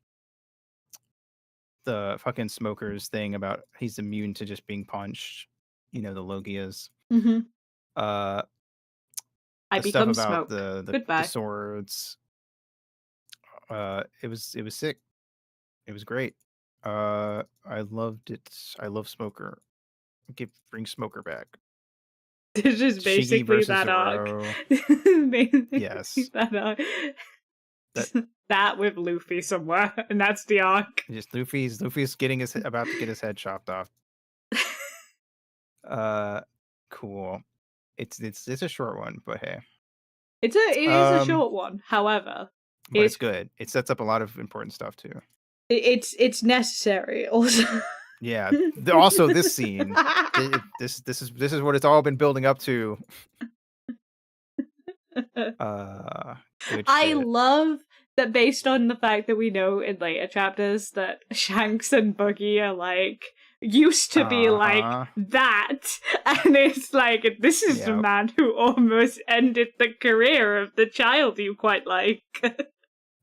the fucking smokers thing about he's immune to just being punched, the Logias. Mm-hmm. I become stuff about smoke. the Goodbye. swords. It was sick. It was great. I loved it. I love Smoker. Bring Smoker back. It's just Shiggy basically versus that Zoro. arc. Basically Yes. that arc. That with Luffy somewhere, and that's the arc. Just Luffy's about to get his head chopped off. Cool. It's a short one, but hey. It is a short one. However, but it's good. It sets up a lot of important stuff too. It's necessary also. Yeah. Also, this scene. This is what it's all been building up to. Good I shit. love that based on the fact that we know in later chapters that Shanks and Buggy are like used to be like that, and it's like this is the man who almost ended the career of the child you quite like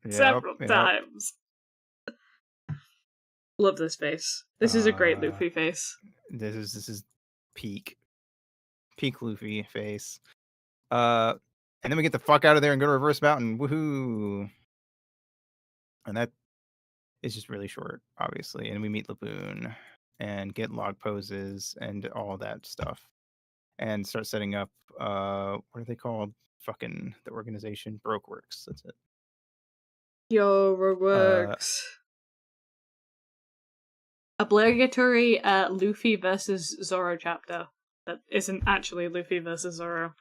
several times. Love this face. This is a great Luffy face. This is peak Luffy face. And then we get the fuck out of there and go to Reverse Mountain. Woohoo! And that is just really short, obviously. And we meet Laboon and get log poses and all that stuff. And start setting up, what are they called? Fucking the organization. Brokeworks. That's it. Yo, Rogueworks. Obligatory Luffy versus Zoro chapter. That isn't actually Luffy versus Zoro.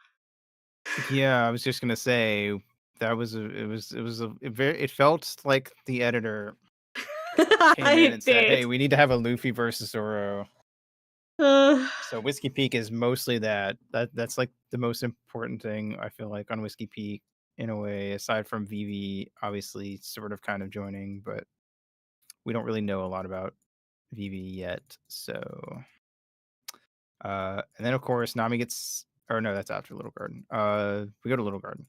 Yeah, I was just gonna say that it felt like the editor came in and said, "Hey, we need to have a Luffy versus Zoro." So Whiskey Peak is mostly that's like the most important thing I feel like on Whiskey Peak in a way, aside from Vivi obviously sort of kind of joining, but we don't really know a lot about Vivi yet. So and then of course Nami gets, or no, that's after Little Garden. We go to Little Garden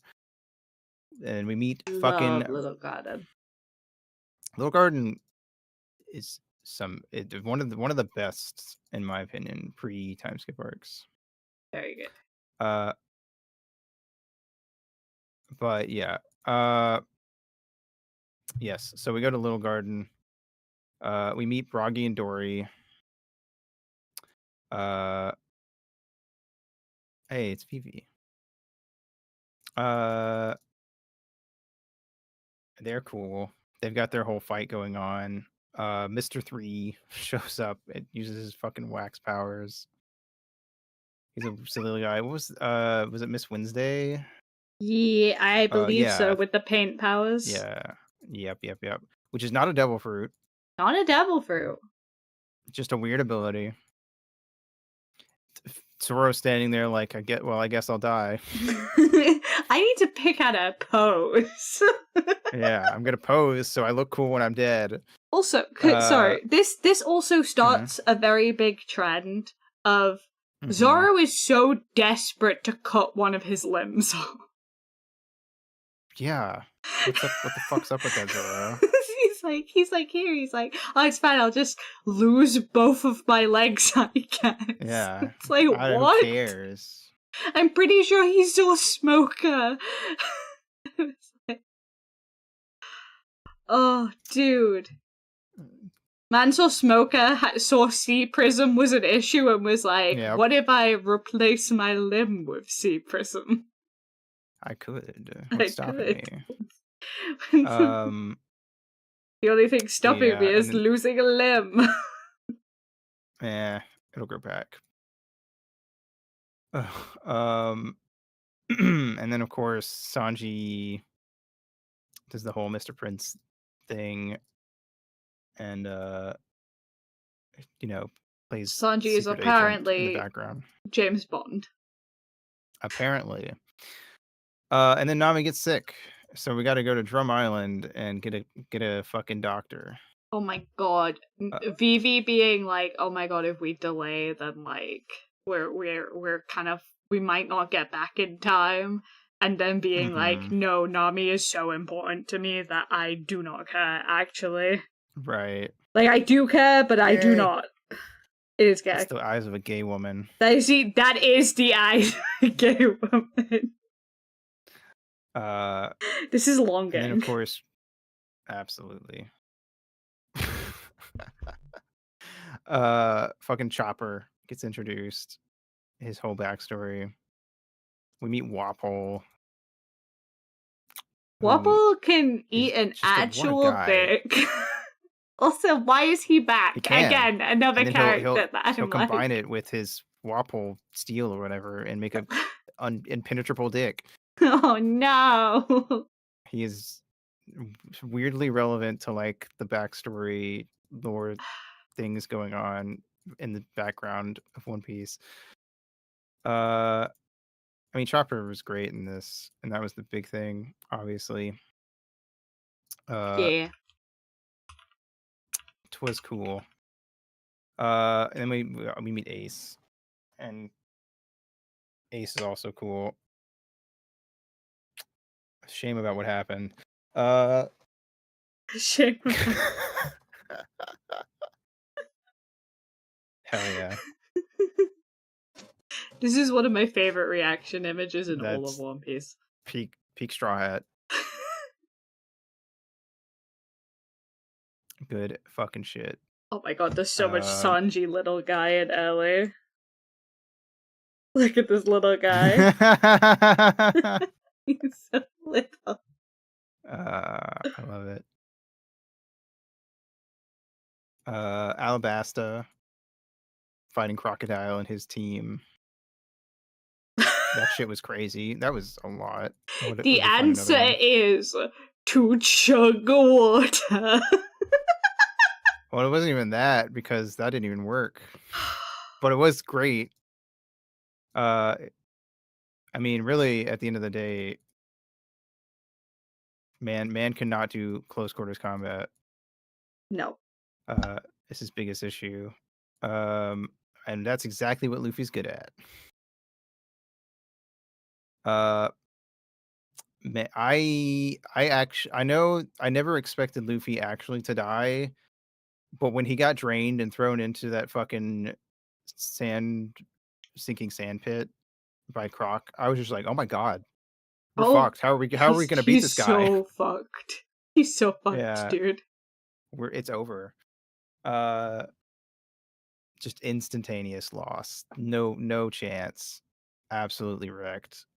and we meet fucking Little Garden. Little Garden is one of the best in my opinion pre-time skip arcs. Very good. But yeah. Yes. So we go to Little Garden. We meet Broggy and Dory. Hey, it's Vivi. They're cool. They've got their whole fight going on. Mr. 3 shows up. It uses his fucking wax powers. He's a silly guy. What was it Miss Wednesday? Yeah, I believe so, with the paint powers. Yeah. Yep. Which is not a devil fruit. Not a devil fruit. Just a weird ability. Zoro standing there like, I guess I'll die. I need to pick out a pose. Yeah, I'm gonna pose so I look cool when I'm dead. Also, sorry, this also starts a very big trend of Zoro is so desperate to cut one of his limbs off. Yeah. What the fuck's up with that, Zoro? he's like, here, he's like, oh, it's fine, I'll just lose both of my legs, I guess. Yeah. It's like, what? Who cares? I'm pretty sure he saw Smoker. Oh, dude. Man saw Smoker, saw Sea Prism was an issue and was like, Yep. what if I replace my limb with Sea Prism? I could. What's stopping me? me? The only thing stopping me is losing a limb. It'll grow back. And then of course Sanji does the whole Mr. Prince thing, and plays Sanji is secret agent in the apparently background. James Bond. Apparently. And then Nami gets sick, so we got to go to Drum Island and get a fucking doctor. Oh my god. Vivi being like, oh my god, if we delay, then like we're kind of, we might not get back in time. And then being like, no, Nami is so important to me that I do not care, actually. Right. Like, I do care, but I do not. It is gay. It's the eyes of a gay woman. That is the eyes of a gay woman. This is long game. And then of course, absolutely. Fucking Chopper gets introduced. His whole backstory. We meet Wapol. Wapol can eat an actual dick. Also, why is he back? Again, another character that he'll combine it with his Wapol steel or whatever and make a impenetrable dick. Oh no. He is weirdly relevant to like the backstory lore things going on in the background of One Piece. I mean, Chopper was great in this, and that was the big thing, obviously. Yeah. It was cool. And then we meet Ace, and Ace is also cool. Shame about what happened. Shame. Hell yeah. This is one of my favorite reaction images in all of One Piece. Peak Straw Hat. Good fucking shit. Oh my god, there's so much Sanji little guy in LA. Look at this little guy. He's so little. I love it. Alabasta fighting Crocodile and his team. That shit was crazy. That was a lot. The answer is to chug water. Well, it wasn't even that, because that didn't even work. But it was great. I mean, really, at the end of the day, man cannot do close quarters combat. No. It's his biggest issue. And that's exactly what Luffy's good at. Man, I know I never expected Luffy actually to die, but when he got drained and thrown into that fucking sinking sand pit by Croc, I was just like, oh my god, we're fucked. How are we gonna beat this guy? He's so fucked. He's so fucked, dude. It's over. Just instantaneous loss. No chance. Absolutely wrecked.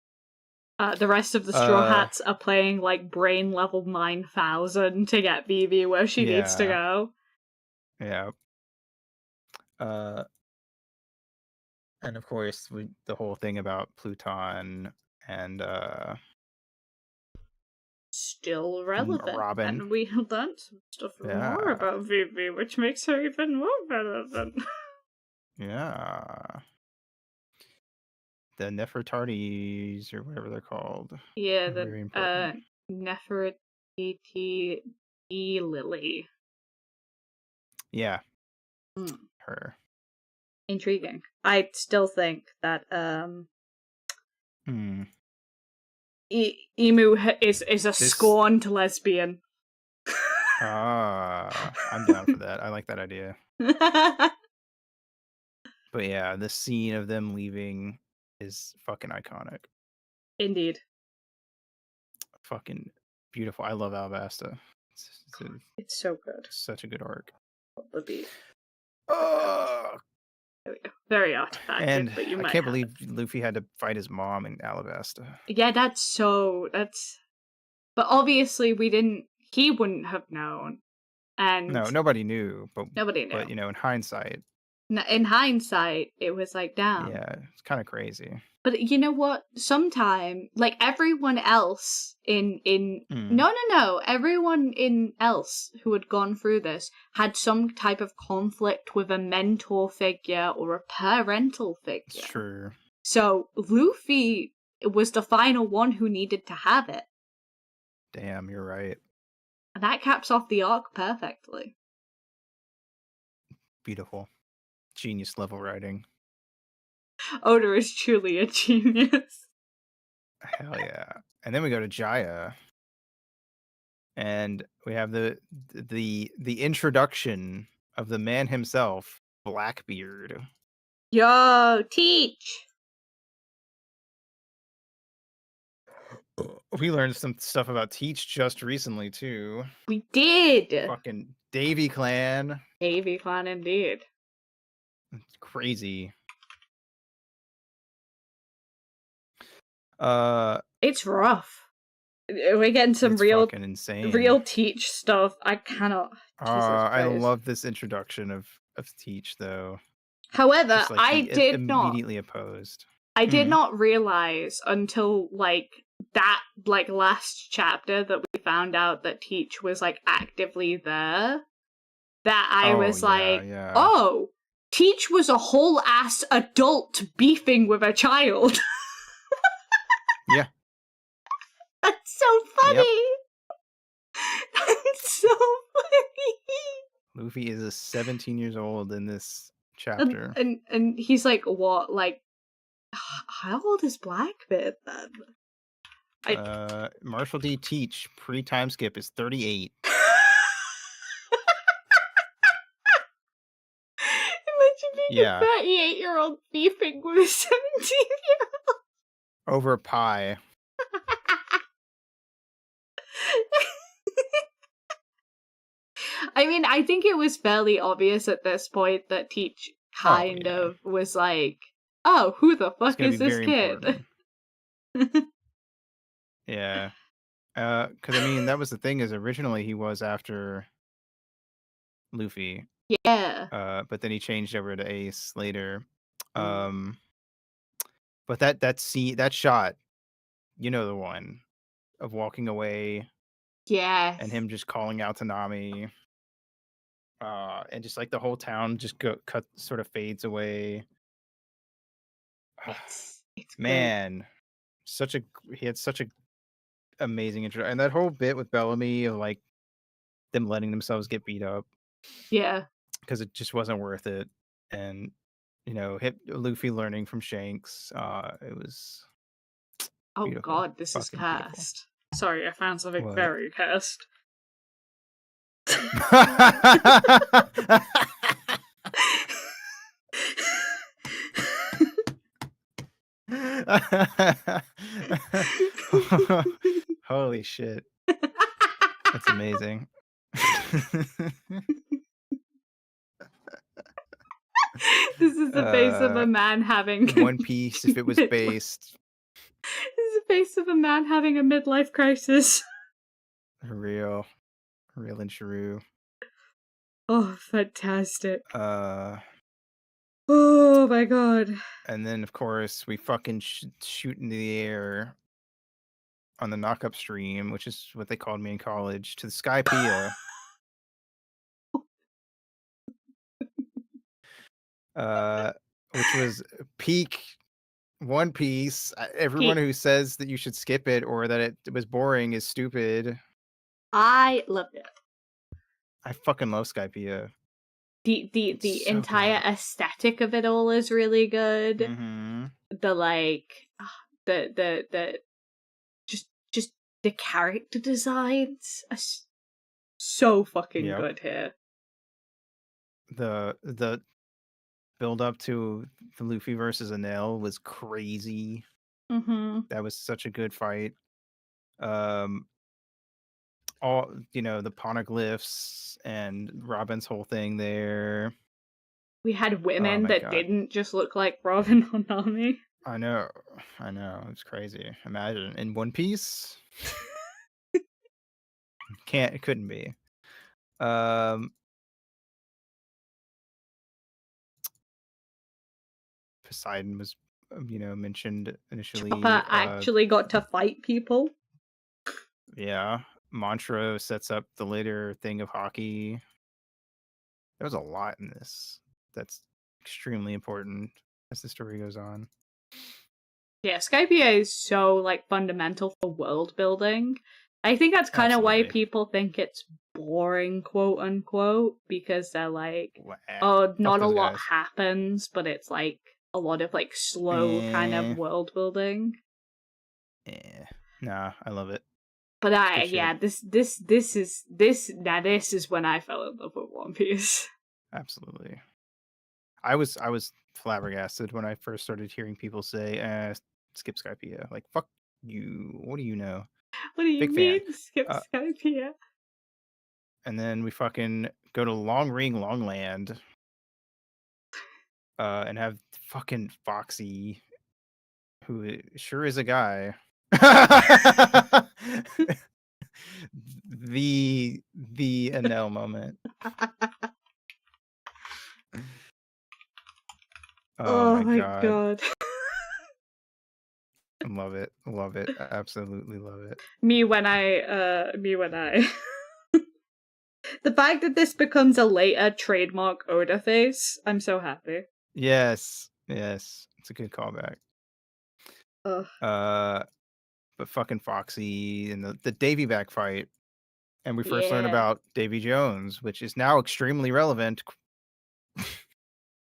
The rest of the Straw Hats are playing like brain level 9,000 to get Vivi where she needs to go. Yeah. And of course, the whole thing about Pluton and still relevant. Robin. And we have learned some stuff more about Vivi, which makes her even more relevant. Yeah. The Nefertardis, or whatever they're called. Yeah, the Nefertiti Lily. Yeah. Her. Intriguing. I still think that Emu is a scorned lesbian. I'm down for that. I like that idea. But yeah, the scene of them leaving is fucking iconic. Indeed. Fucking beautiful. I love Alabasta. It's so good. Such a good arc. The beat. Oh, There we go. Very artifacted, and but you I might can't have believe Luffy had to fight his mom in Alabasta. it. Yeah, that's. But obviously he wouldn't have known. And No, nobody knew, nobody knew. But in hindsight, in hindsight, it was like, damn. yeah, it's kind of crazy. But you know what? Sometime, like everyone else everyone else who had gone through this had some type of conflict with a mentor figure or a parental figure. It's true. So Luffy was the final one who needed to have it. Damn, you're right. And that caps off the arc perfectly. Beautiful. Genius level writing. Oda is truly a genius. Hell yeah. And then we go to Jaya. And we have the introduction of the man himself, Blackbeard. Yo, Teach! We learned some stuff about Teach just recently, too. We did! Fucking Davy Clan. Davy Clan, indeed. It's crazy. It's rough. We're getting some fucking insane. real Teach stuff. I cannot. I love this introduction of Teach, though. However, like, I did not immediately opposed. I did not realize until that last chapter that we found out that Teach was actively there. That I was oh, Teach was a whole ass adult beefing with a child. Yeah. That's so funny. Yep. That's so funny. Luffy is 17 years old in this chapter. And he's what? How old is Blackbeard then? Marshall D. Teach pre-time skip is 38. Imagine being a 38-year-old beefing with a 17-year-old. Over pie. I mean, I think it was fairly obvious at this point that Teach kind of was oh, who the fuck is this kid? Yeah. Because, I mean, that was the thing, is originally he was after Luffy. Yeah. But then he changed over to Ace later. But that shot, the one of walking away. Yes. And him just calling out to Nami. And just the whole town just sort of fades away. It's man, he had such a amazing intro, and that whole bit with Bellamy of them letting themselves get beat up. Yeah, because it just wasn't worth it, and Luffy learning from Shanks. It was. Oh beautiful. God, this is cursed. Beautiful. Sorry, I found something very cursed. Holy shit. That's amazing. This is the face of a man having One Piece if it was based. This is the face of a man having a midlife crisis. Real and true. Oh, fantastic. Oh my God. And then, of course, we fucking shoot into the air on the knock-up stream, which is what they called me in college, to the Skypiea. Which was peak One Piece. Everyone who says that you should skip it or that it was boring is stupid. I loved it. I fucking love Skypiea. The so entire aesthetic of it all is really good. Mm-hmm. The just the character designs are so fucking Yep. good here. The build up to the Luffy versus Enel was crazy. Mm-hmm. That was such a good fight. All the poneglyphs and Robin's whole thing there. We had Oh women my that God. didn't just look like Robin or Nami. I know. It's crazy. Imagine in One Piece. It couldn't be. Poseidon was mentioned initially. Chopper actually got to fight people. Yeah. Mantra sets up the later thing of hockey. There was a lot in this that's extremely important as the story goes on. Yeah, Skypiea is so like fundamental for world building. I think that's kind of why Absolutely. people think it's boring, quote unquote, because they're like, Wow. oh, not a those lot guys. happens, but it's like a lot of like slow kind of world building. Yeah. Nah, I love it. But Good this is when I fell in love with One Piece. Absolutely. I was flabbergasted when I first started hearing people say, skip Skypiea. Like, fuck you. What do you know? What do you Big mean? fan. Skip Skypiea? And then we fucking go to Long Ring Longland. And have fucking Foxy, who sure is a guy. the Enel moment. Oh my god. Love it. Absolutely love it. Me when I the fact that this becomes a later trademark Oda face, I'm so happy. Yes. It's a good callback. Ugh. But fucking Foxy and the Davy back fight. And we first learn about Davy Jones, which is now extremely relevant.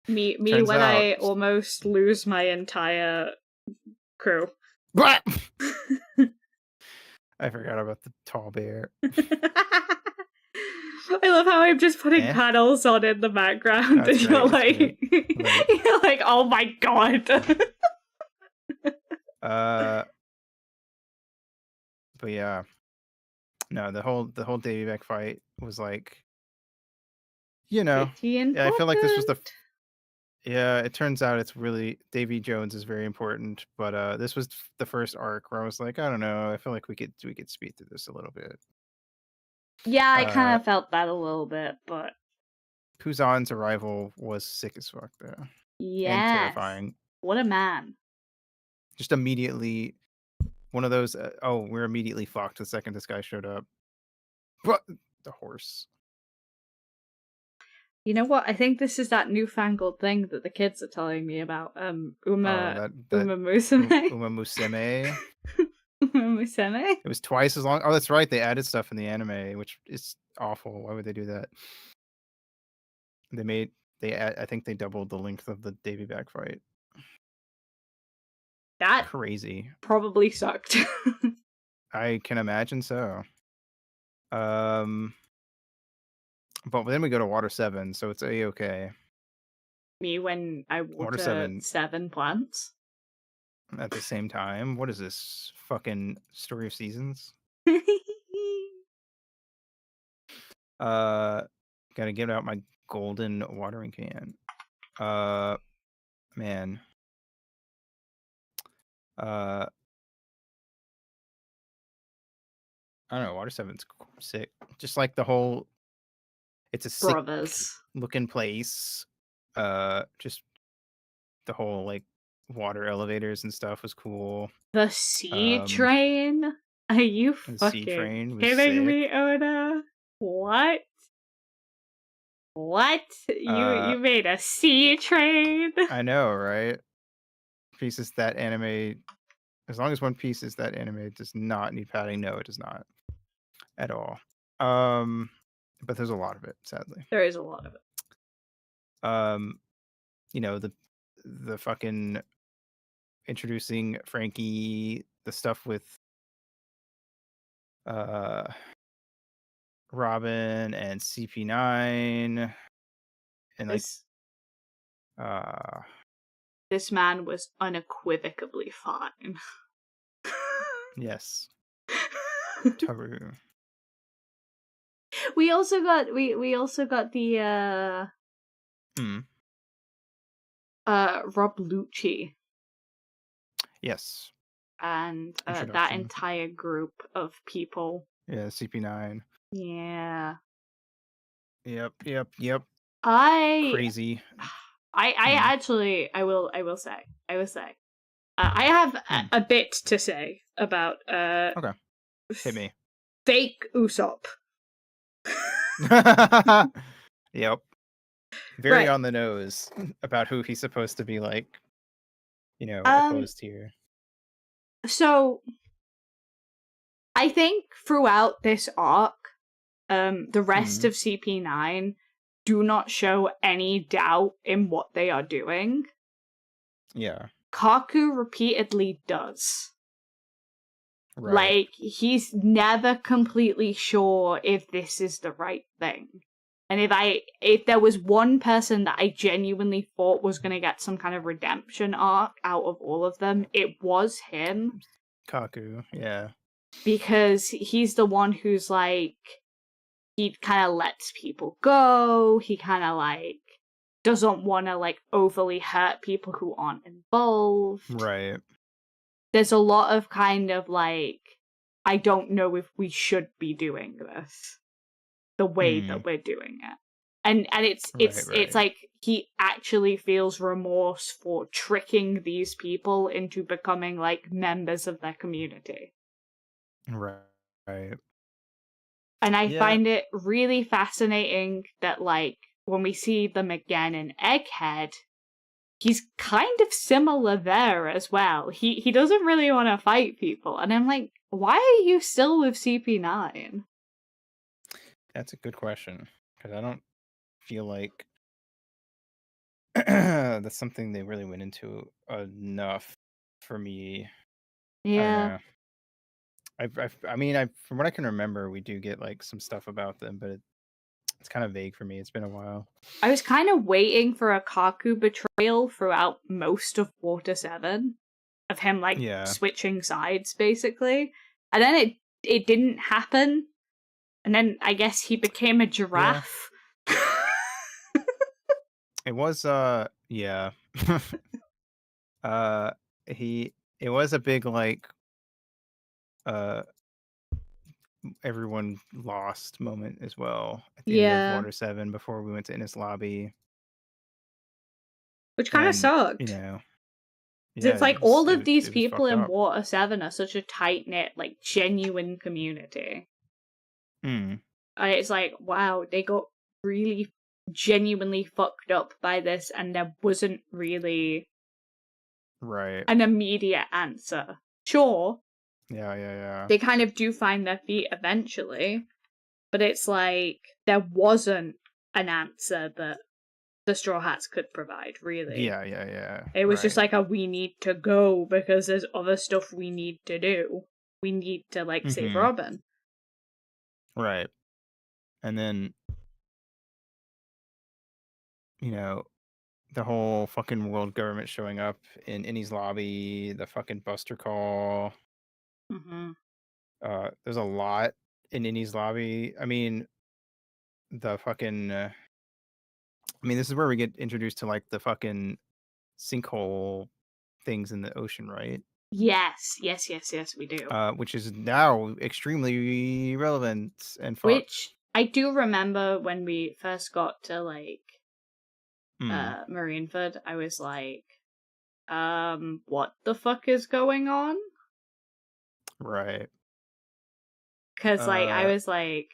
Me when I almost lose my entire crew. But I forgot about the tall bear. I love how I'm just putting panels on in the background and you're like, oh my god. But yeah. No, the whole Davy back fight was like, I feel like this was it turns out it's really Davy Jones is very important, but this was the first arc where I was like, I don't know, I feel like we could speed through this a little bit. Yeah, I kind of felt that a little bit, but Puzan's arrival was sick as fuck though. Yeah. And terrifying. What a man. Just immediately one of those we're immediately fucked the second this guy showed up. But the horse. You know what? I think this is that newfangled thing that the kids are telling me about. Uma Musume. Uma Musume. Uma Musume. It was twice as long. Oh, that's right. They added stuff in the anime, which is awful. Why would they do that? I think they doubled the length of the Davy back fight. That crazy. Probably sucked. I can imagine so. But then we go to Water 7, so it's A-okay. Me when I water 7 plants? At the same time? What is this? Fucking Story of Seasons? Gotta get out my golden watering can. Man. I don't know, Water 7's sick. Just like the whole... It's a sick looking place. Just the whole like water elevators and stuff was cool. The sea train? Are you fucking kidding me, Oda? What? You made a sea train? I know, right? Piece is that anime. As long as One Piece is that anime, it does not need padding. No, it does not at all. But there's a lot of it, sadly. There is a lot of it. The fucking introducing Frankie, the stuff with Robin and CP9 and like This uh this man was unequivocally fine. yes, Taru. We also got the Mm. Rob Lucci Yes. and that Introduction. entire group of people. Yeah, CP9. Yeah. Yep. I Crazy. actually I will say I have a bit to say about Okay. Hit me. fake Usopp. Yep. Very Right. on the nose about who he's supposed to be like, Um opposed here. so I think throughout this arc, the rest of CP9 do not show any doubt in what they are doing. Yeah. Kaku repeatedly does. Right. Like, he's never completely sure if this is the right thing. And if there was one person that I genuinely thought was going to get some kind of redemption arc out of all of them, it was him. Kaku, yeah. Because he's the one who's like, he kind of lets people go, he kind of like doesn't want to like overly hurt people who aren't involved. Right. There's a lot of kind of like, I don't know if we should be doing this the way that we're doing it. And it's like he actually feels remorse for tricking these people into becoming like members of their community. Right. And I find it really fascinating that like when we see them again in Egghead, he's kind of similar there as well. He doesn't really want to fight people, and I'm like, why are you still with CP9? That's a good question, because I don't feel like that's something they really went into enough for me. Yeah. I mean, from what I can remember, we do get like some stuff about them, but it's kind of vague for me. It's been a while. I was kind of waiting for a Kaku betrayal throughout most of Water 7 of him like switching sides basically. And then it didn't happen. And then I guess he became a giraffe. It was yeah. It was a big like everyone lost moment as well at the end of Water 7 before we went to Innis Lobby. Which kind of sucked. It's like all of these people in Water 7 are such a tight-knit, like, genuine community. It's like, wow, they got really genuinely fucked up by this, and there wasn't really an immediate answer. Sure. Yeah. They kind of do find their feet eventually, but it's like there wasn't an answer that the Straw Hats could provide, really. Yeah. It was just like we need to go because there's other stuff we need to do. We need to, like, save Robin. Right. And then, the whole fucking world government showing up in Innie's lobby, the fucking Buster call. There's a lot in Innie's lobby. I mean, the fucking... this is where we get introduced to, like, the fucking sinkhole things in the ocean, right? Yes, we do. Which is now extremely relevant and fucked. Which I do remember when we first got to, like, Marineford, I was like, what the fuck is going on? Right. Because, like, I was like,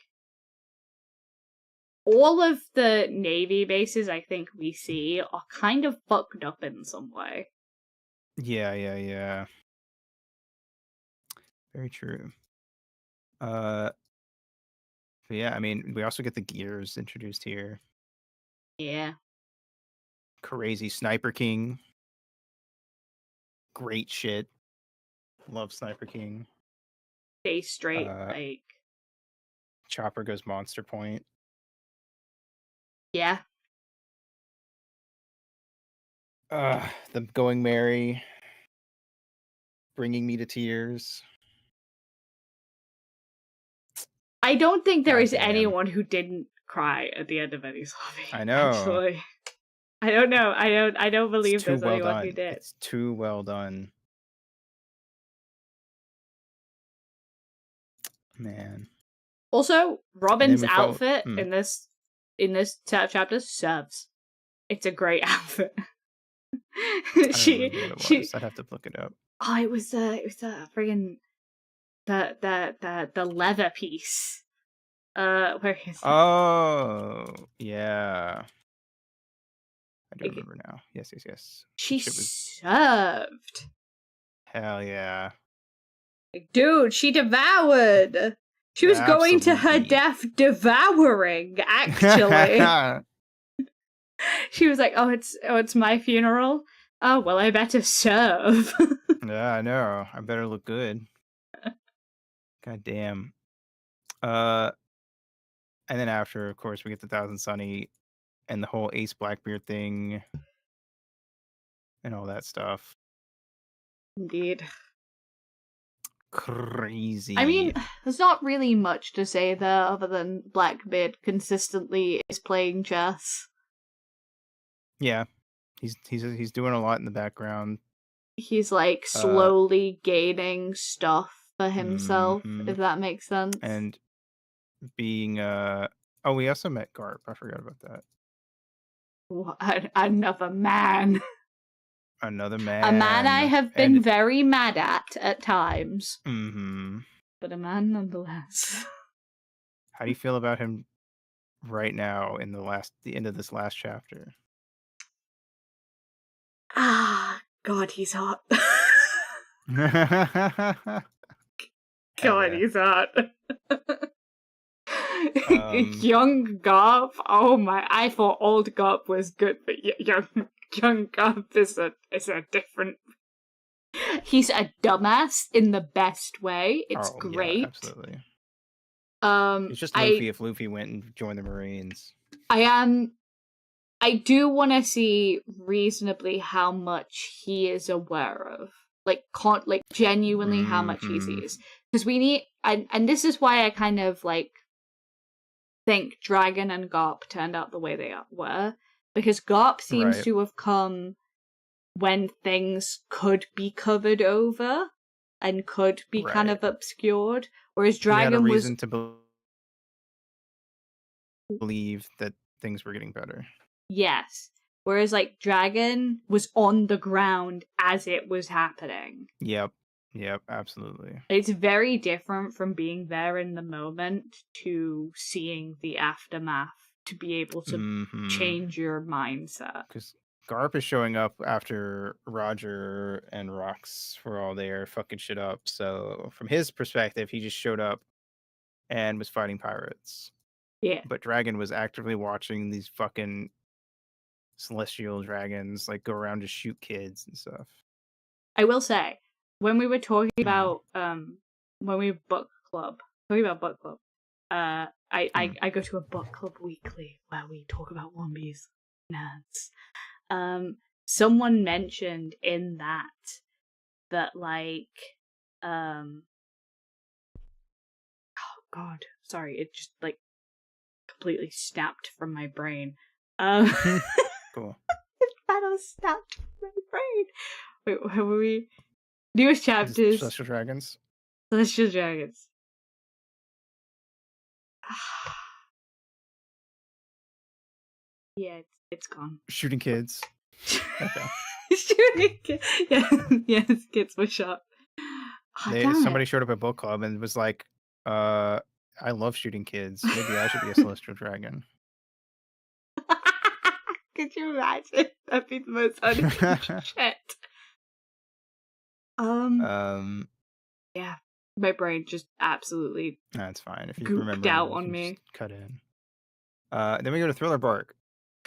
all of the Navy bases I think we see are kind of fucked up in some way. Yeah. Very true. But yeah, I mean, we also get the gears introduced here. Yeah. Crazy Sniper King. Great shit. Love Sniper King. Stay straight, like... Chopper goes monster point. Yeah. The Going Merry. Bringing me to tears. I don't think there is Goddamn. anyone who didn't cry at the end of Eddie's Lobby. I know. Actually. I don't know. I don't believe It's too there's well anyone done. who did. It's too well done. Man. Also, Robin's we follow- outfit in this chapter serves. It's a great outfit. I don't remember what it was. I'd have to look it up. Oh, it was the friggin' the leather piece. Where is it? Oh, yeah. I do remember now. Yes. She served. Hell yeah. Dude, she devoured. She was going to her Absolutely. death devouring, actually. She was like, oh, it's my funeral. Oh, well, I better serve. Yeah, I know. I better look good. God damn. And then after, of course, we get the Thousand Sunny and the whole Ace Blackbeard thing and all that stuff. Indeed. Crazy. I mean, there's not really much to say there other than Blackbeard consistently is playing chess. Yeah. He's doing a lot in the background. He's like slowly gaining stuff for himself, if that makes sense. And being we also met Garp. I forgot about that. Another man. Another man. A man I have been very mad at times. Mm-hmm. But a man nonetheless. How do you feel about him right now in the end of this last chapter? Ah, God, he's hot. God, he's hot. Young Garp. Oh my! I thought old Garp was good, but young Garp is a different. He's a dumbass in the best way. It's great. Yeah, absolutely. It's just Luffy if Luffy went and joined the Marines. I do want to see reasonably how much he is aware of, like genuinely how much he sees, because we need, and this is why I kind of like think Dragon and Garp turned out the way they were, because Garp seems to have come when things could be covered over and could be kind of obscured, whereas Dragon he had a reason to believe that things were getting better. Yes. Whereas, like, Dragon was on the ground as it was happening. Yep, absolutely. It's very different from being there in the moment to seeing the aftermath to be able to change your mindset. Because Garp is showing up after Roger and Rox were all there fucking shit up. So, from his perspective, he just showed up and was fighting pirates. Yeah. But Dragon was actively watching these fucking celestial dragons like go around to shoot kids and stuff. I will say, when we were talking about when we book club, I go to a book club weekly where we talk about One Piece nerds. Someone mentioned in that like oh god, sorry, it just like completely snapped from my brain. Cool. That was snapped from my brain. Wait, where were we? Newest chapters. Celestial Dragons. Celestial Dragons. Yeah, it's gone. Shooting kids. Okay. Shooting kids. Yeah, yes, kids were shot. Somebody showed up at book club and was like, I love shooting kids. Maybe I should be a Celestial Dragon. Could you imagine? That'd be the most unhinged shit. Yeah, my brain just absolutely. That's fine. If you remember, out on me. Cut in. Then we go to Thriller Bark.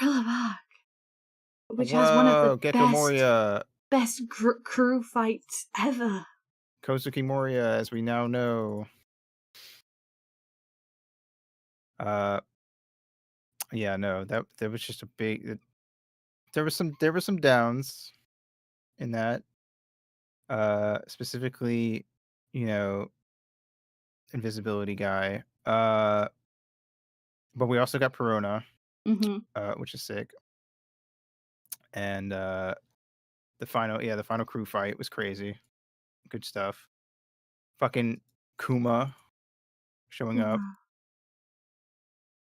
Thriller Bark, which has one of the best crew fights ever. Kozuki Moria, as we now know. Uh, yeah, no, that was just a big. There was some downs in that. Specifically, you know, invisibility guy. But we also got Perona, Mm-hmm. which is sick. And the final crew fight was crazy. Good stuff. Fucking Kuma showing up,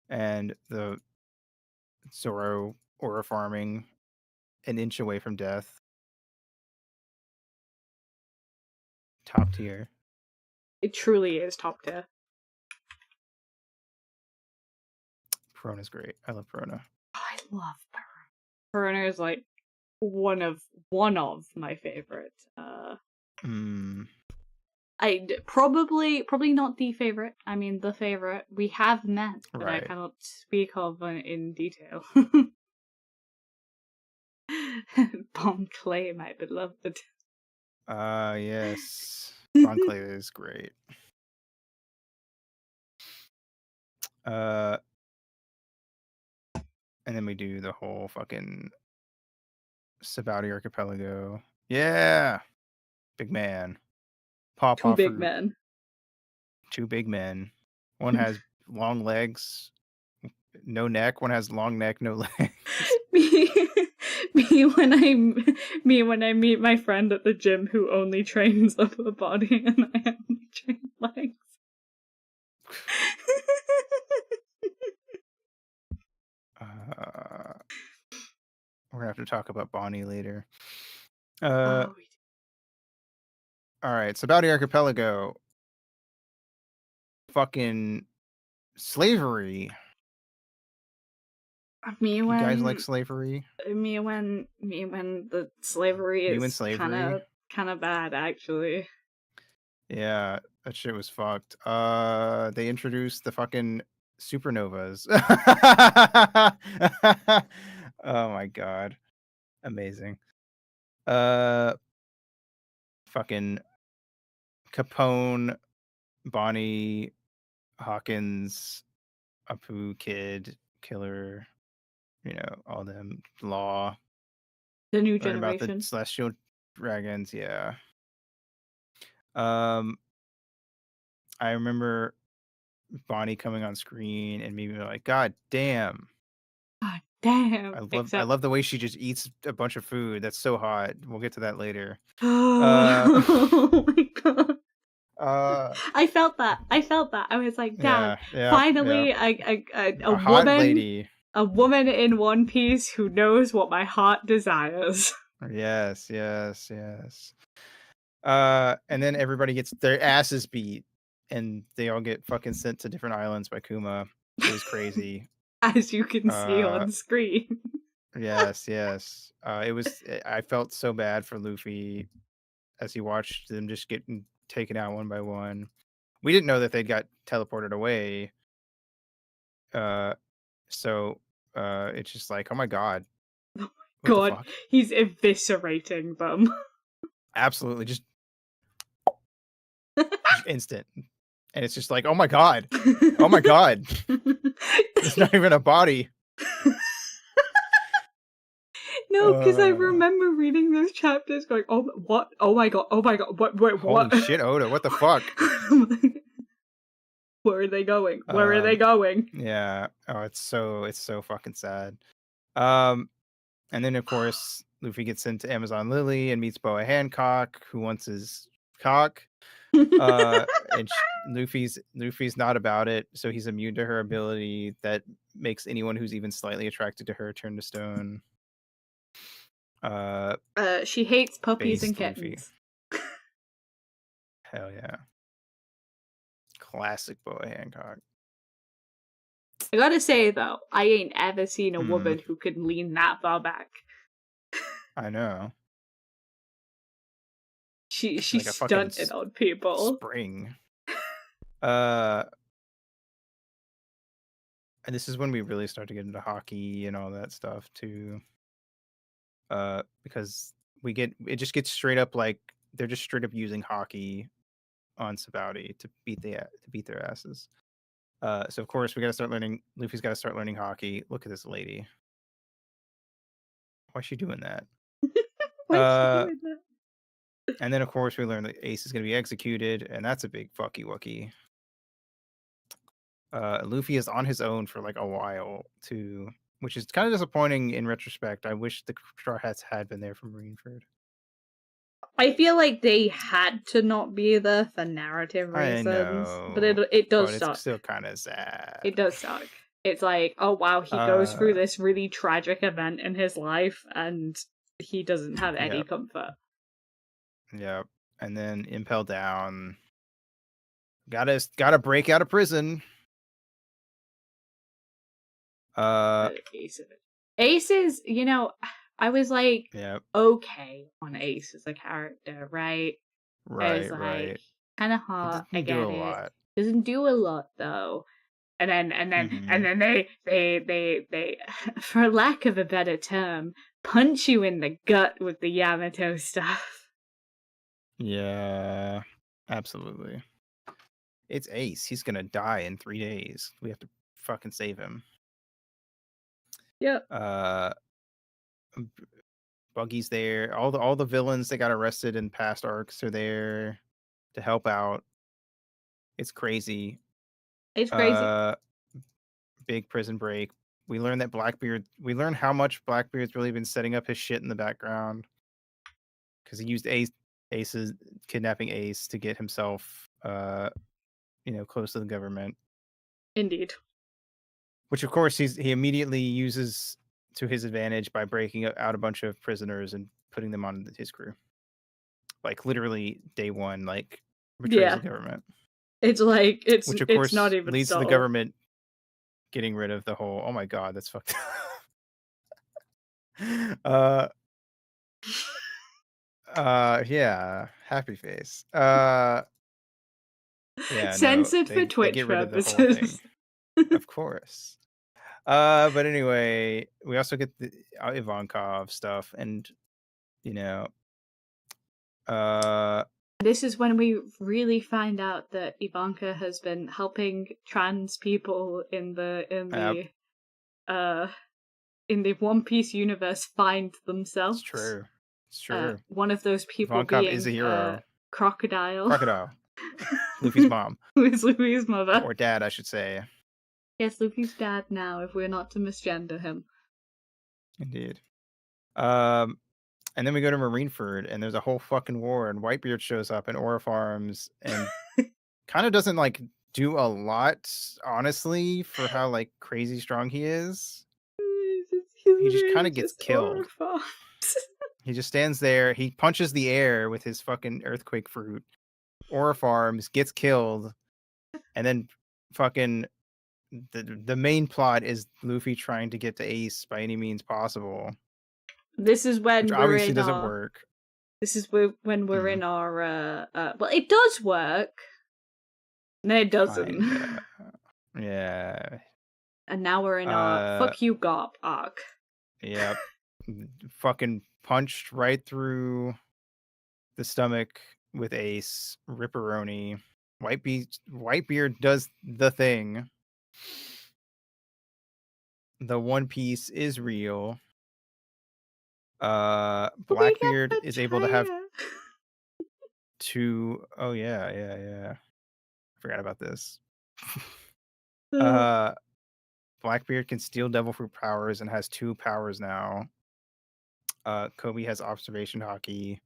and the Zoro aura farming an inch away from death. Top tier. It truly is top tier. Perona's great. I love Perona. I love Perona. Perona is like one of my favorite. Probably not the favorite. I mean the favorite. We have men that I Right. cannot speak of in detail. Bon Clay, my beloved. Yes. Bon Clay is great. And then we do the whole fucking Sabaudi Archipelago. Yeah. Big man. Two Pawpaw big fruit. men. Two big men. One has long legs, no neck. One has long neck, no legs. me when I meet my friend at the gym who only trains upper body and I only train legs. We're gonna have to talk about Bonnie later. Oh, All right, Sabaudi Archipelago. Fucking slavery. me You guys like when slavery? me when the slavery You and is slavery? kind of bad actually. Yeah, that shit was fucked. They introduced the fucking supernovas. Oh my god. Amazing. Fucking Capone, Bonnie, Hawkins, Apu, Kid, Killer, all them, Law. The new Learn about the generation. celestial dragons, yeah. I remember Bonnie coming on screen and me being like, God damn. God damn. I love the way she just eats a bunch of food. That's so hot. We'll get to that later. Oh my god. Uh I felt that. I was like, damn, yeah, finally a hot lady. a woman in One Piece who knows what my heart desires. Yes. And then everybody gets their asses beat and they all get fucking sent to different islands by Kuma. It was crazy. As you can see Uh on screen. yes. I felt so bad for Luffy as he watched them just getting taken out one by one. We didn't know that they got teleported away. So it's just like, oh my god. What the God, fuck? he's eviscerating them. Absolutely, just instant. And it's just like, oh my god. Oh my god. It's not even a body. No, because I remember reading those chapters going, oh, what? Oh my god, what, wait, what? Holy shit, Oda, what the fuck? Where are they going? Where are they going? Yeah. Oh, it's so fucking sad. And then of course Luffy gets sent to Amazon Lily and meets Boa Hancock, who wants his cock. And Luffy's not about it, so he's immune to her ability that makes anyone who's even slightly attracted to her turn to stone. She hates puppies and Based Luffy. kittens. Hell yeah. Classic Boa Hancock. I gotta say though, I ain't ever seen a woman who could lean that far back. I know. She like stunted on people. Spring. And this is when we really start to get into hockey and all that stuff too. Because it just gets straight up like they're just straight up using hockey on Sabaudi to beat their asses. So of course we got to start learning. Luffy's got to start learning hockey. Look at this lady. Why's she doing that? Why is she doing that? And then of course we learn that Ace is going to be executed, and that's a big fucky wucky. Luffy is on his own for like a while too, which is kind of disappointing in retrospect. I wish the Straw Hats had been there for Marineford. I feel like they had to not be there for narrative I reasons, but know, it does but suck. it's still kind of sad. It does suck. It's like, oh wow, he goes through this really tragic event in his life, and he doesn't have any comfort. Yep. And then Impel down. Gotta break out of prison. Ace is, you know, I was like, okay on Ace as a character, right? Right, like, kind of hot. I get do a it. lot. Doesn't do a lot though. And then they for lack of a better term, punch you in the gut with the Yamato stuff. Yeah, absolutely. It's Ace. He's gonna die in 3 days. We have to fucking save him. Yep. Buggy's there. All the villains that got arrested in past arcs are there to help out. It's crazy. It's crazy. Big prison break. We learn that we learn how much Blackbeard's really been setting up his shit in the background. Because he used Ace's kidnapping Ace to get himself close to the government. Indeed. Which of course he immediately uses to his advantage by breaking out a bunch of prisoners and putting them on his crew. Like literally day one, like betrays the government. It's like which of course not even leads subtle. to the government getting rid of the whole. Oh my god, that's fucked up. Yeah, happy face. Yeah, censored for Twitch get rid purposes. of the whole thing. Of course. But anyway, we also get the Ivankov stuff, and this is when we really find out that Ivanka has been helping trans people in the One Piece universe find themselves. It's true. One of those people Ivankov being is a hero. Crocodile. Luffy's mom. Who's Luffy's mother? Or dad, I should say. Yes, Luffy's dad now, if we're not to misgender him. Indeed. And then we go to Marineford, and there's a whole fucking war, and Whitebeard shows up, and Aura farms, and kind of doesn't like do a lot, honestly, for how like crazy strong he is. He just kind of gets killed. He just stands there. He punches the air with his fucking earthquake fruit. Aura farms, gets killed, and then fucking the main plot is Luffy trying to get to Ace by any means possible. This is when which obviously doesn't work. This is when we're in our well, it does work. No, it doesn't. Yeah. And now we're in our fuck you Garp arc. Yep. Fucking punched right through the stomach with Ace. Ripperoni. Whitebeard does the thing. The One Piece is real. Blackbeard is able to have two. Oh yeah. I forgot about this. Blackbeard can steal devil fruit powers and has 2 powers now. Kobe has observation hockey.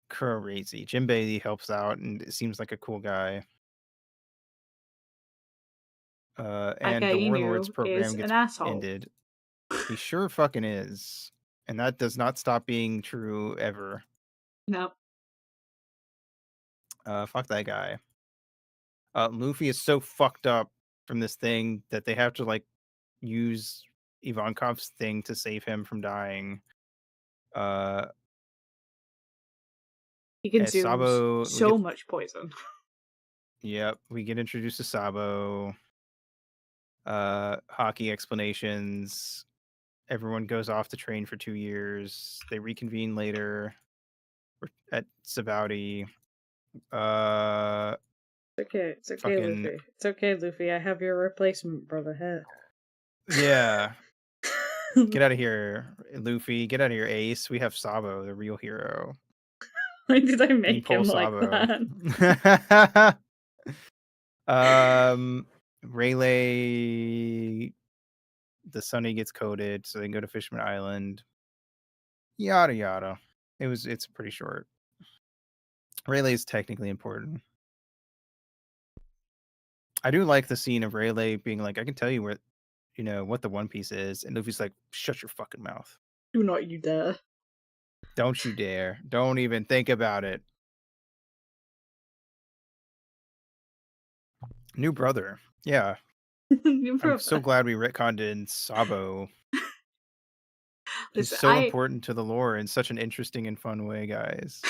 Crazy. Jinbei helps out and it seems like a cool guy. And the Warlords program gets ended. He sure fucking is. And that does not stop being true ever. No. Fuck that guy. Luffy is so fucked up from this thing that they have to like use Ivankov's thing to save him from dying. He consumes so much poison. Yep, we get introduced to Sabo. Hockey explanations. Everyone goes off to train for 2 years. They reconvene later at Savouti. Okay, it's okay, Fucking Luffy. It's okay, Luffy. I have your replacement, brother. Here. yeah. Get out of here, Luffy. Get out of here, Ace. We have Sabo, the real hero. Why did I make Beanpole him like Sabo. that? Rayleigh, the Sunny gets coded, so they can go to Fishman Island. Yada yada. It's pretty short. Rayleigh is technically important. I do like the scene of Rayleigh being like, I can tell you where, what the One Piece is, and Luffy's like, shut your fucking mouth. Do not you dare. Don't you dare. Don't even think about it. New brother. Yeah. I'm so glad we retconned in Sabo. He's so important to the lore in such an interesting and fun way, guys.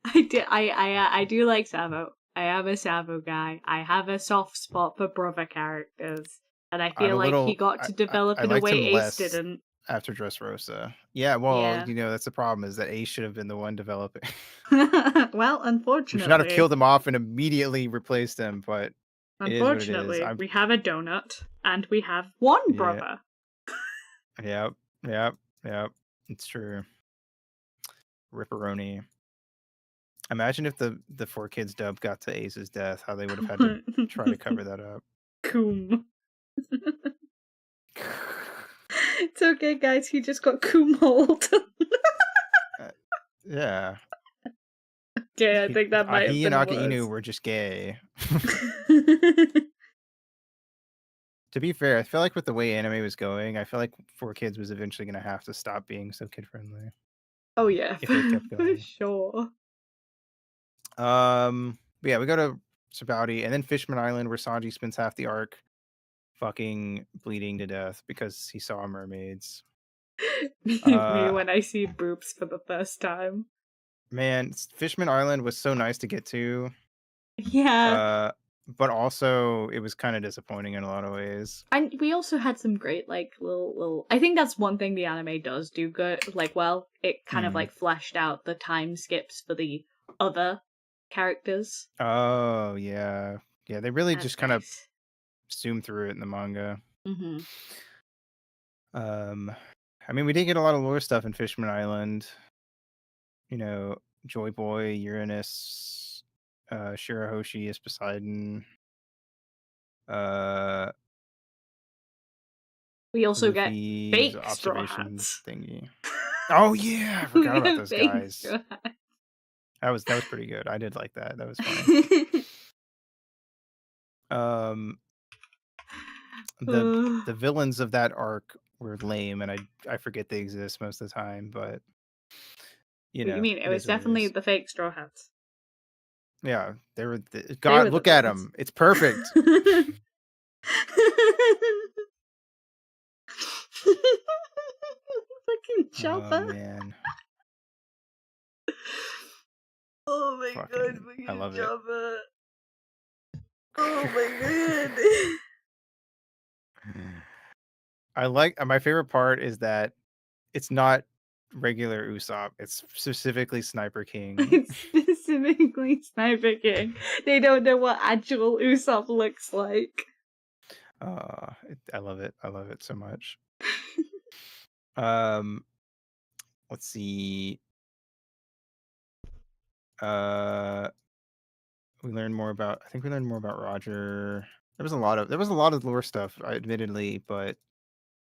I do like Sabo. I am a Sabo guy. I have a soft spot for brother characters, and I feel like he got to develop in a way Ace didn't. After Dressrosa. Yeah, well, that's the problem, is that Ace should have been the one developing. Well, unfortunately. We should not have killed him off and immediately replaced him, but unfortunately, we have a donut, and we have one brother. Yep. It's true. Ripperoni. Imagine if the 4Kids dub got to Ace's death, how they would have had to try to cover that up. Coom. It's okay, guys. He just got coom-holed. Yeah. Okay, I think that might have he been and Aka worse. Inu were just gay. To be fair, I feel like with the way anime was going, I feel like 4Kids was eventually going to have to stop being so kid-friendly. Oh, yeah. If they kept going. For sure. Yeah, we go to Sabaudi, and then Fishman Island, where Sanji spends half the arc fucking bleeding to death because he saw mermaids. Me when I see boobs for the first time. Man, Fishman Island was so nice to get to. Yeah. But also it was kind of disappointing in a lot of ways. And we also had some great little I think that's one thing the anime does do good. It kind of fleshed out the time skips for the other characters. Oh yeah. Yeah, they really just kind of zoom through it in the manga. Mm-hmm. I mean, we did get a lot of lore stuff in Fishman Island. Joy Boy, Uranus, Shirahoshi is Poseidon. We also Luffy's get fake observation straw hats. Thingy. Oh yeah, I forgot about those guys. That was pretty good. I did like that. That was funny. The villains of that arc were lame, and I forget they exist most of the time, but what do you mean? It was definitely the fake straw hats. Yeah, they were. God, look at them. It's perfect. Fucking Chopper. Oh man. Oh my god, I love Chopper. Oh my god. I like, my favorite part is that it's not regular Usopp. It's specifically Sniper King. It's specifically Sniper King. They don't know what actual Usopp looks like. I love it. I love it so much. Let's see. We learned more about. I think we learned more about Roger. There was a lot of lore stuff, admittedly, but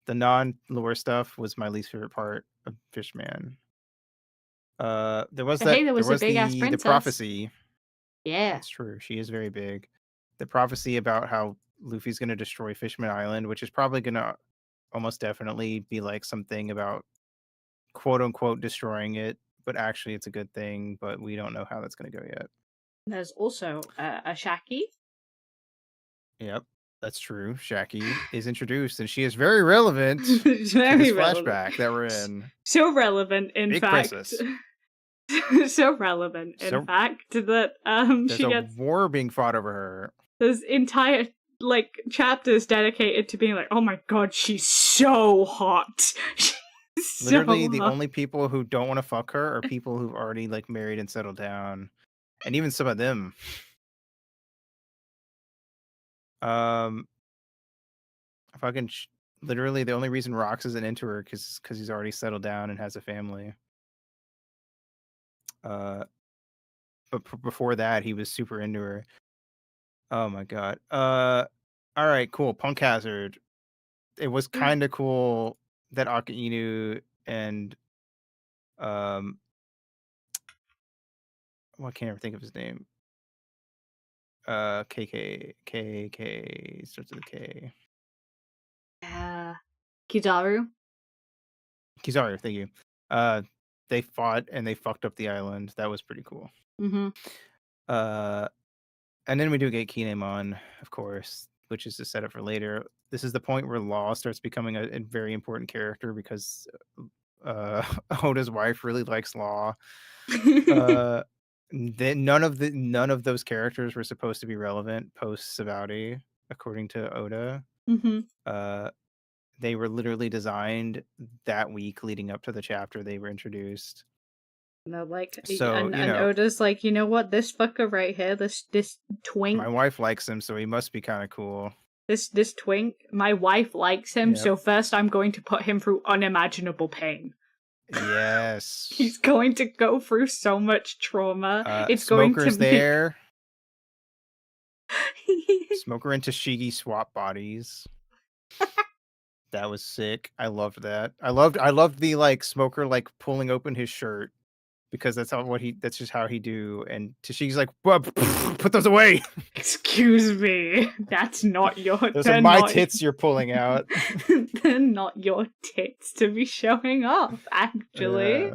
the non-lore stuff was my least favorite part of Fishman. There was that. Hey, there was a big ass princess. The prophecy. Yeah, that's true. She is very big. The prophecy about how Luffy's going to destroy Fishman Island, which is probably going to almost definitely be like something about quote unquote destroying it, but actually it's a good thing. But we don't know how that's going to go yet. There's also a Shaki. Yep, that's true. Shaki is introduced, and she is very relevant very to this relevant. flashback that we're in. So relevant, in big fact. Princess. So relevant, in fact, that there's a war being fought over her. There's entire chapters dedicated to being like, oh my god, she's so hot. She's literally so the hot. only people who don't want to fuck her are people who've already married and settled down, and even some of them Um, fucking literally the only reason Rox isn't into her because he's already settled down and has a family. But before that, he was super into her. Oh my god. All right, cool. Punk Hazard. It was kind of cool that Akainu and um, well, I can't ever think of his name. KK starts with a K. Kizaru. Kizaru, thank you. They fought and they fucked up the island. That was pretty cool. Mm-hmm. And then we do get Kinemon, of course, which is to set up for later. This is the point where Law starts becoming a very important character because Oda's wife really likes Law. None of those characters were supposed to be relevant post Sabaudi, according to Oda. Mm-hmm. They were literally designed that week leading up to the chapter they were introduced. No, like, So, and Oda's like, you know what, this fucker right here, this twink. My wife likes him, so he must be kind of cool. This twink, my wife likes him, Yep. so first I'm going to put him through unimaginable pain. Yes. He's going to go through so much trauma. It's Smoker's going to there. Smoker and Tashigi swap bodies. That was sick. I loved that. I loved the like Smoker like pulling open his shirt because that's just how he do. And Tashigi's like, put those away. Excuse me, that's not your. Those are my tits you're pulling out. They're not your tits to be showing off. Actually,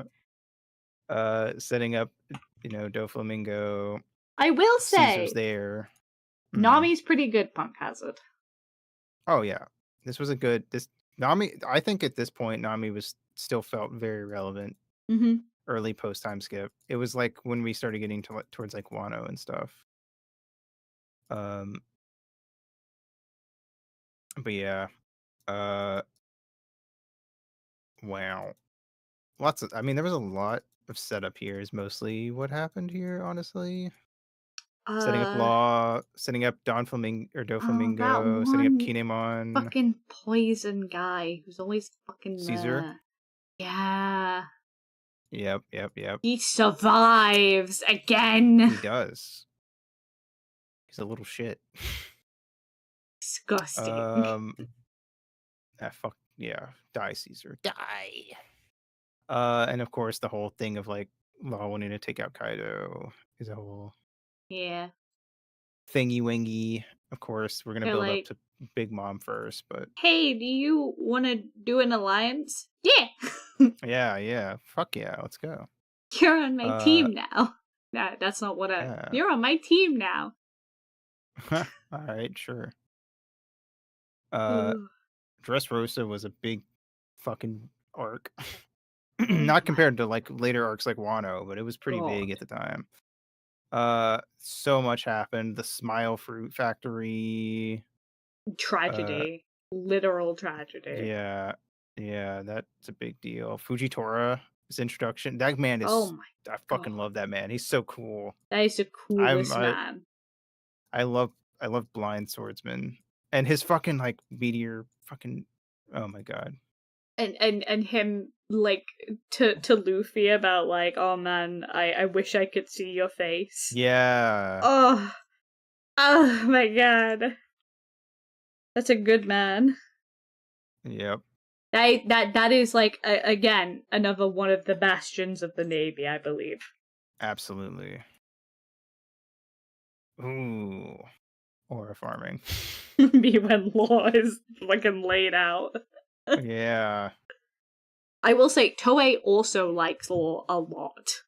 setting up, Doflamingo. I will say, Caesar's there. Nami's pretty good, Punk Hazard. Oh yeah, this was a good. Nami, I think at this point Nami was still felt very relevant. Mm-hmm. Early post time skip. It was like when we started getting towards like Wano and stuff. But yeah, wow, there was a lot of setup here. Is mostly what happened here, honestly. Setting up Law, setting up Doflamingo, setting up Kinemon. Fucking poison guy who's always fucking Caesar. there. Yeah. Yep. He survives again. He does. He's a little shit. Disgusting. Fuck yeah. Die, Caesar. Die. And of course the whole thing of like Law wanting to take out Kaido is a whole thingy wingy. Of course, we're gonna build up to Big Mom first, but hey, do you want to do an alliance? Yeah. yeah. Fuck yeah, let's go. You're on my team now. No, that's not what You're on my team now. All right, sure. Dressrosa was a big fucking arc. Not compared to like later arcs like Wano, but it was pretty big at the time. So much happened. The Smile Fruit Factory. Tragedy. Literal tragedy. Yeah, that's a big deal. Fujitora, his introduction. That man is. Oh my I fucking love that man. He's so cool. That is the coolest man. I love Blind Swordsman and his fucking like meteor fucking. Oh my god. And him like to Luffy about like, oh man, I wish I could see your face. Yeah. Oh my god. That's a good man. Yep. That is like again another one of the bastions of the Navy, I believe. Absolutely. Ooh. Or farming. Me when Law is fucking laid out. Yeah. I will say Toei also likes Law a lot.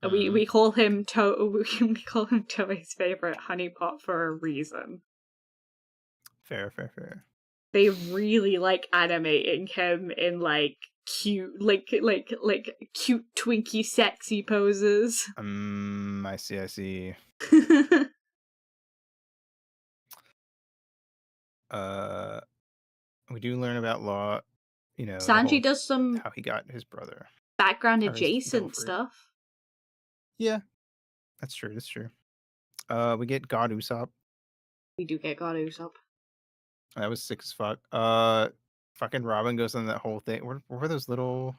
We call him we call him Toei's favorite honeypot for a reason. Fair. They really like animating him in like cute like cute twinky sexy poses. I see. We do learn about Law, Sanji does some how he got his brother. Background adjacent stuff. Yeah. That's true. We get God Usopp. We do get God Usopp. That was sick as fuck. Fucking Robin goes on that whole thing. What were those little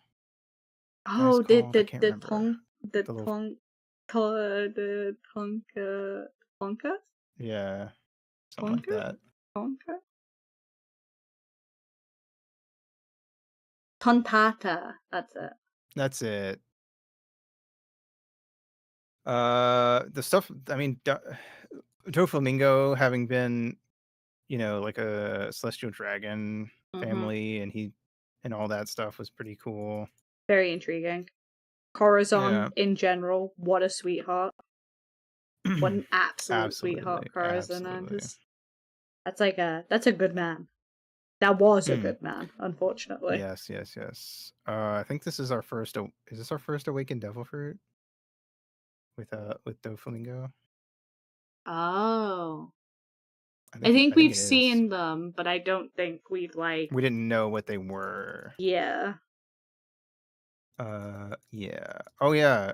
guys Oh, called? I can't remember. the The little, Tonka? yeah, something like Tonka? that. Tonka? Tontata. That's it. That's it. The stuff. I mean, Doflamingo having been, like a celestial dragon family, and all that stuff was pretty cool. Very intriguing. Corazon Yeah. in general, what a sweetheart. What an absolute sweetheart Corazon is. That's a good man. That was a good man, unfortunately. Yes. I think this is our first. Is this our first awakened devil fruit? With Doflamingo? Oh. I think we've seen them, but I don't think we've we didn't know what they were. Yeah. Yeah. Oh yeah.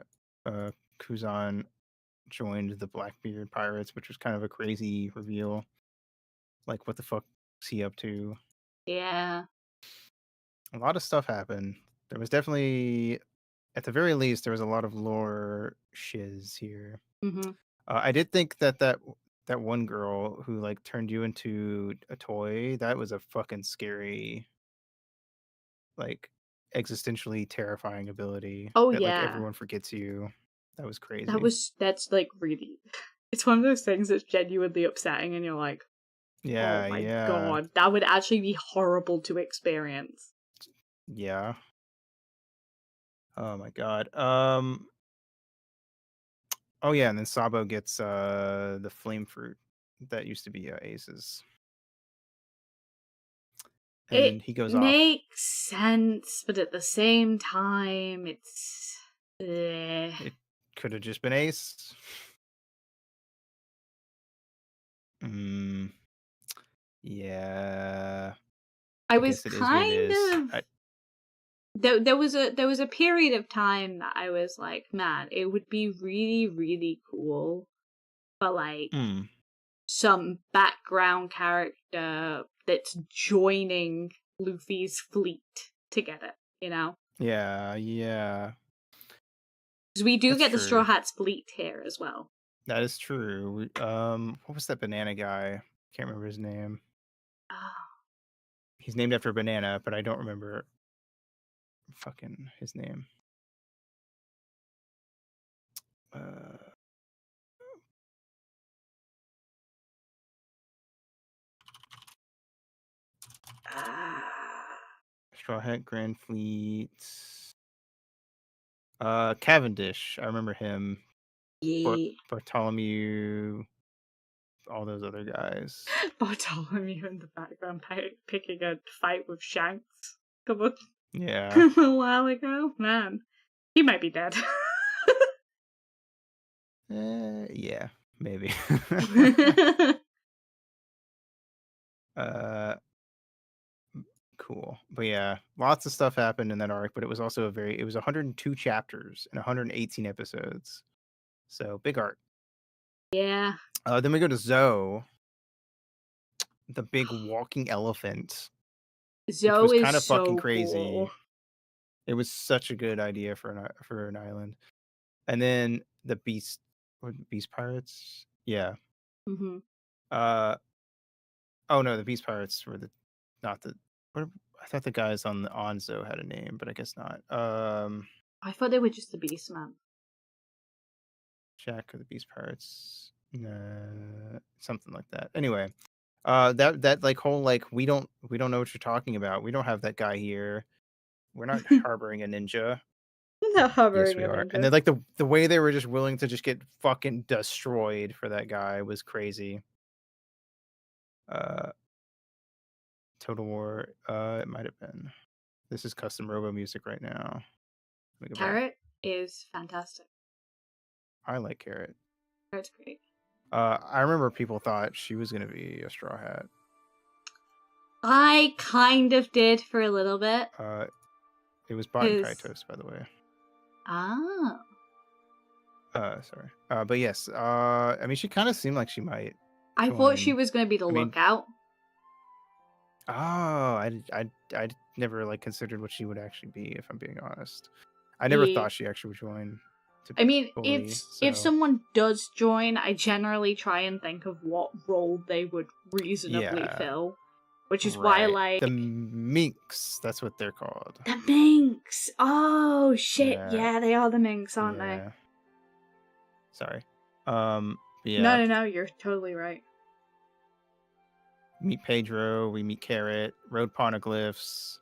Kuzan joined the Blackbeard Pirates, which was kind of a crazy reveal. Like, what the fuck is he up to? Yeah. A lot of stuff happened. There was definitely, at the very least, there was a lot of lore shiz here. I did think that one girl who like turned you into a toy, that was a fucking scary, like, existentially terrifying ability. Oh, that, yeah. like, everyone forgets you. That was crazy. That's like really, it's one of those things that's genuinely upsetting, and you're like, yeah, oh my god, that would actually be horrible to experience. Yeah. Oh my god. Oh yeah, and then Sabo gets the flame fruit that used to be Ace's. And then he goes off. It makes sense, but at the same time, it's... It could have just been Ace. Yeah. I was kind of... There was a period of time that I was like, man, it would be really, really cool for like some background character that's joining Luffy's fleet to get it, you know? Yeah. Because we do get the Straw Hats fleet here as well. That is true. What was that banana guy? Can't remember his name. He's named after a banana, but I don't remember fucking his name. Straw Hat Grand Fleet. Cavendish. I remember him. Yeah. Bartholomew. All those other guys. Bartholomew in the background picking a fight with Shanks. Come on. Yeah. A while ago. Man. He might be dead. Yeah. Maybe. Cool. But yeah, lots of stuff happened in that arc, but it was also it was 102 chapters and 118 episodes. So big arc. Yeah. Then we go to Zoe, the big walking elephant. Zoe which was is kind of so fucking crazy. Cool. It was such a good idea for an island. And then the beast pirates. Yeah. Oh no, the beast pirates were I thought the guys on Zoe had a name, but I guess not. I thought they were just the Beastmen. Jack or the Beast Pirates, something like that. Anyway, that like whole like we don't know what you're talking about. We don't have that guy here. We're not harboring a ninja. Not harboring yes, we a are. ninja. And then like the way they were just willing to just get fucking destroyed for that guy was crazy. Total War. It might have been. This is custom robo music right now. Carrot is fantastic. I like Carrot. Carrot's great. I remember people thought she was going to be a Straw Hat. I kind of did for a little bit. It was bought in Kaitos, by the way. Oh. Sorry. But yes. I mean, she kind of seemed like she might. I thought she join. was going to be the I mean- lookout. Oh, I never like considered what she would actually be, if I'm being honest. I never thought she actually would join. I mean, fully, if so- someone does join, I generally try and think of what role they would reasonably Yeah. fill. Which is why, Right. like... The minks, that's what they're called. The minks! Oh, shit. Yeah. Yeah, they are the minks, aren't they? Yeah. Sorry. Yeah. No, you're totally right. Meet Pedro, we meet Carrot, Road Poneglyphs,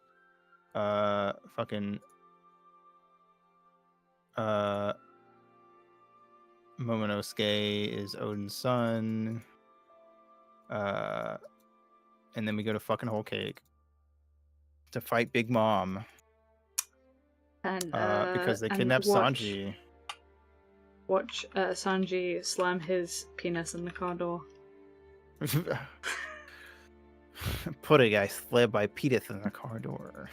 fucking Momonosuke is Odin's son. And then we go to fucking Whole Cake to fight Big Mom. And because they and kidnapped Sanji. Watch Sanji slam his penis in the car door. Pudding guy slid by Pedith in the car door.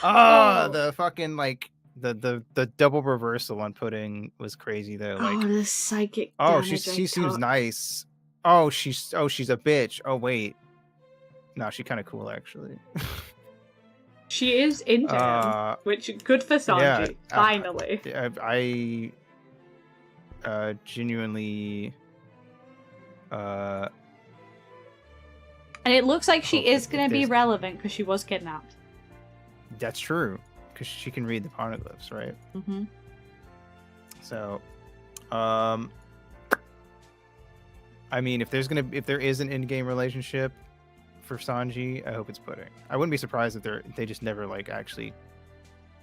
Oh. The fucking like the double reversal on Pudding was crazy though. Like, oh, the psychic. oh, damage she I seems took. nice. Oh, she's a bitch. Oh wait, no, she's kind of cool actually. She is into him, which good for Sanji. Yeah, finally, I genuinely. And it looks like she hope is that going to be there's- relevant because she was kidnapped. That's true, because she can read the poneglyphs, right? Mm-hmm. So, I mean, if there is an in-game relationship for Sanji, I hope it's Pudding. I wouldn't be surprised if they just never like actually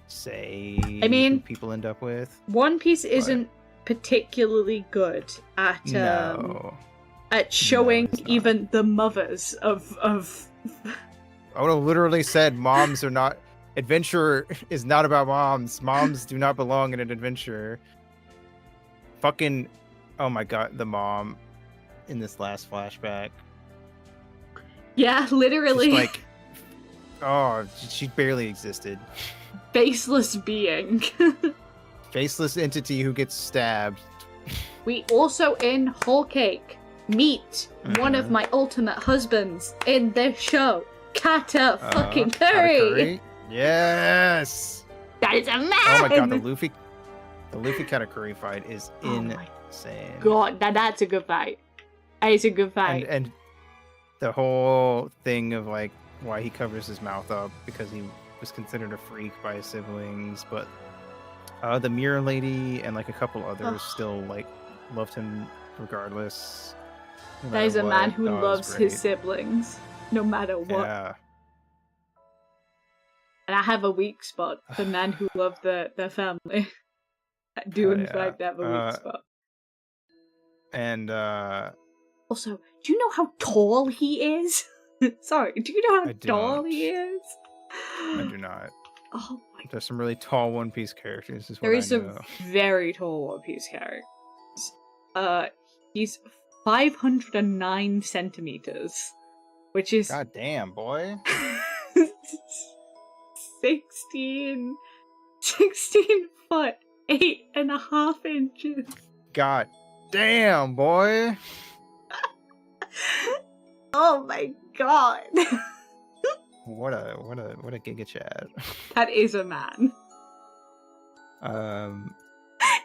say I mean, who people end up with. One Piece isn't particularly good at No. at showing it's not. even the mothers of Oda literally said moms are not. Adventure is not about moms. Moms do not belong in an adventure. Fucking, oh my god, the mom in this last flashback. yeah, literally Just like, oh, she barely existed. faceless being. Faceless entity who gets stabbed. We also in Whole Cake meet one of Mhm. my ultimate husbands in this show, Kata fucking Kata Curry. Yes. That is a man. Oh my god, the Luffy Kata Curry fight is Oh my insane. God, that's a good fight. That is a good fight. And the whole thing of like why he covers his mouth up because he was considered a freak by his siblings, but the Mirror Lady and like a couple others still like loved him regardless. no That is matter a man what. who Oh, it was loves his great. siblings, no matter what. Yeah. And I have a weak spot for men who love their family. I do, Oh, in yeah. fact, have a weak spot. And Also, do you know how tall he is? Sorry, do you know how I tall don't. he is? I do not. Oh my! There's some really tall One Piece characters. Is what There is I some know. very tall One Piece characters. He's 509 centimeters, which is God damn, boy. 16 foot 8.5 inches. God damn, boy. Oh my god. What a Giga Chad. That is a man.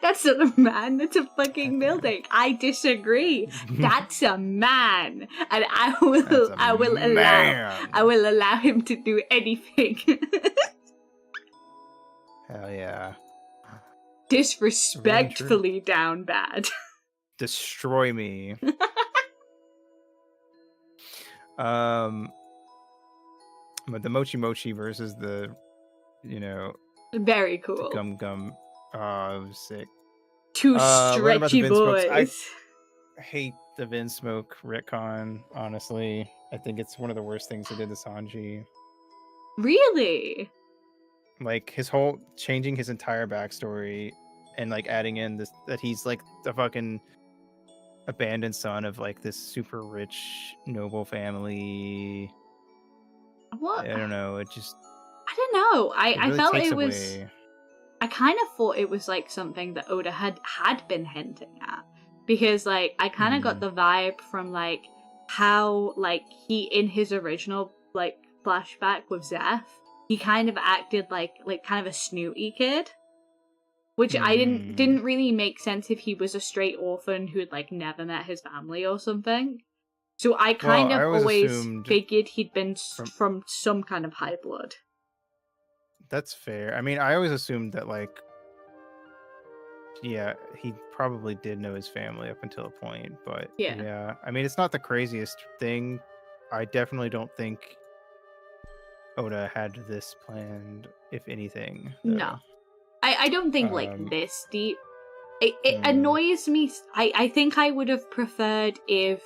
That's not a man, that's a fucking building. I disagree. That's a man. And I will allow him to do anything. Hell yeah. Disrespectfully down bad. Destroy me. But the Mochi Mochi versus the, Very the cool. Gum Gum. Oh, it was sick. Two what about the stretchy Vince Smokes? boys. I hate the Vin Smoke retcon, honestly. I think it's one of the worst things they did to Sanji. Really? Like his whole changing his entire backstory and like adding in this that he's like the fucking abandoned son of like this super rich noble family. What? I don't know. It just I don't know. I really felt takes it was. away. I kind of thought it was like something that Oda had been hinting at, because like I kind of got the vibe from like how like he in his original like flashback with Zeph, he kind of acted like kind of a snooty kid, which I didn't really make sense if he was a straight orphan who had like never met his family or something. So I kind of always figured he'd been from some kind of high blood. That's fair. I mean, I always assumed that like, yeah, he probably did know his family up until a point, but yeah. I mean, it's not the craziest thing. I definitely don't think Oda had this planned, if anything. Though. No. I don't think like this deep. It annoys me. I think I would have preferred if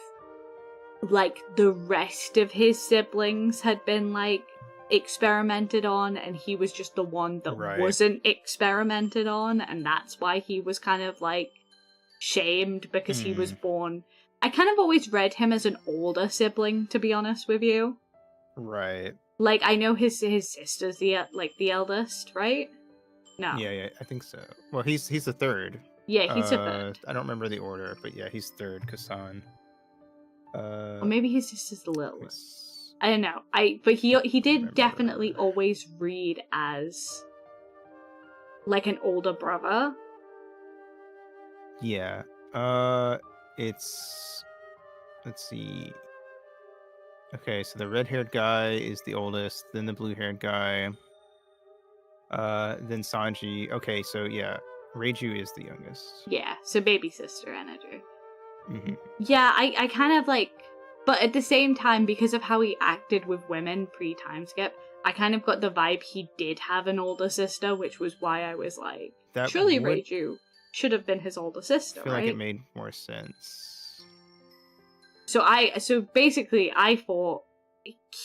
like the rest of his siblings had been like experimented on and he was just the one that wasn't experimented on, and that's why he was kind of like shamed because he was born. I kind of always read him as an older sibling, to be honest with you. Right. Like I know his sister's the eldest, right? No. Yeah, I think so. Well, he's the third. Yeah, he's the third. I don't remember the order, but yeah, he's third. Kasan. Or maybe his sister's the littlest. I don't know. But he did definitely always read as like an older brother. Yeah. Let's see. Okay, so the red-haired guy is the oldest, then the blue-haired guy, then Sanji. Okay, so yeah, Reiju is the youngest. Yeah, so baby sister energy. Mm-hmm. Yeah, I kind of like, but at the same time, because of how he acted with women pre-time skip, I kind of got the vibe he did have an older sister, which was why I was like, surely Reiju should have been his older sister, I feel right? like it made more sense. So basically, I thought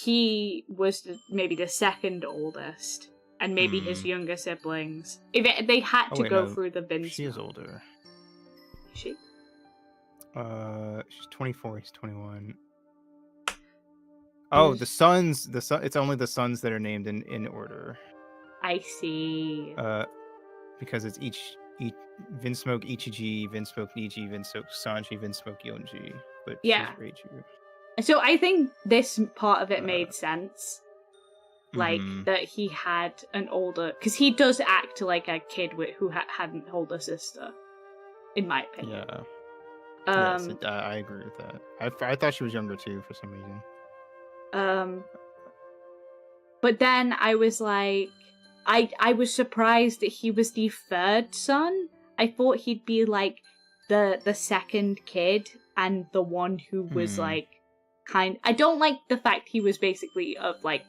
he was maybe the second oldest, and maybe his younger siblings. If they had to go through the Vince. She is older. Is she? She's 24. He's 21. Oh, the sons. It's only the sons that are named in order. I see. Because it's each Vinsmoke Ichiji, Vinsmoke Niji, Vinsmoke Sanji, Vinsmoke Yonji. But yeah. She's Reiju. So I think this part of it made sense. Like, that he had an older... Because he does act like a kid who had an older sister, in my opinion. Yeah. Yes, I agree with that. I thought she was younger, too, for some reason. But then I was like... I was surprised that he was the third son. I thought he'd be, like, the second kid and the one who was, like, I don't like the fact he was basically of, like,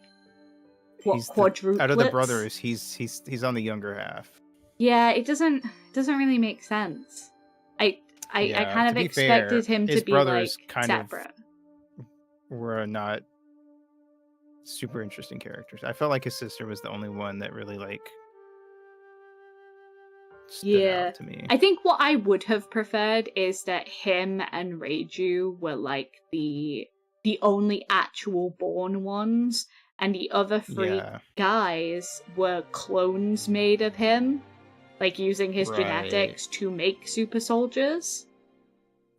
quadruplets. Out of the brothers, he's on the younger half. Yeah, it doesn't really make sense. I kind of expected him to be like separate. Were not super interesting characters. I felt like his sister was the only one that really like stood out to me. I think what I would have preferred is that him and Reiju were like the only actual born ones, and the other three guys were clones made of him, like using his genetics to make super soldiers.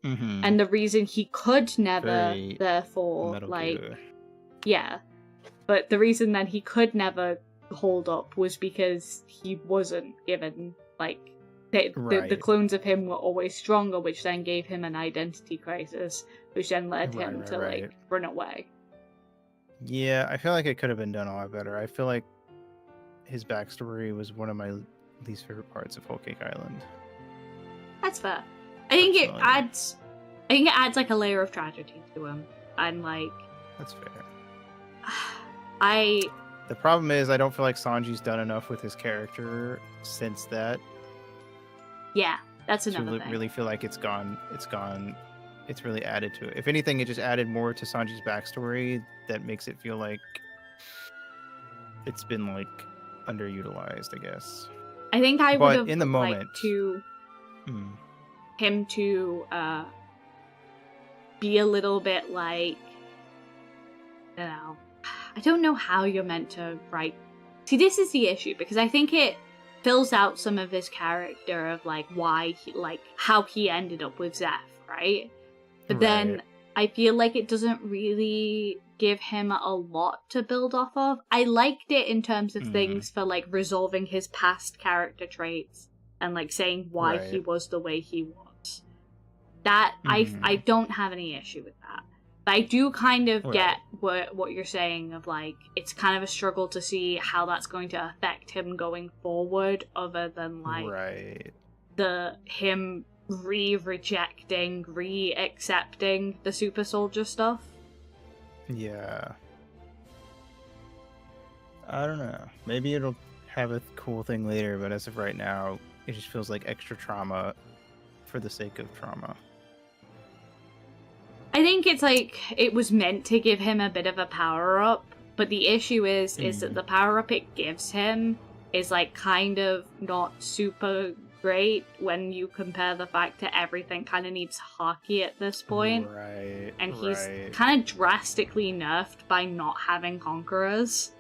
And the reason he could never, therefore, like, but the reason that he could never hold up was because he wasn't given, like, the clones of him were always stronger, which then gave him an identity crisis, which then led him to, like, run away. Yeah, I feel like it could have been done a lot better. I feel like his backstory was one of my least favorite parts of Whole Cake Island. That's fair. I think it adds like a layer of tragedy to him. And like, that's fair. The problem is I don't feel like Sanji's done enough with his character since that. Yeah, that's another thing. Really feel like it's really added to it. If anything, it just added more to Sanji's backstory that makes it feel like it's been like underutilized, I guess. I think I would have in the moment liked him to be a little bit like, I don't know how you're meant to write. See, this is the issue, because I think fills out some of his character of like why he, like how he ended up with Zeph, right? But then I feel like it doesn't really give him a lot to build off of. I liked it in terms of things for like resolving his past character traits and like saying why he was the way he was. That I don't have any issue with that. But I do kind of get what you're saying of like it's kind of a struggle to see how that's going to affect him going forward, other than like him rejecting, accepting the super soldier stuff. Yeah. I don't know. Maybe it'll have a cool thing later, but as of right now, it just feels like extra trauma for the sake of trauma. I think it's like it was meant to give him a bit of a power up, but the issue is that the power up it gives him is like kind of not super great when you compare the fact that everything kind of needs hockey at this point. Right. And he's kind of drastically nerfed by not having conquerors.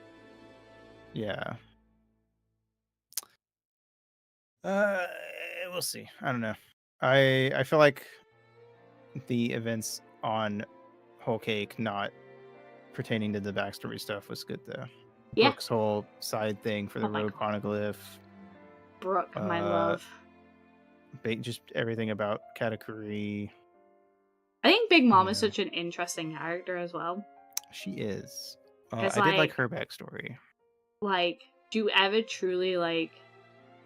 Yeah. We'll see. I don't know. I feel like the events on Whole Cake not pertaining to the backstory stuff was good though. Yeah. Brooke's whole side thing for the road poneglyph. Brooke, my love. Just everything about Katakuri. I think Big Mom is such an interesting character as well. She is. I like, did like her backstory. Like, do you ever truly like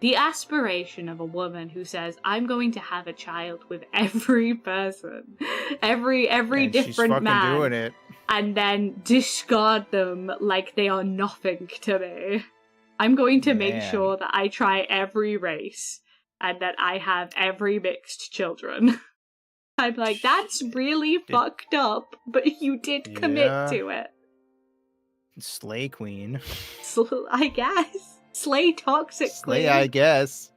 the aspiration of a woman who says, I'm going to have a child with every person, every different man, doing it. And then discard them like they are nothing to me. I'm going to make sure that I try every race and that I have every mixed children. I'm like, that's really fucked up, but you did commit to it. Slay queen. I guess. Slay toxic queen. Slay, I guess.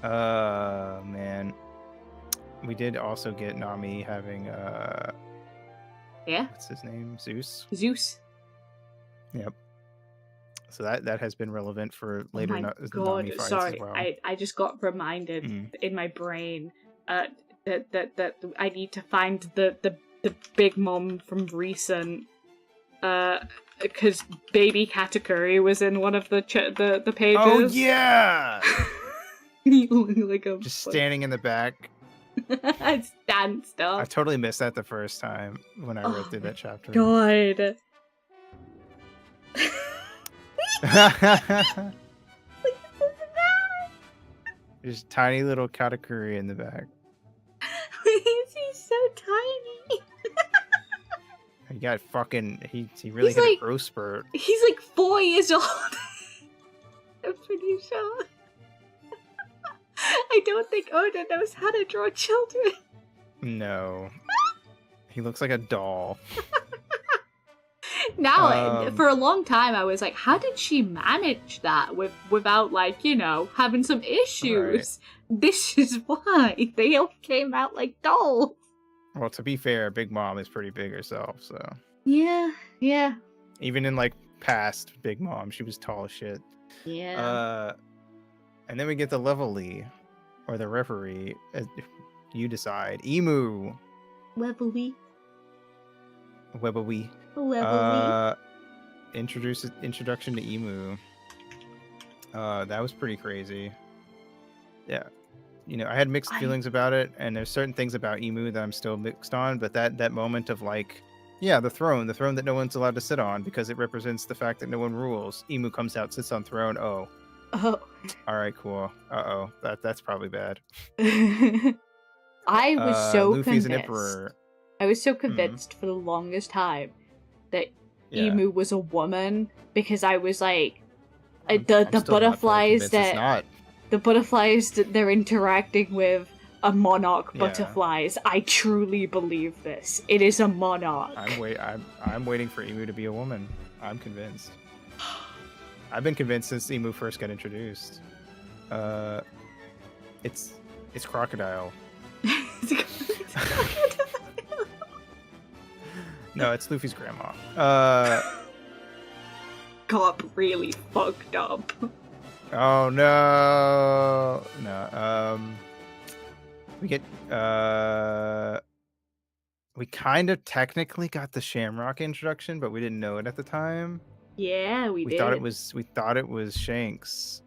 Man. We did also get Nami having what's his name? Zeus. Yep. So that has been relevant for later Nami fights as well. I just got reminded in my brain that I need to find the Big Mom from recent because baby Katakuri was in one of the pages. Oh yeah. Like a just standing in the back. Stand still. I totally missed that the first time when I read through that chapter. God. There's tiny little Katakuri in the back. He's so tiny. He got fucking. He really hit a growth spurt. He's like 4 years old. I'm pretty sure. I don't think Oda knows how to draw children. No. He looks like a doll. Now, for a long time, I was like, how did she manage that without, like, you know, having some issues? Right. This is why. They all came out like dolls. Well, to be fair, Big Mom is pretty big herself, so... Yeah. Even in, like, past Big Mom, she was tall as shit. Yeah. And then we get the Levelly, or the referee, you decide. Emu. Levelly. Webbly. Introduction to Emu. That was pretty crazy. Yeah. You know, I had mixed feelings about it, and there's certain things about Emu that I'm still mixed on, but that moment of like, yeah, the throne that no one's allowed to sit on because it represents the fact that no one rules. Emu comes out, sits on throne. Oh. All right, cool. That's probably bad. I was so Luffy's convinced. An emperor. I was so convinced for the longest time that Emu was a woman because I was like, the butterflies the butterflies that they're interacting with are monarch butterflies. I truly believe this. It is a monarch. I'm waiting for Emu to be a woman. I'm convinced. I've been convinced since Emu first got introduced. It's crocodile. No, it's Luffy's grandma. got really fucked up. Oh no, no. We get we kind of technically got the Shamrock introduction, but we didn't know it at the time. Yeah, we did. thought it was Shanks.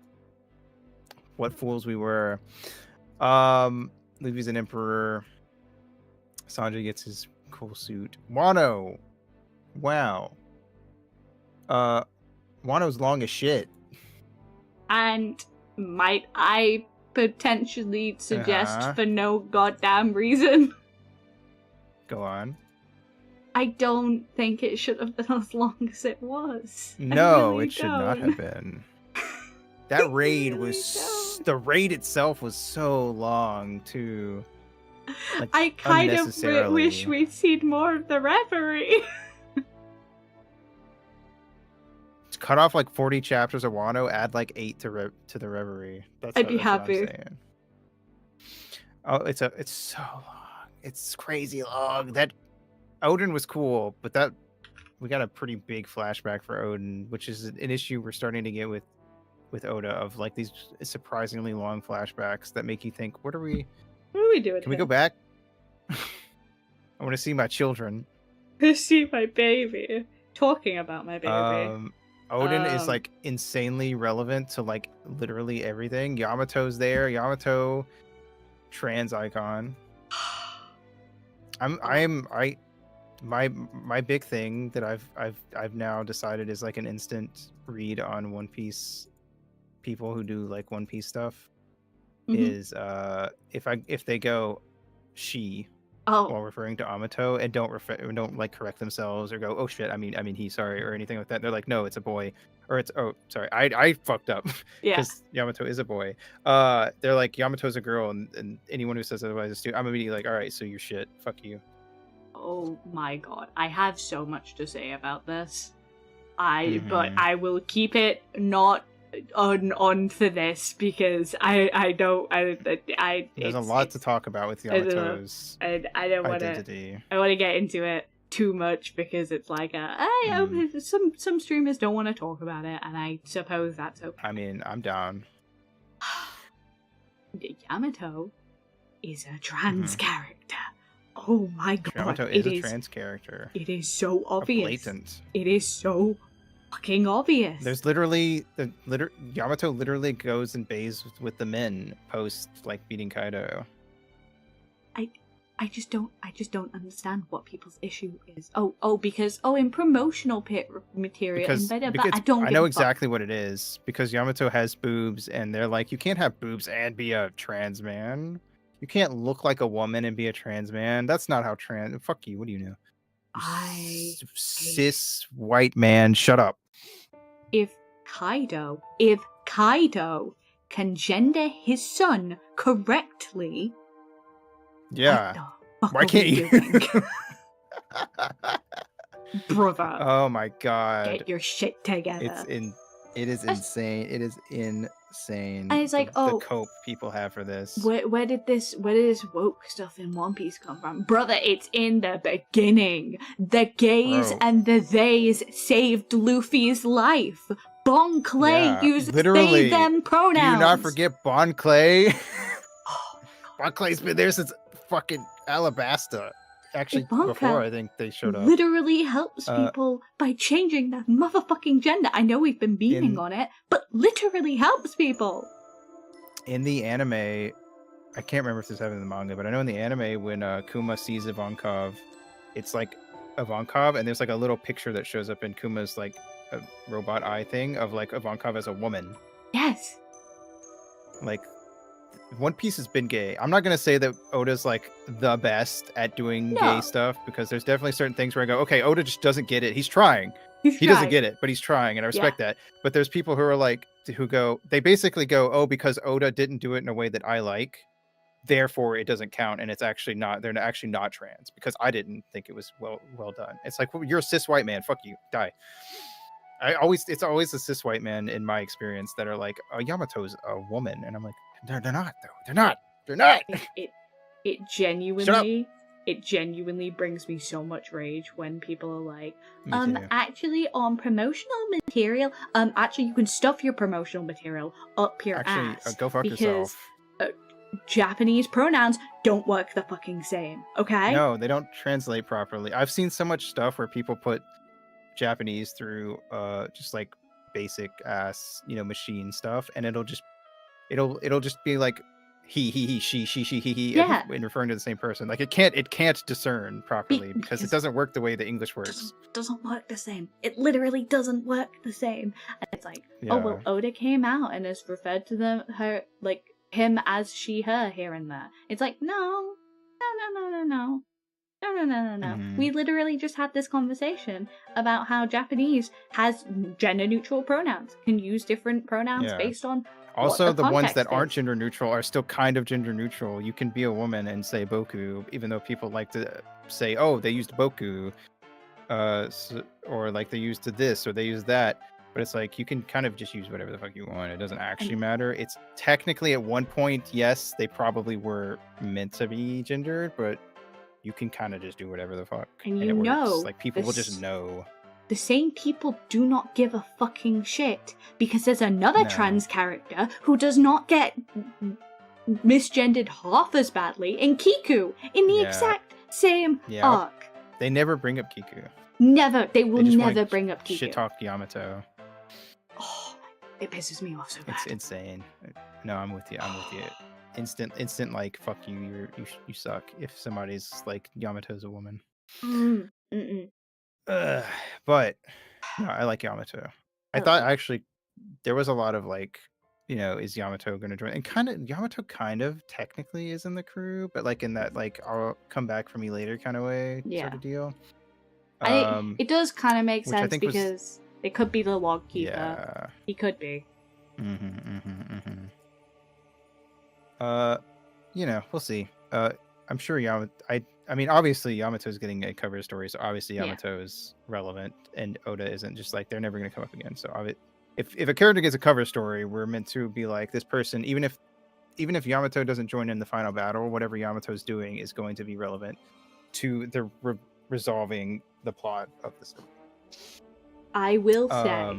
What fools we were. Luffy's an emperor. Sanji gets his cool suit. Wano. Wow. Wano's long as shit. And might I potentially suggest for no goddamn reason? Go on. I don't think it should have been as long as it was. No, really it should not have been. That raid was... The raid itself was so long, too. Like, I kind of wish we'd seen more of the reverie. Cut off like 40 chapters of Wano, add like 8 to the reverie. I'd be happy. Oh, it's so long. It's crazy long. That Odin was cool, but that we got a pretty big flashback for Odin, which is an issue we're starting to get with Oda, of like these surprisingly long flashbacks that make you think, what are we doing? Can we go back? I want to see my children. See my baby. Talking about my baby. Odin is like insanely relevant to like literally everything. Yamato's there. Yamato, trans icon. My big thing that I've now decided is like an instant read on One Piece people who do like One Piece stuff is if they go she while referring to Amato and don't like correct themselves or go, oh shit, I mean he, sorry, or anything like that. They're like, no, it's a boy, or it's, oh sorry, I fucked up. Yeah, because Yamato is a boy. They're like, Yamato's a girl, and anyone who says otherwise is stupid. I'm immediately like, all right, so you're shit, fuck you. Oh my god, I have so much to say about this. But I will keep it not on for this because I don't there's a lot to talk about with Yamato's identity. I want to get into it too much because it's like some streamers don't want to talk about it, and I suppose that's okay. I mean, I'm down. Yamato is a trans character. Oh my god, Yamato is a trans character. It is so obvious. Blatant. It is so fucking obvious. There's Yamato literally goes and bathes with the men post like beating Kaido. I just don't understand what people's issue is. Because in promotional material I know exactly what it is, because Yamato has boobs and they're like, you can't have boobs and be a trans man. You can't look like a woman and be a trans man. That's not how trans. Fuck you. What do you know? Cis white man. Shut up. If Kaido can gender his son correctly, yeah, why can't you? Brother. Oh my god. Get your shit together. It is insane. It is insane. And it's like, the cope people have for this. Where did this woke stuff in One Piece come from? Brother, it's in the beginning. The gays and the theys saved Luffy's life. Bon Clay used they them pronouns. Do you not forget Bon Clay? Bon Clay's been there since fucking Alabasta. Actually, before I think they showed up. Literally helps people by changing their motherfucking gender. I know we've been beaming on it, but literally helps people. In the anime, I can't remember if this happened in the manga, but I know in the anime when Kuma sees Ivankov, it's like Ivankov, and there's like a little picture that shows up in Kuma's like a robot eye thing of like Ivankov as a woman. Yes. Like, One Piece has been gay. I'm not going to say that Oda's like the best at doing gay stuff, because there's definitely certain things where I go, okay, Oda just doesn't get it. He's trying. He doesn't get it, but he's trying, and I respect that. But there's people who are like, they basically go, oh, because Oda didn't do it in a way that I like, therefore it doesn't count, and it's actually not, they're actually not trans, because I didn't think it was well done. It's like, well, you're a cis white man, fuck you, die. It's always a cis white man in my experience that are like, oh, Yamato's a woman, and I'm like, they're not though. They're not. It genuinely it genuinely brings me so much rage when people are like, Me too. actually on promotional material, actually you can stuff your promotional material up your Actually, ass. go fuck because yourself. Japanese pronouns don't work the fucking same, okay? No, they don't translate properly. I've seen so much stuff where people put Japanese through just like basic ass, machine stuff, and it'll just be like he, she, he, Yeah. in referring to the same person. Like it can't discern properly because it doesn't work the way the English works. Doesn't work the same. It literally doesn't work the same. And it's like, Yeah. oh well, Oda came out and has referred to her like him as she, her here and there. It's like, no. Mhm. We literally just had this conversation about how Japanese has gender neutral pronouns, can use different pronouns Yeah. based on Also, what the ones that context aren't is. gender neutral are still kind of gender neutral. You can be a woman and say boku, even though people like to say, oh, they used boku, or like they used this or they used that. But it's like you can kind of just use whatever the fuck you want. It doesn't actually matter. It's technically at one point, yes, they probably were meant to be gendered, but you can kind of just do whatever the fuck, And it you know, works. Like people will just know. The same people do not give a fucking shit because there's another No. trans character who does not get misgendered half as badly in Kiku in the Yeah. exact same Yeah. arc. They never bring up Kiku. Never. They will just wanna never bring up Kiku. Shit talk Yamato. Oh, it pisses me off so bad. It's insane. No, I'm with you. Instant like fuck you. You suck. If somebody's like Yamato's a woman. But no, I like Yamato. I thought actually there was a lot of like, is Yamato going to join? And Yamato kind of technically is in the crew, but like in that like I'll come back for me later kind of way sort of deal. It does kind of make which I sense think because it could be the log keeper. Yeah. He could be. We'll see. I'm sure I mean, obviously Yamato's getting a cover story, so obviously Yamato is relevant, and Oda isn't. Just like they're never going to come up again. So if a character gets a cover story, we're meant to be like this person. Even if Yamato doesn't join in the final battle, whatever Yamato's doing is going to be relevant to the resolving the plot of the story. I will say,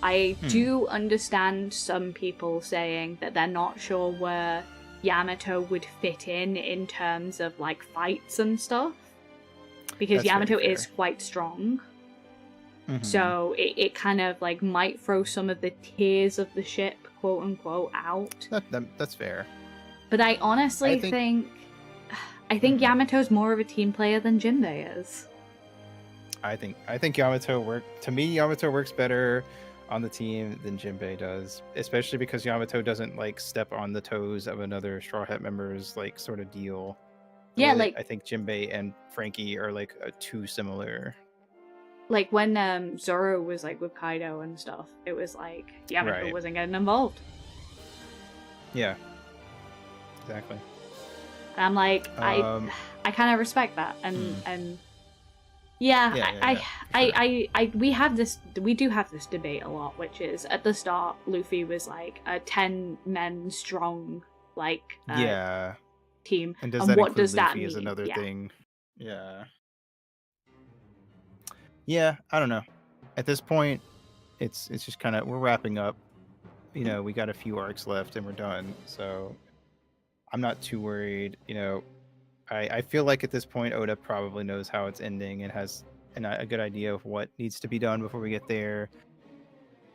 I do understand some people saying that they're not sure where Yamato would fit in terms of like fights and stuff, because That's Yamato very fair. is quite strong. So it kind of like might throw some of the tiers of the ship, quote unquote, out. That's fair. But I honestly think Yamato's more of a team player than Jinbei is. I think Yamato works better on the team than Jinbei does, especially because Yamato doesn't like step on the toes of another Straw Hat member's like sort of deal. Yeah, like I think Jinbei and Frankie are like too similar. Like when Zoro was like with Kaido and stuff, it was like Yamato wasn't getting involved. Yeah, exactly. And I'm like, I kind of respect that, and we do have this debate a lot, which is at the start Luffy was like a 10 men strong team, and that what does that Luffy mean? Is another thing. Yeah, I don't know. At this point, it's just kind of we're wrapping up. We got a few arcs left and we're done, so I'm not too worried. I feel like at this point Oda probably knows how it's ending and has a good idea of what needs to be done before we get there.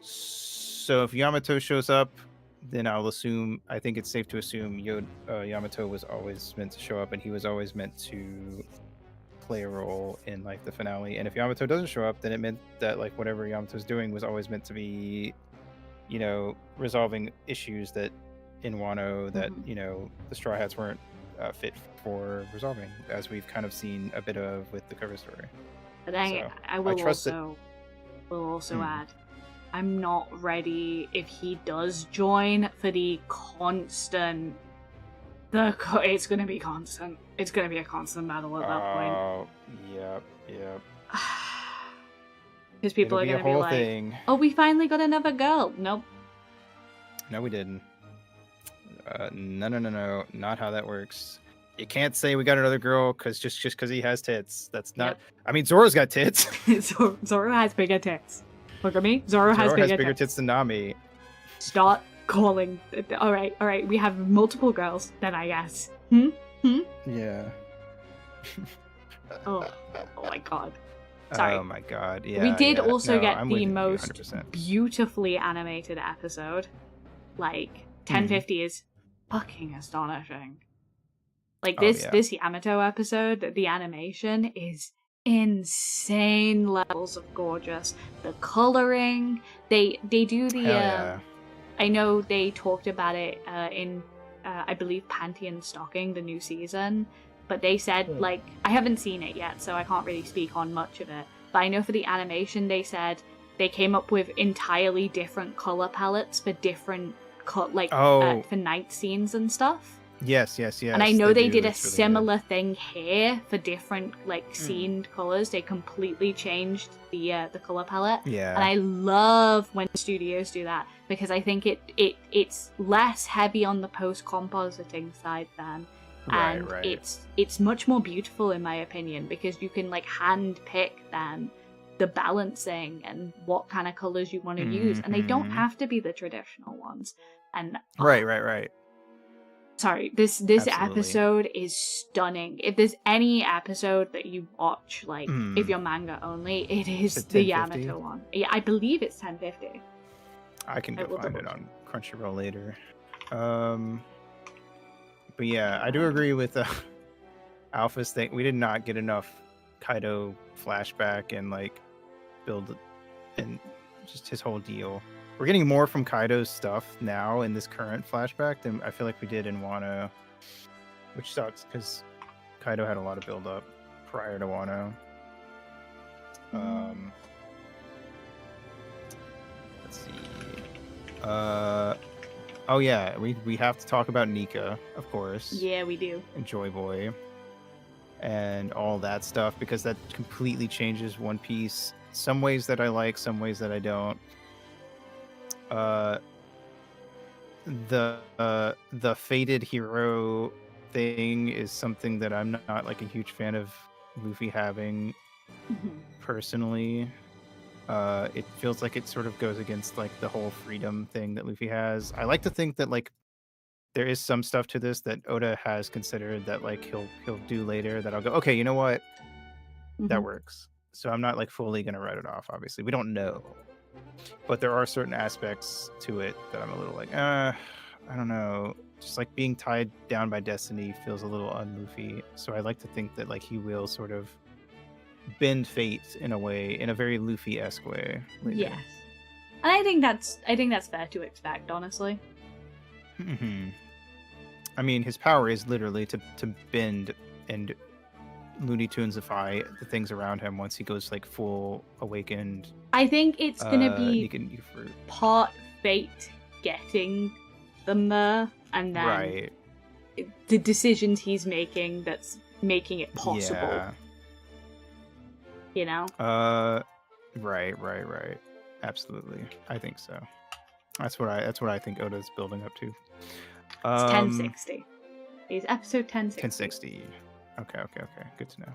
So if Yamato shows up, then I think it's safe to assume Yamato was always meant to show up, and he was always meant to play a role in like the finale. And if Yamato doesn't show up, then it meant that like whatever Yamato's doing was always meant to be, resolving issues that in Wano that the Straw Hats weren't fit for resolving, as we've kind of seen a bit of with the cover story. But I will also add, I'm not ready if he does join for the constant. It's going to be constant. It's going to be a constant battle at that point. Oh, yep. Because people are going to be like, "Oh, we finally got another girl." Nope. No, we didn't. No, not how that works. you can't say we got another girl because just because he has tits. That's not. Yep. I mean, Zoro's got tits. Zoro has bigger tits. Look at me. Zoro has bigger tits than Nami. Stop calling. All right. We have multiple girls. Then I guess. Yeah. Oh my god. Sorry. Oh my god. Yeah. We did also get the most 100%. beautifully animated episode. Like 1050 is fucking astonishing. Like this Yamato episode, the animation is insane levels of gorgeous. The coloring, they do the I know they talked about it in I believe Pantheon Stocking, the new season, but they said like I haven't seen it yet, so I can't really speak on much of it. But I know for the animation they said they came up with entirely different color palettes for different for night scenes and stuff. Yes. And I know they did a similar thing here for different scened colors. They completely changed the color palette. Yeah. And I love when studios do that because I think it's less heavy on the post-compositing side then. And it's much more beautiful in my opinion because you can hand pick then the balancing and what kind of colors you want to use, and they don't have to be the traditional ones. And right. Sorry, this episode is stunning. If there's any episode that you watch, if you're manga only, it is the Yamato one. Yeah, I believe it's 1050. I can go find it on Crunchyroll later. But yeah, I do agree with Alpha's thing. We did not get enough Kaido flashback and build and just his whole deal. We're getting more from Kaido's stuff now in this current flashback than I feel like we did in Wano, which sucks because Kaido had a lot of build up prior to Wano. Let's see. Oh yeah, we have to talk about Nika, of course. Yeah, we do. And Joy Boy and all that stuff because that completely changes One Piece. Some ways that I like, some ways that I don't. The fated hero thing is something that I'm not a huge fan of Luffy having personally. It feels like it sort of goes against the whole freedom thing that Luffy has. I like to think that there is some stuff to this that Oda has considered that he'll do later that I'll go, okay, you know what? That works. So I'm not fully gonna write it off, obviously. We don't know. But there are certain aspects to it that I'm a little I don't know. Just being tied down by destiny feels a little un-Luffy. So I like to think that he will sort of bend fate in a way, in a very Luffy-esque way. Later. Yes. And I think that's fair to expect, honestly. I mean, his power is literally to bend and Looney Tunesify the things around him once he goes full awakened. I think it's gonna be part fate getting them there, and then the decisions he's making that's making it possible. Yeah. You know? Right. Absolutely. I think so. That's what I think Oda's building up to. It's 1060. It's episode 1060. 1060. Okay. Good to know.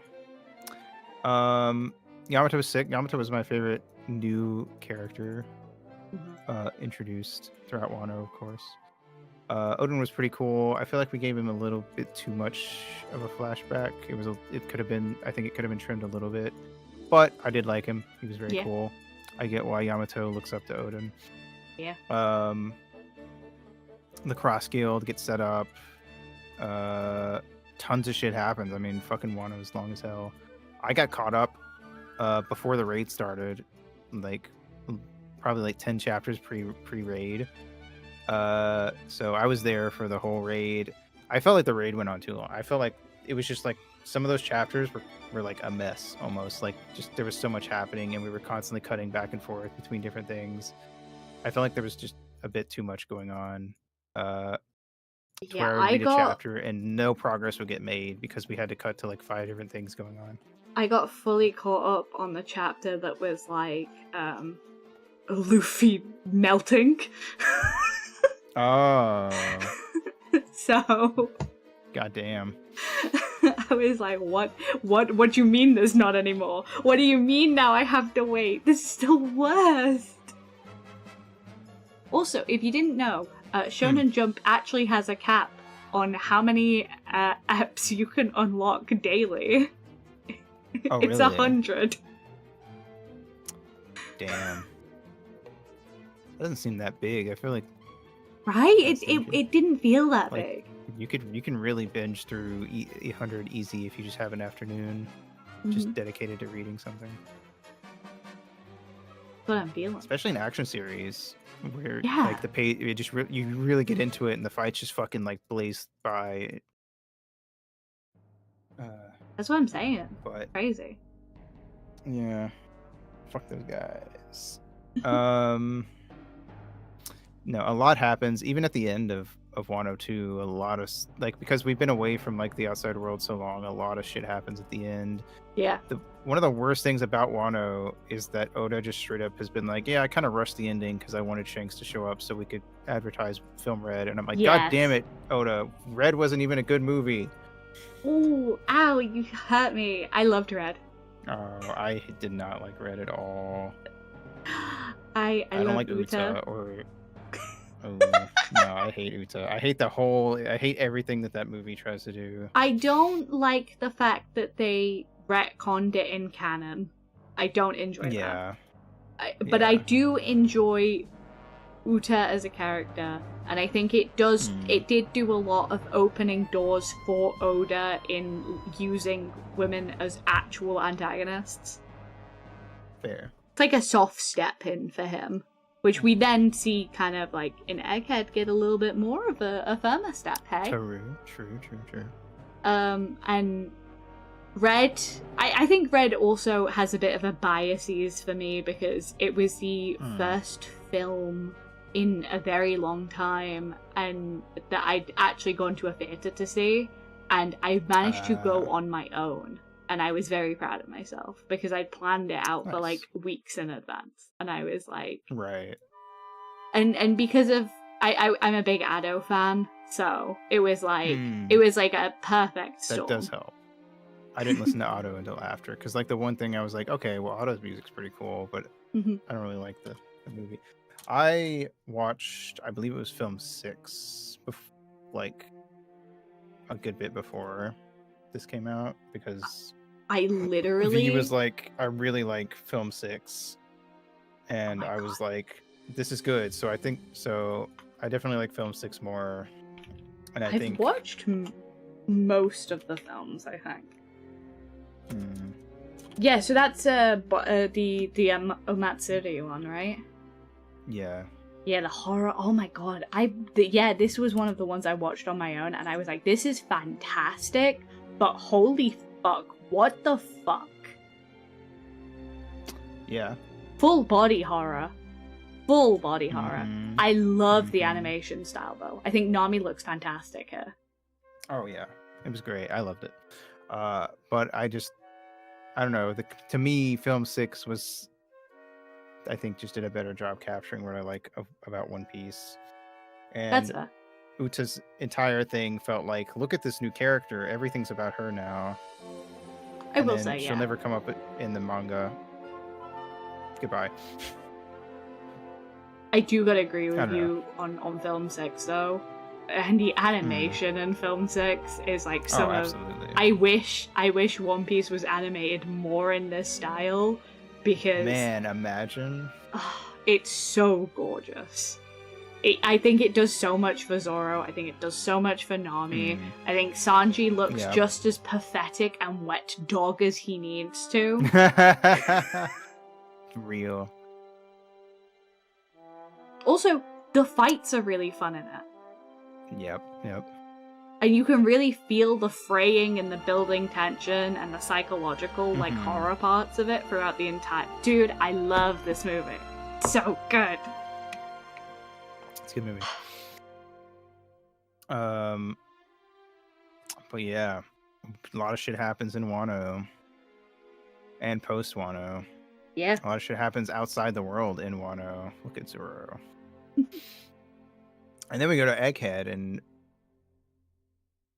Yamato was sick. Yamato was my favorite new character introduced throughout Wano, of course. Odin was pretty cool. I feel like we gave him a little bit too much of a flashback. It could have been trimmed a little bit, but I did like him. He was very cool. I get why Yamato looks up to Odin. Yeah. The Cross Guild gets set up. Tons of shit happens. I mean, fucking Wano is long as hell. I got caught up before the raid started, probably 10 chapters pre-raid. So I was there for the whole raid. I felt like the raid went on too long. I felt like it was just some of those chapters were a mess almost. Just there was so much happening and we were constantly cutting back and forth between different things. I felt like there was just a bit too much going on. Where I read a chapter and no progress would get made because we had to cut to 5 different things going on. I got fully caught up on the chapter that was Luffy melting. Oh. So. Goddamn. I was like, what do you mean there's not anymore? What do you mean now I have to wait? This is the worst. Also, if you didn't know, Shonen Jump actually has a cap on how many apps you can unlock daily. Oh, It's really? 100. Damn. That doesn't seem that big. I feel like Right? That's It didn't feel that Like, big. you can really binge through 100 easy if you just have an afternoon just dedicated to reading something. That's what I'm feeling. Especially in action series where Yeah. like the pay it just you really get into it and the fights just fucking like blaze by. That's what I'm saying. But Crazy. yeah, fuck those guys. No, a lot happens even at the end of 102. A lot of because we've been away from like the outside world so long, a lot of shit happens at the end. Yeah. One of the worst things about Wano is that Oda just straight up has been like, yeah, I kind of rushed the ending because I wanted Shanks to show up so we could advertise Film Red. And I'm like, Yes. God damn it, Oda. Red wasn't even a good movie. Ooh, ow, you hurt me. I loved Red. Oh, I did not like Red at all. I don't like Uta or... Oh, no, I hate Uta. I hate everything that movie tries to do. I don't like the fact that they retconned it in canon. I don't enjoy that. But I do enjoy Uta as a character, and I think it did do a lot of opening doors for Oda in using women as actual antagonists. Fair. It's like a soft step in for him, which we then see kind of like in Egghead get a little bit more of a firmer step, hey? True. And Red, I think Red also has a bit of a biases for me because it was the first film in a very long time and that I'd actually gone to a theatre to see, and I managed to go on my own, and I was very proud of myself because I'd planned it out for like weeks in advance, and I was like, right. And because of I'm a big Ado fan, so it was like a perfect storm. That does help. I didn't listen to Otto until after, because like the one thing I was like, okay, well, Otto's music's pretty cool, but I don't really like the movie. I watched, I believe it was film 6, like a good bit before this came out, because I literally he was like, I really like film 6, and I was like, this is good. So I definitely like film 6 more, and I've watched most of the films, I think. Yeah, so that's the Omatsuri one, right? Yeah. Yeah, the horror. Oh my god. This was one of the ones I watched on my own, and I was like, this is fantastic, but holy fuck, what the fuck? Yeah. Full body horror. I love the animation style, though. I think Nami looks fantastic here. Oh yeah, it was great. I loved it. But I don't know. To me, film 6 was, I think, just did a better job capturing what I like about One Piece. And that's fair. Uta's entire thing felt like, look at this new character. Everything's about her now. I will say, she'll never come up in the manga. Goodbye. I do gotta agree with you on film 6, though. And the animation in film 6 is like some of... absolutely. I wish One Piece was animated more in this style, because... Man, imagine. It's so gorgeous. I think it does so much for Zoro. I think it does so much for Nami. I think Sanji looks just as pathetic and wet dog as he needs to. Real. Also, the fights are really fun in it. Yep. And you can really feel the fraying and the building tension and the psychological, like, horror parts of it throughout the entire... Dude, I love this movie. So good. It's a good movie. But yeah, a lot of shit happens in Wano. And post Wano. Yeah. A lot of shit happens outside the world in Wano. Look at Zoro. And then we go to Egghead and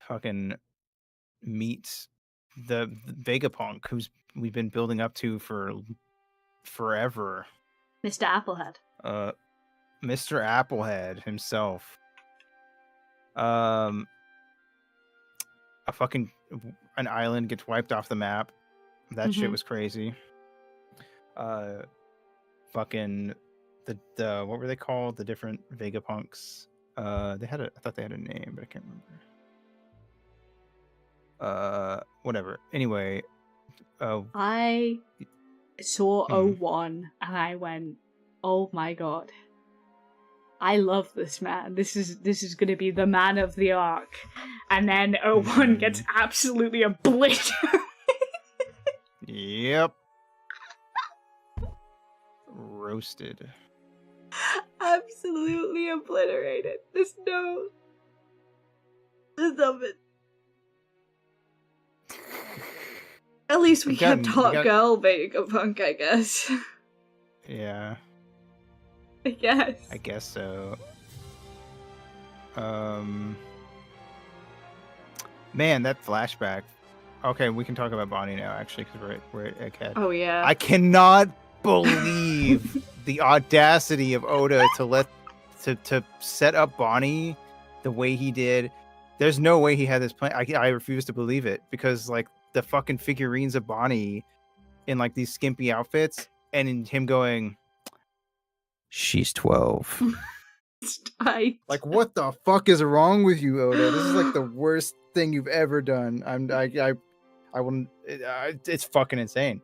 fucking meet the Vegapunk, who's we've been building up to for forever. Mr. Applehead. Mr. Applehead himself. An island gets wiped off the map. That shit was crazy. Fucking the what were they called? The different Vegapunks. I thought they had a name, but I can't remember. Whatever. Anyway, I saw 01 and I went, oh my god. I love this man. This is gonna be the man of the arc. And then 01 gets absolutely obliterated. Yep. Roasted. Absolutely obliterated. There's no... Stop it. At least we kept Hot Girl Vegapunk, I guess. Yeah. I guess. I guess so. Man, that flashback. Okay, we can talk about Bonnie now, actually, because we're at Cat. Oh, yeah. I cannot believe the audacity of Oda to set up Bonnie the way he did. There's no way he had this plan. I refuse to believe it, because like the fucking figurines of Bonnie in like these skimpy outfits, and in him going, she's 12. Like, what the fuck is wrong with you, Oda? This is like the worst thing you've ever done. I wouldn't. It's fucking insane.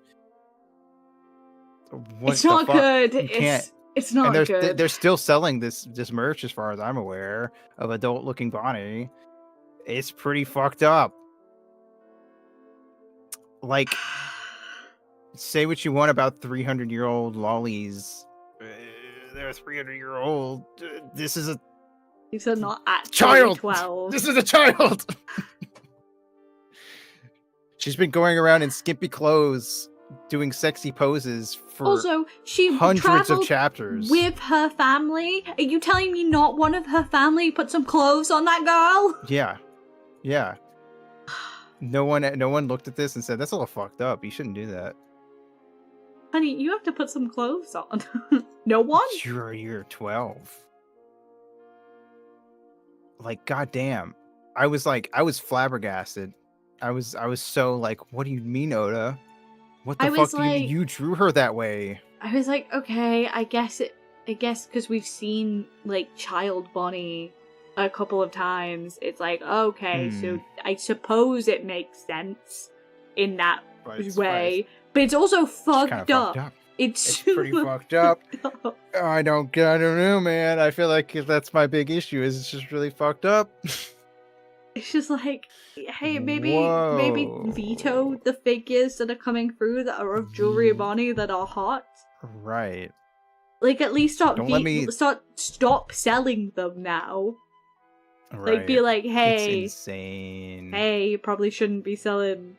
It's not good. It's not good. They're still selling this merch, as far as I'm aware, of adult-looking Bonnie. It's pretty fucked up. Like, say what you want about 300-year-old lollies. They're 300-year-old. This is a... These are not actually child. 12. This is a child. She's been going around in skimpy clothes, doing sexy poses for also, she hundreds of chapters with her family. Are you telling me not one of her family put some clothes on that girl? Yeah. No one looked at this and said, that's a little fucked up. You shouldn't do that. Honey, you have to put some clothes on. No one? You're 12. Like, goddamn. I was flabbergasted. I was so like, what do you mean, Oda? What the fuck do you drew her that way? I was like, okay, I guess because we've seen like child Bonnie a couple of times. It's like, okay, so I suppose it makes sense in that way. But it's also fucked up. It's pretty fucked up. I don't know, man. I feel like that's my big issue. Is it's just really fucked up. It's just like, hey, maybe veto the figures that are coming through that are of Jewelry Bonnie that are hot. Right. Like, at least stop selling them now. Right. Like, be like, hey, it's insane. Hey, you probably shouldn't be selling.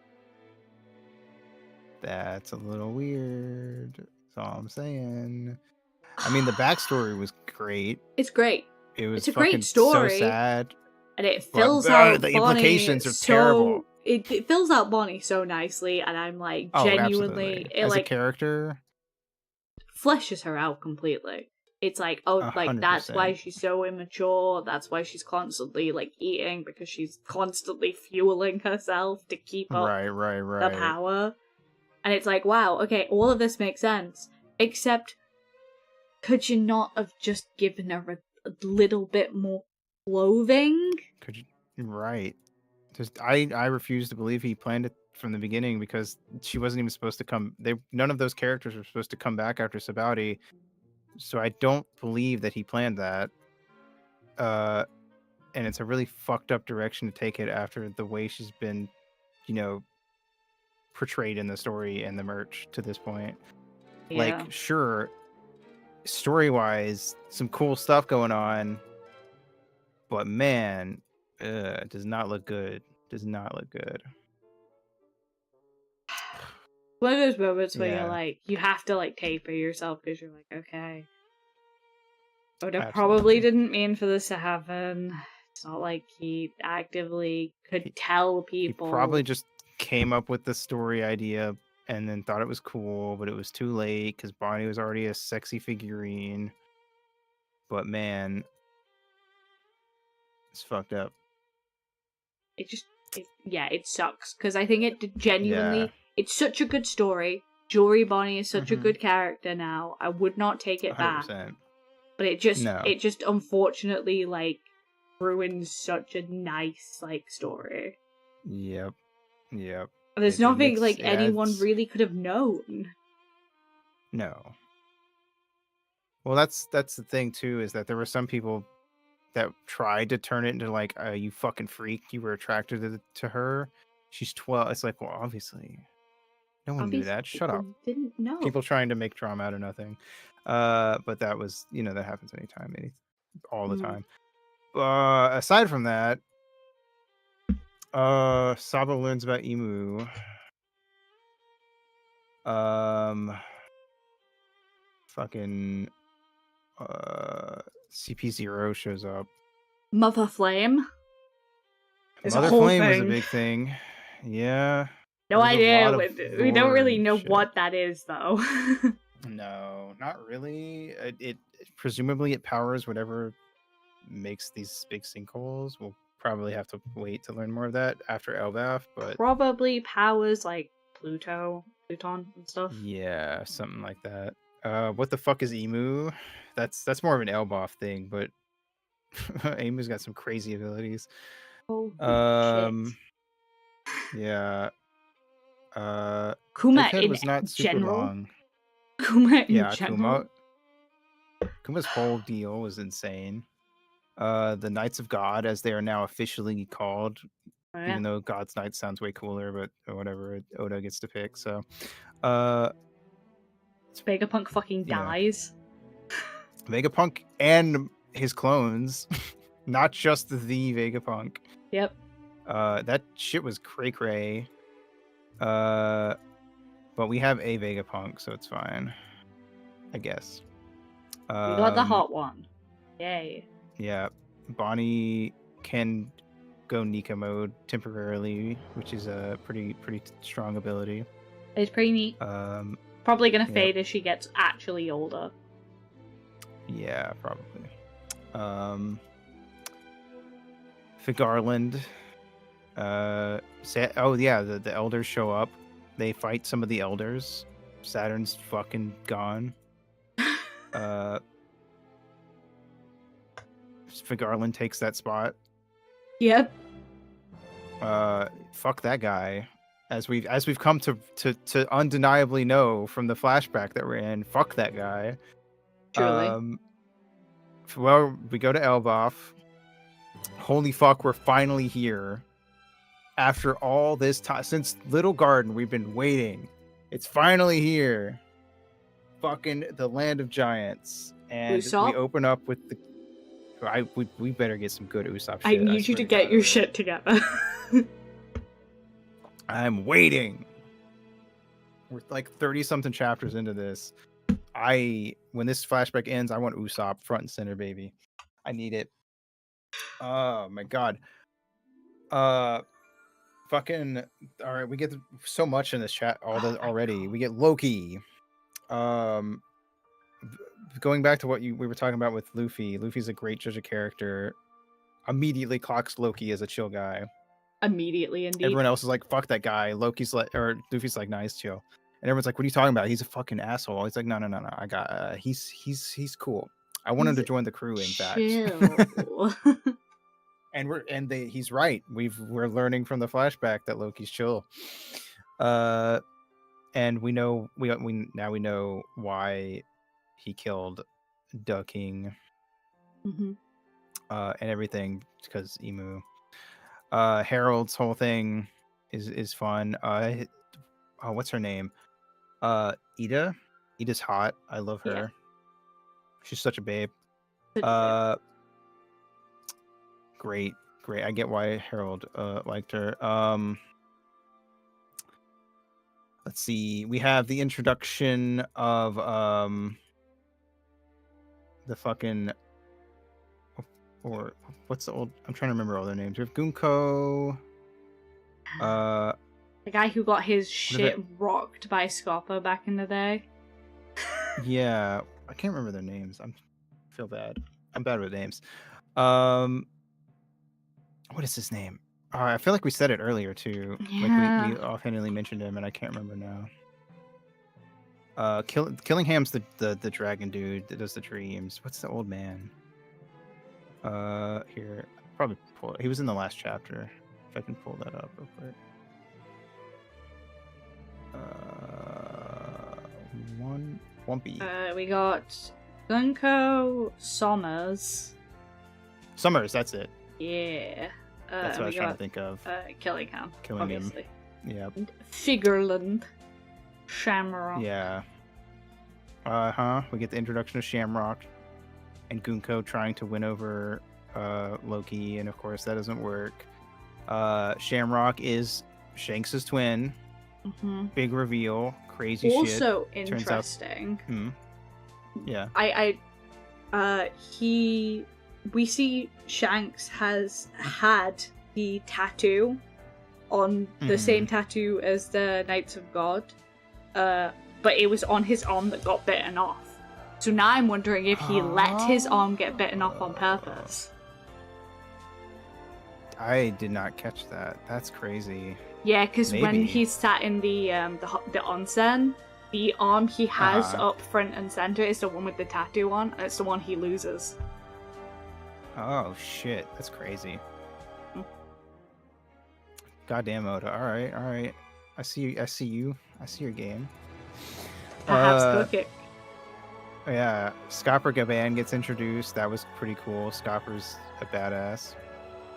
That's a little weird. That's all I'm saying. I mean, the backstory was great. It's great. It's a great story. So sad. And it fills out the Bonnie implications are terrible. It fills out Bonnie so nicely, and I'm like, genuinely, it as like a character, fleshes her out completely. It's like, oh, 100%. Like that's why she's so immature. That's why she's constantly like eating, because she's constantly fueling herself to keep up the power. And it's like, wow, okay, all of this makes sense. Except, could you not have just given her a little bit more clothing? Could you? Right. Just I refuse to believe he planned it from the beginning, because she wasn't even supposed to come. None of those characters were supposed to come back after Sabaody. So I don't believe that he planned that. And it's a really fucked up direction to take it after the way she's been, portrayed in the story and the merch to this point. Yeah. Like, sure, story-wise, some cool stuff going on, but man, it does not look good. Does not look good. One of those moments where you're like, you have to like taper yourself, because you're like, okay, Oda probably didn't mean for this to happen. It's not like he actively could tell people. He probably just came up with the story idea and then thought it was cool, but it was too late because Bonnie was already a sexy figurine. But man, it's fucked up. It sucks because I think it genuinely, Yeah. it's such a good story. Jory Bonnie is such a good character now. I would not take it back, 100%. but it just unfortunately like ruins such a nice like story. Yep. There's nothing like anyone really could have known. No. Well, that's the thing too, is that there were some people that tried to turn it into like, you fucking freak, you were attracted to her. She's 12. It's like, well, obviously, no one knew that. Shut up. Didn't know. People trying to make drama out of nothing. But that was, that happens anytime, all the time. Aside from that, Sabo learns about Emu. Fucking CP0 shows up. Mother Flame. Mother Flame was a big thing. Yeah. No idea. We don't really know what that is, though. No, not really. It presumably it powers whatever makes these big sinkholes. We'll probably have to wait to learn more of that after Elbaf, but probably powers like Pluton and stuff. Yeah, something like that. What the fuck is Emu? That's more of an Elbaf thing, but Emu's got some crazy abilities. Oh shit. Yeah. Kuma Egghead was not super general. long. Kuma in general. Kuma's whole deal was insane. The Knights of God, as they are now officially called, even though God's Knights sounds way cooler, but whatever, Oda gets to pick. So, Vegapunk fucking dies. Vegapunk and his clones, not just the Vegapunk. Yep. That shit was cray. But we have a Vegapunk, so it's fine, I guess. We got the hot one. Yay. Yeah, Bonnie can go Nika mode temporarily, which is a pretty strong ability. It's pretty neat. Probably gonna fade as she gets actually older. Yeah, probably. Figarland. The elders show up. They fight some of the elders. Saturn's fucking gone. Figarland takes that spot. Yep. Fuck that guy. As we've come to undeniably know from the flashback that we're in, fuck that guy. Truly. Well, we go to Elbaf. Holy fuck, we're finally here. After all this time, since Little Garden, we've been waiting. It's finally here. Fucking the land of giants. And Usopp? we open up with the... we better get some good Usopp shit. I need you to get your shit together. I'm waiting. We're like 30-something chapters into this. When this flashback ends, I want Usopp front and center, baby. I need it. Oh my god. Fucking all right, we get so much in this chat already. We get Loki. Going back to what we were talking about with Luffy. Luffy's a great judge of character. Immediately clocks Loki as a chill guy. Immediately, indeed. Everyone else is like, "Fuck that guy." Luffy's like, "Nah, he's chill." And everyone's like, "What are you talking about? He's a fucking asshole." He's like, "No. I got. He's cool. I want him to join the crew. In fact." And he's right. We're learning from the flashback that Loki's chill. And we know we know why he killed the king. Mm-hmm. And everything because Emu. Harold's whole thing is fun. What's her name? Ida. Ida's hot. I love her. Yeah. She's such a babe. Great. I get why Harold liked her. Let's see. We have the introduction of the fucking, or what's the old? I'm trying to remember all their names. We have Gunko. I The guy who got his What is shit it? rocked by Scopper back in the day. Yeah, I can't remember their names. Feel bad. I'm bad with names. What is his name? I feel like we said it earlier too. Like Yeah. we offhandedly mentioned him, and I can't remember now. Killingham's the dragon dude that does the dreams. What's the old man? Here, probably pull it. He was in the last chapter. If I can pull that up real quick. Wumpy. We got Gunko Sommers. Summers, that's it. Yeah. That's what I was trying to think of. Killingham. Killingham. Obviously. Yeah. And Figureland. Shamrock. Yeah. We get the introduction of Shamrock and Gunko trying to win over Loki, and of course that doesn't work. Shamrock is Shanks' twin. Mm-hmm. Big reveal. Crazy shit. Also interesting. Yeah. We see Shanks has had the tattoo on the same tattoo as the Knights of God, but it was on his arm that got bitten off. So now I'm wondering if he let his arm get bitten off on purpose. I did not catch that. That's crazy. Yeah, because when Maybe. he sat in the onsen, the arm he has up front and center is the one with the tattoo on, and it's the one he loses. Oh shit, that's crazy. Mm. Goddamn Oda. All right. I see you. I see your game. Perhaps cooking. Yeah, Scopper Gaban gets introduced. That was pretty cool. Scopper's a badass.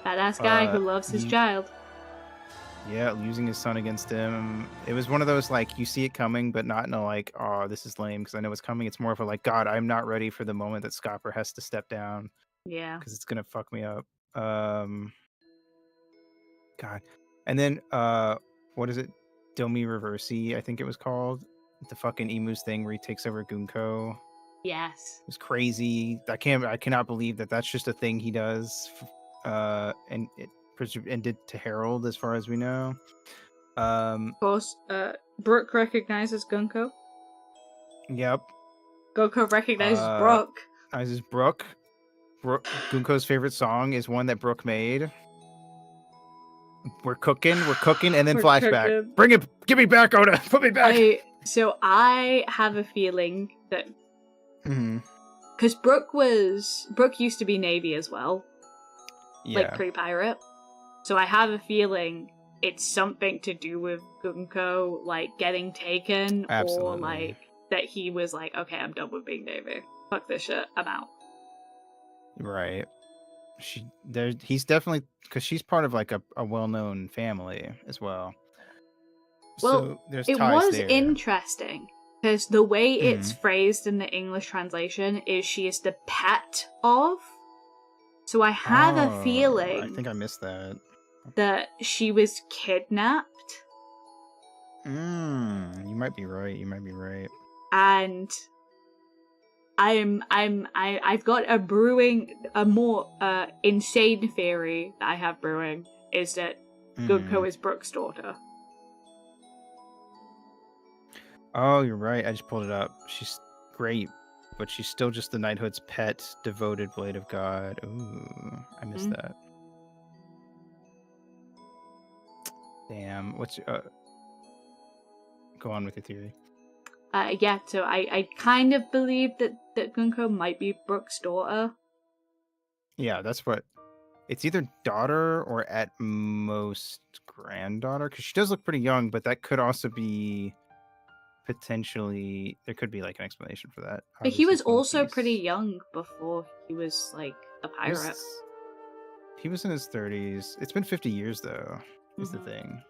Badass guy who loves his child. Yeah, using his son against him. It was one of those, like, you see it coming, but not in a, like, oh, this is lame, because I know it's coming. It's more of a, like, God, I'm not ready for the moment that Scopper has to step down. Yeah. Because it's going to fuck me up. God. And then, what is it? Domi Reversi, I think it was called. The fucking Emu's thing where he takes over Gunko. Yes. It was crazy. I cannot believe that that's just a thing he does. And did to Harold, as far as we know. Of course, Brooke recognizes Gunko. Yep. Gunko recognizes Brooke. Recognizes Brooke. Gunko's favorite song is one that Brooke made. We're cooking, and then flashback. Cooking. Bring it, give me back, Oda. Put me back. I have a feeling that because Brooke used to be Navy as well. Yeah. Like pre-pirate. So I have a feeling it's something to do with Gunko, like, getting taken. Absolutely. Or, like, that he was like, okay, I'm done with being Navy. Fuck this shit. I'm out. Right. He's definitely, because she's part of, like, a well-known family as well. Well, so there's it ties was there. Interesting, because the way it's phrased in the English translation is she is the pet of. So I have a feeling I think I missed that she was kidnapped. You might be right. And I've got a more insane theory that I have brewing is that Gunko is Brooke's daughter. Oh, you're right. I just pulled it up. She's great, but she's still just the knighthood's pet, devoted blade of God. Ooh, I missed that. Damn. Go on with your theory. Yeah, so I kind of believe that Gunko might be Brooke's daughter. Yeah, that's what... It's either daughter or at most granddaughter, because she does look pretty young, but that could also be... Potentially, there could be, like, an explanation for that. But he was also pretty young before he was, like, a pirate. He was in his 30s. It's been 50 years, though, is the thing.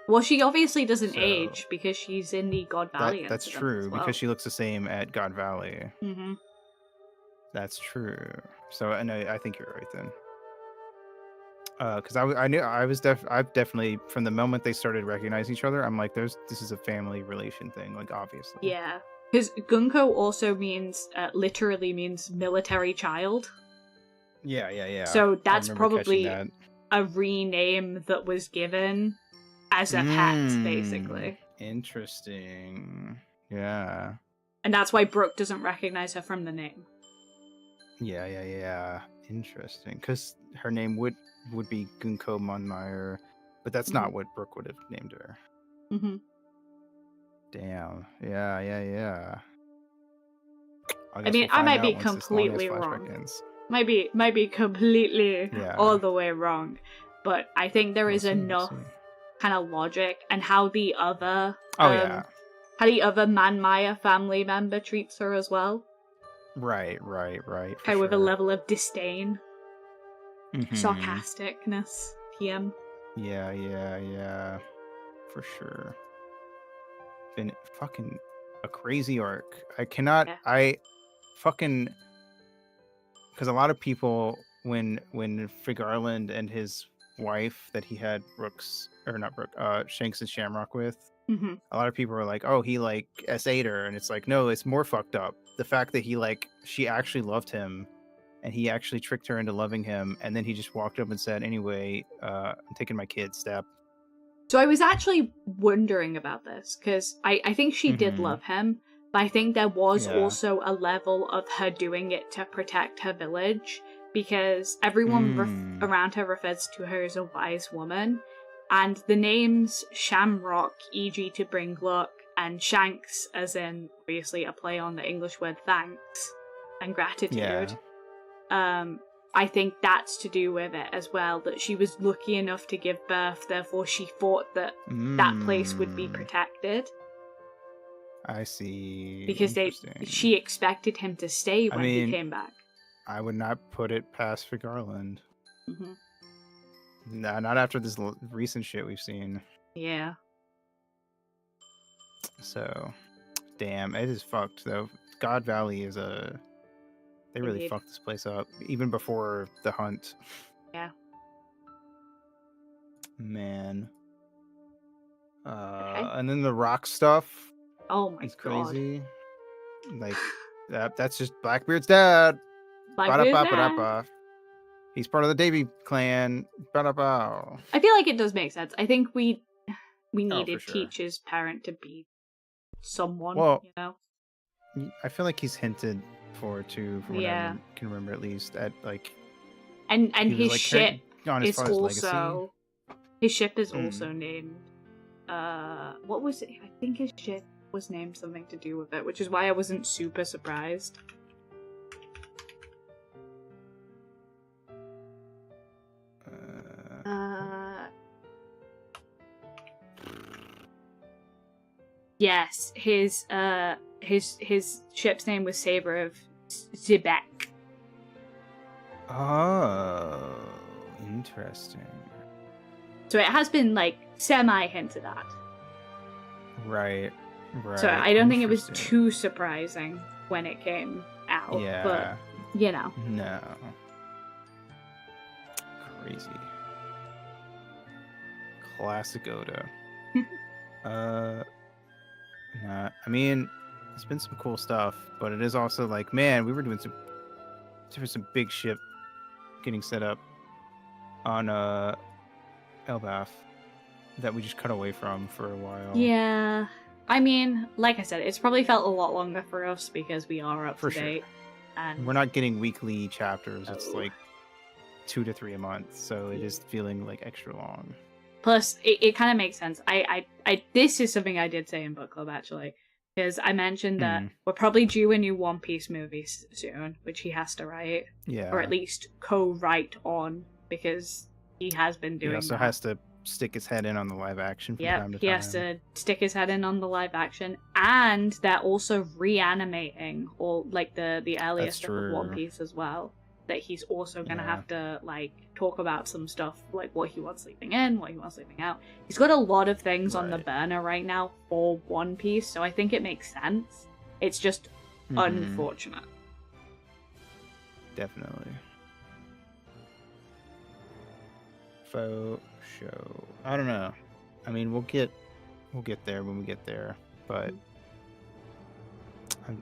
Well, she obviously doesn't age because she's in the God Valley. That's true, because she looks the same at God Valley. Mm-hmm. That's true. So, I think you're right then. Because I've definitely, from the moment they started recognizing each other, I'm like, this is a family relation thing, like, obviously. Yeah, because Gunko also literally means military child. Yeah. So that's probably a rename that was given as a pet, basically. Interesting. Yeah. And that's why Brooke doesn't recognize her from the name. Yeah. Interesting. Because her name would be Gunko Monmeyer, but that's not what Brooke would have named her. Mm-hmm. Damn. Yeah. I mean, I might be completely wrong. Might be completely all the way wrong, but I think there is enough kind of logic and how the other how the other Man-Maya family member treats her as well. Right. Kind of with a level of disdain, sarcasticness. PM. Yeah. For sure. Been fucking a crazy arc. I fucking, because a lot of people when Garland and his wife that he had Shanks and Shamrock with, a lot of people were like, oh, he like S8'd her, and it's like, no, it's more fucked up. The fact that she actually loved him and he actually tricked her into loving him, and then he just walked up and said, anyway, I'm taking my kid, step. So I was actually wondering about this, because I think she did love him, but I think there was also a level of her doing it to protect her village, because everyone around her refers to her as a wise woman, and the names Shamrock, e.g. to bring luck, and Shanks, as in, obviously, a play on the English word thanks and gratitude. I think that's to do with it as well, that she was lucky enough to give birth, therefore she thought that that place would be protected. I see. Because she expected him to stay when he came back. I would not put it past for Garland. Nah, not after this recent shit we've seen. Yeah. So, damn, it is fucked though. God Valley is they really fucked this place up, even before the hunt. Yeah. Man. And then the rock stuff. Oh my god. It's crazy. Like, that's just Blackbeard's dad. Blackbeard's dad. He's part of the Davy clan. I feel like it does make sense. I think we needed Teach's parent to be someone, you know? I feel like he's hinted for too, from what I can remember at least, at like, and his ship is also legacy. His ship is also named what was it? I think his ship was named something to do with it, which is why I wasn't super surprised. Yes, his ship's name was Saber of Zebek. Oh, interesting. So it has been like semi-hinted at. Right. So I don't think it was too surprising when it came out. Yeah. But, you know. No. Crazy. Classic Oda. I mean, it's been some cool stuff, but it is also like, man, we were doing some big shit getting set up on Elbaf that we just cut away from for a while. Yeah. I mean, like I said, it's probably felt a lot longer for us because we are up to date. And we're not getting weekly chapters. It's like 2 to 3 a month, so it is feeling like extra long. Plus, it kind of makes sense. I this is something I did say in book club, actually, because I mentioned that we're probably due a new One Piece movie soon, which he has to write, or at least co-write on, because he has been doing. He also has to stick his head in on the live action. From time to time. He has to stick his head in on the live action, and they're also reanimating all like the earlier stuff of One Piece as well. That he's also gonna have to like talk about some stuff like what he wants leaving in, what he wants leaving out. He's got a lot of things on the burner right now for One Piece, so I think it makes sense. It's just unfortunate. Definitely. Faux show. I don't know. I mean, we'll get there when we get there, but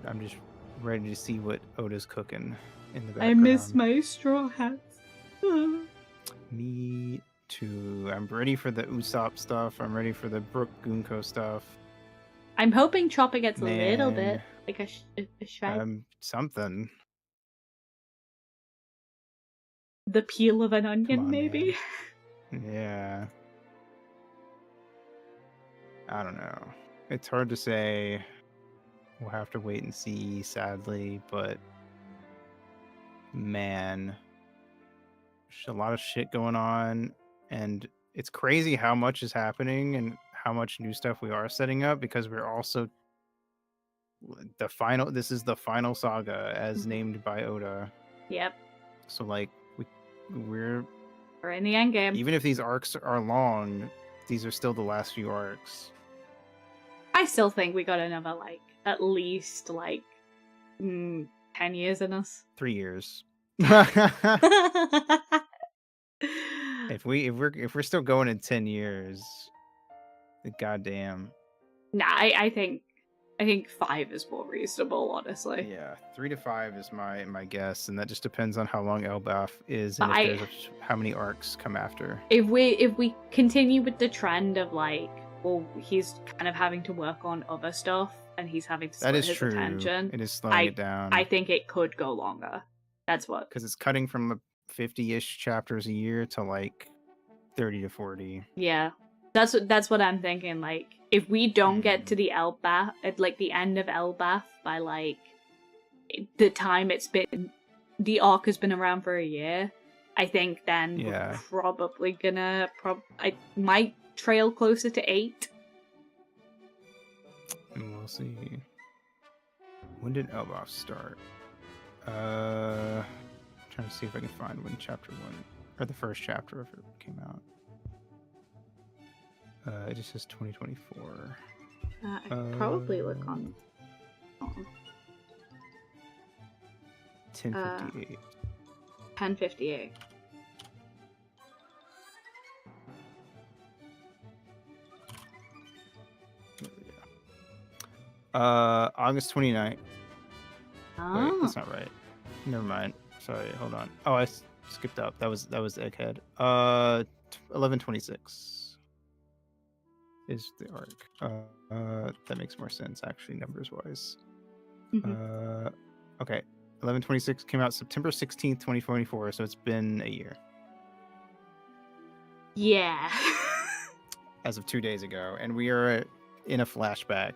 I'm just ready to see what Oda's cooking in the background. I miss my straw hats. Me I'm ready for the Usopp stuff. I'm ready for the Brook Gunko stuff. I'm hoping Chopper gets a little bit, like a shred. Something. The peel of an onion, on, maybe? Yeah. I don't know. It's hard to say. We'll have to wait and see, sadly, but man, there's a lot of shit going on, and it's crazy how much is happening and how much new stuff we are setting up, because we're also this is the final saga as named by Oda. Yep. So like we're in the end game. Even if these arcs are long, these are still the last few arcs. I still think we got another, like, at least, like, 10 years in us. 3 years. If we're still going in 10 years, goddamn. Nah, I think 5 is more reasonable, honestly. Yeah, 3 to 5 is my guess, and that just depends on how long Elbaf is and how many arcs come after. If we continue with the trend of, like, well, he's kind of having to work on other stuff, and he's having to split his attention. It is slowing it down. I think it could go longer. That's what. Because it's cutting from 50-ish chapters a year to like 30 to 40. Yeah, that's what I'm thinking. Like, if we don't get to the Elbaf at like the end of Elbaf by like the time the arc has been around for a year, I think then we're probably gonna I might trail closer to 8. And we'll see. When did Elbaf start? Trying to see if I can find when chapter 1 or the first chapter of it came out. It just says 2024. I could probably look on 1058. 1058. August 29th. Oh. Wait, that's not right. Never mind. Sorry, hold on. Oh, I skipped up. That was Egghead. 1126 is the arc. That makes more sense actually, numbers wise. Mm-hmm. Okay. 1126 came out September 16th, 2024, so it's been a year. Yeah. As of 2 days ago, and we are in a flashback.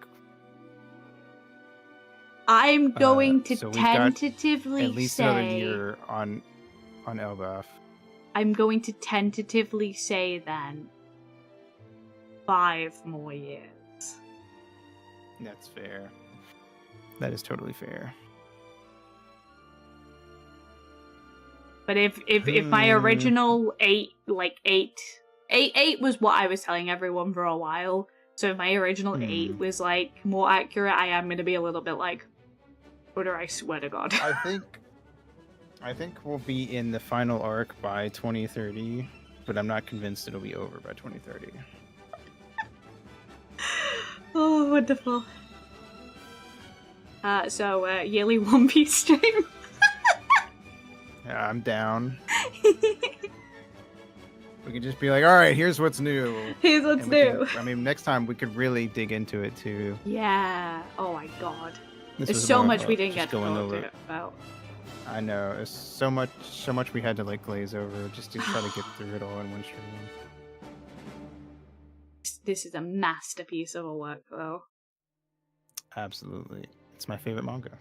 I'm going to so tentatively at least say another year on Elbaf. I'm going to tentatively say then 5 more years. That's fair. That is totally fair. But if my original 8 was what I was telling everyone for a while, so if my original 8 was like more accurate, I am going to be a little bit like, Oda, I swear to God. I think we'll be in the final arc by 2030, but I'm not convinced it'll be over by 2030. Oh, wonderful. So yearly One Piece stream. Yeah, I'm down. We could just be like, all right, here's what's new. Here's what's new. Next time we could really dig into it too. Yeah. Oh my God. There's so much we didn't get to talk about. I know. There's so much we had to like glaze over just to try to get through it all in one stream. This is a masterpiece of a work, though. Absolutely. It's my favorite manga.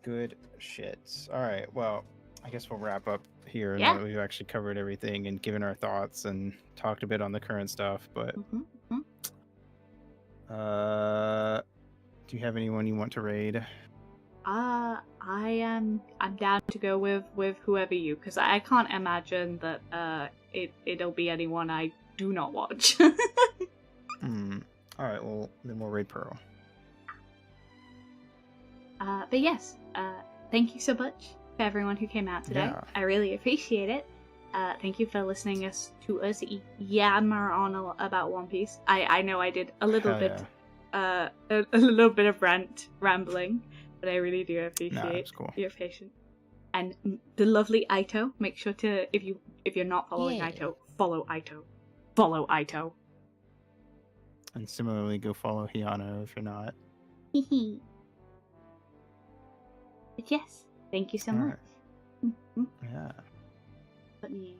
Good shit. All right. Well, I guess we'll wrap up here now that we've actually covered everything and given our thoughts and talked a bit on the current stuff. But do you have anyone you want to raid? I'm down to go with whoever you, because I can't imagine that it'll be anyone I do not watch. All right. Well, then we'll raid Pearl. But yes, thank you so much for everyone who came out today. I really appreciate it. Thank you for listening to us yammer on about One Piece. I know I did a little bit, a little bit of rambling, but I really do appreciate your patience. And the lovely Aito, make sure to, if you're not following Yeah. Aito, follow Aito. Follow Aito. And similarly, go follow Hayano if you're not. But yes, thank you so Alright. much. Mhm. Yeah. Let me...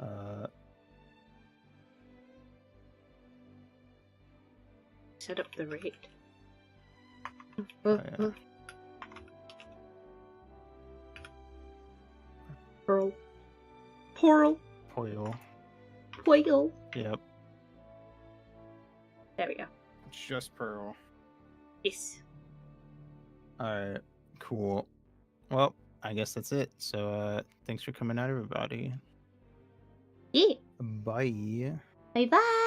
set up the rate. yeah. Pearl. Pearl. Poil. Pearl. Yep. There we go. Just Pearl. Yes. Alright. Cool. Well, I guess that's it. So, thanks for coming out, everybody. Yeah. Bye. Bye bye.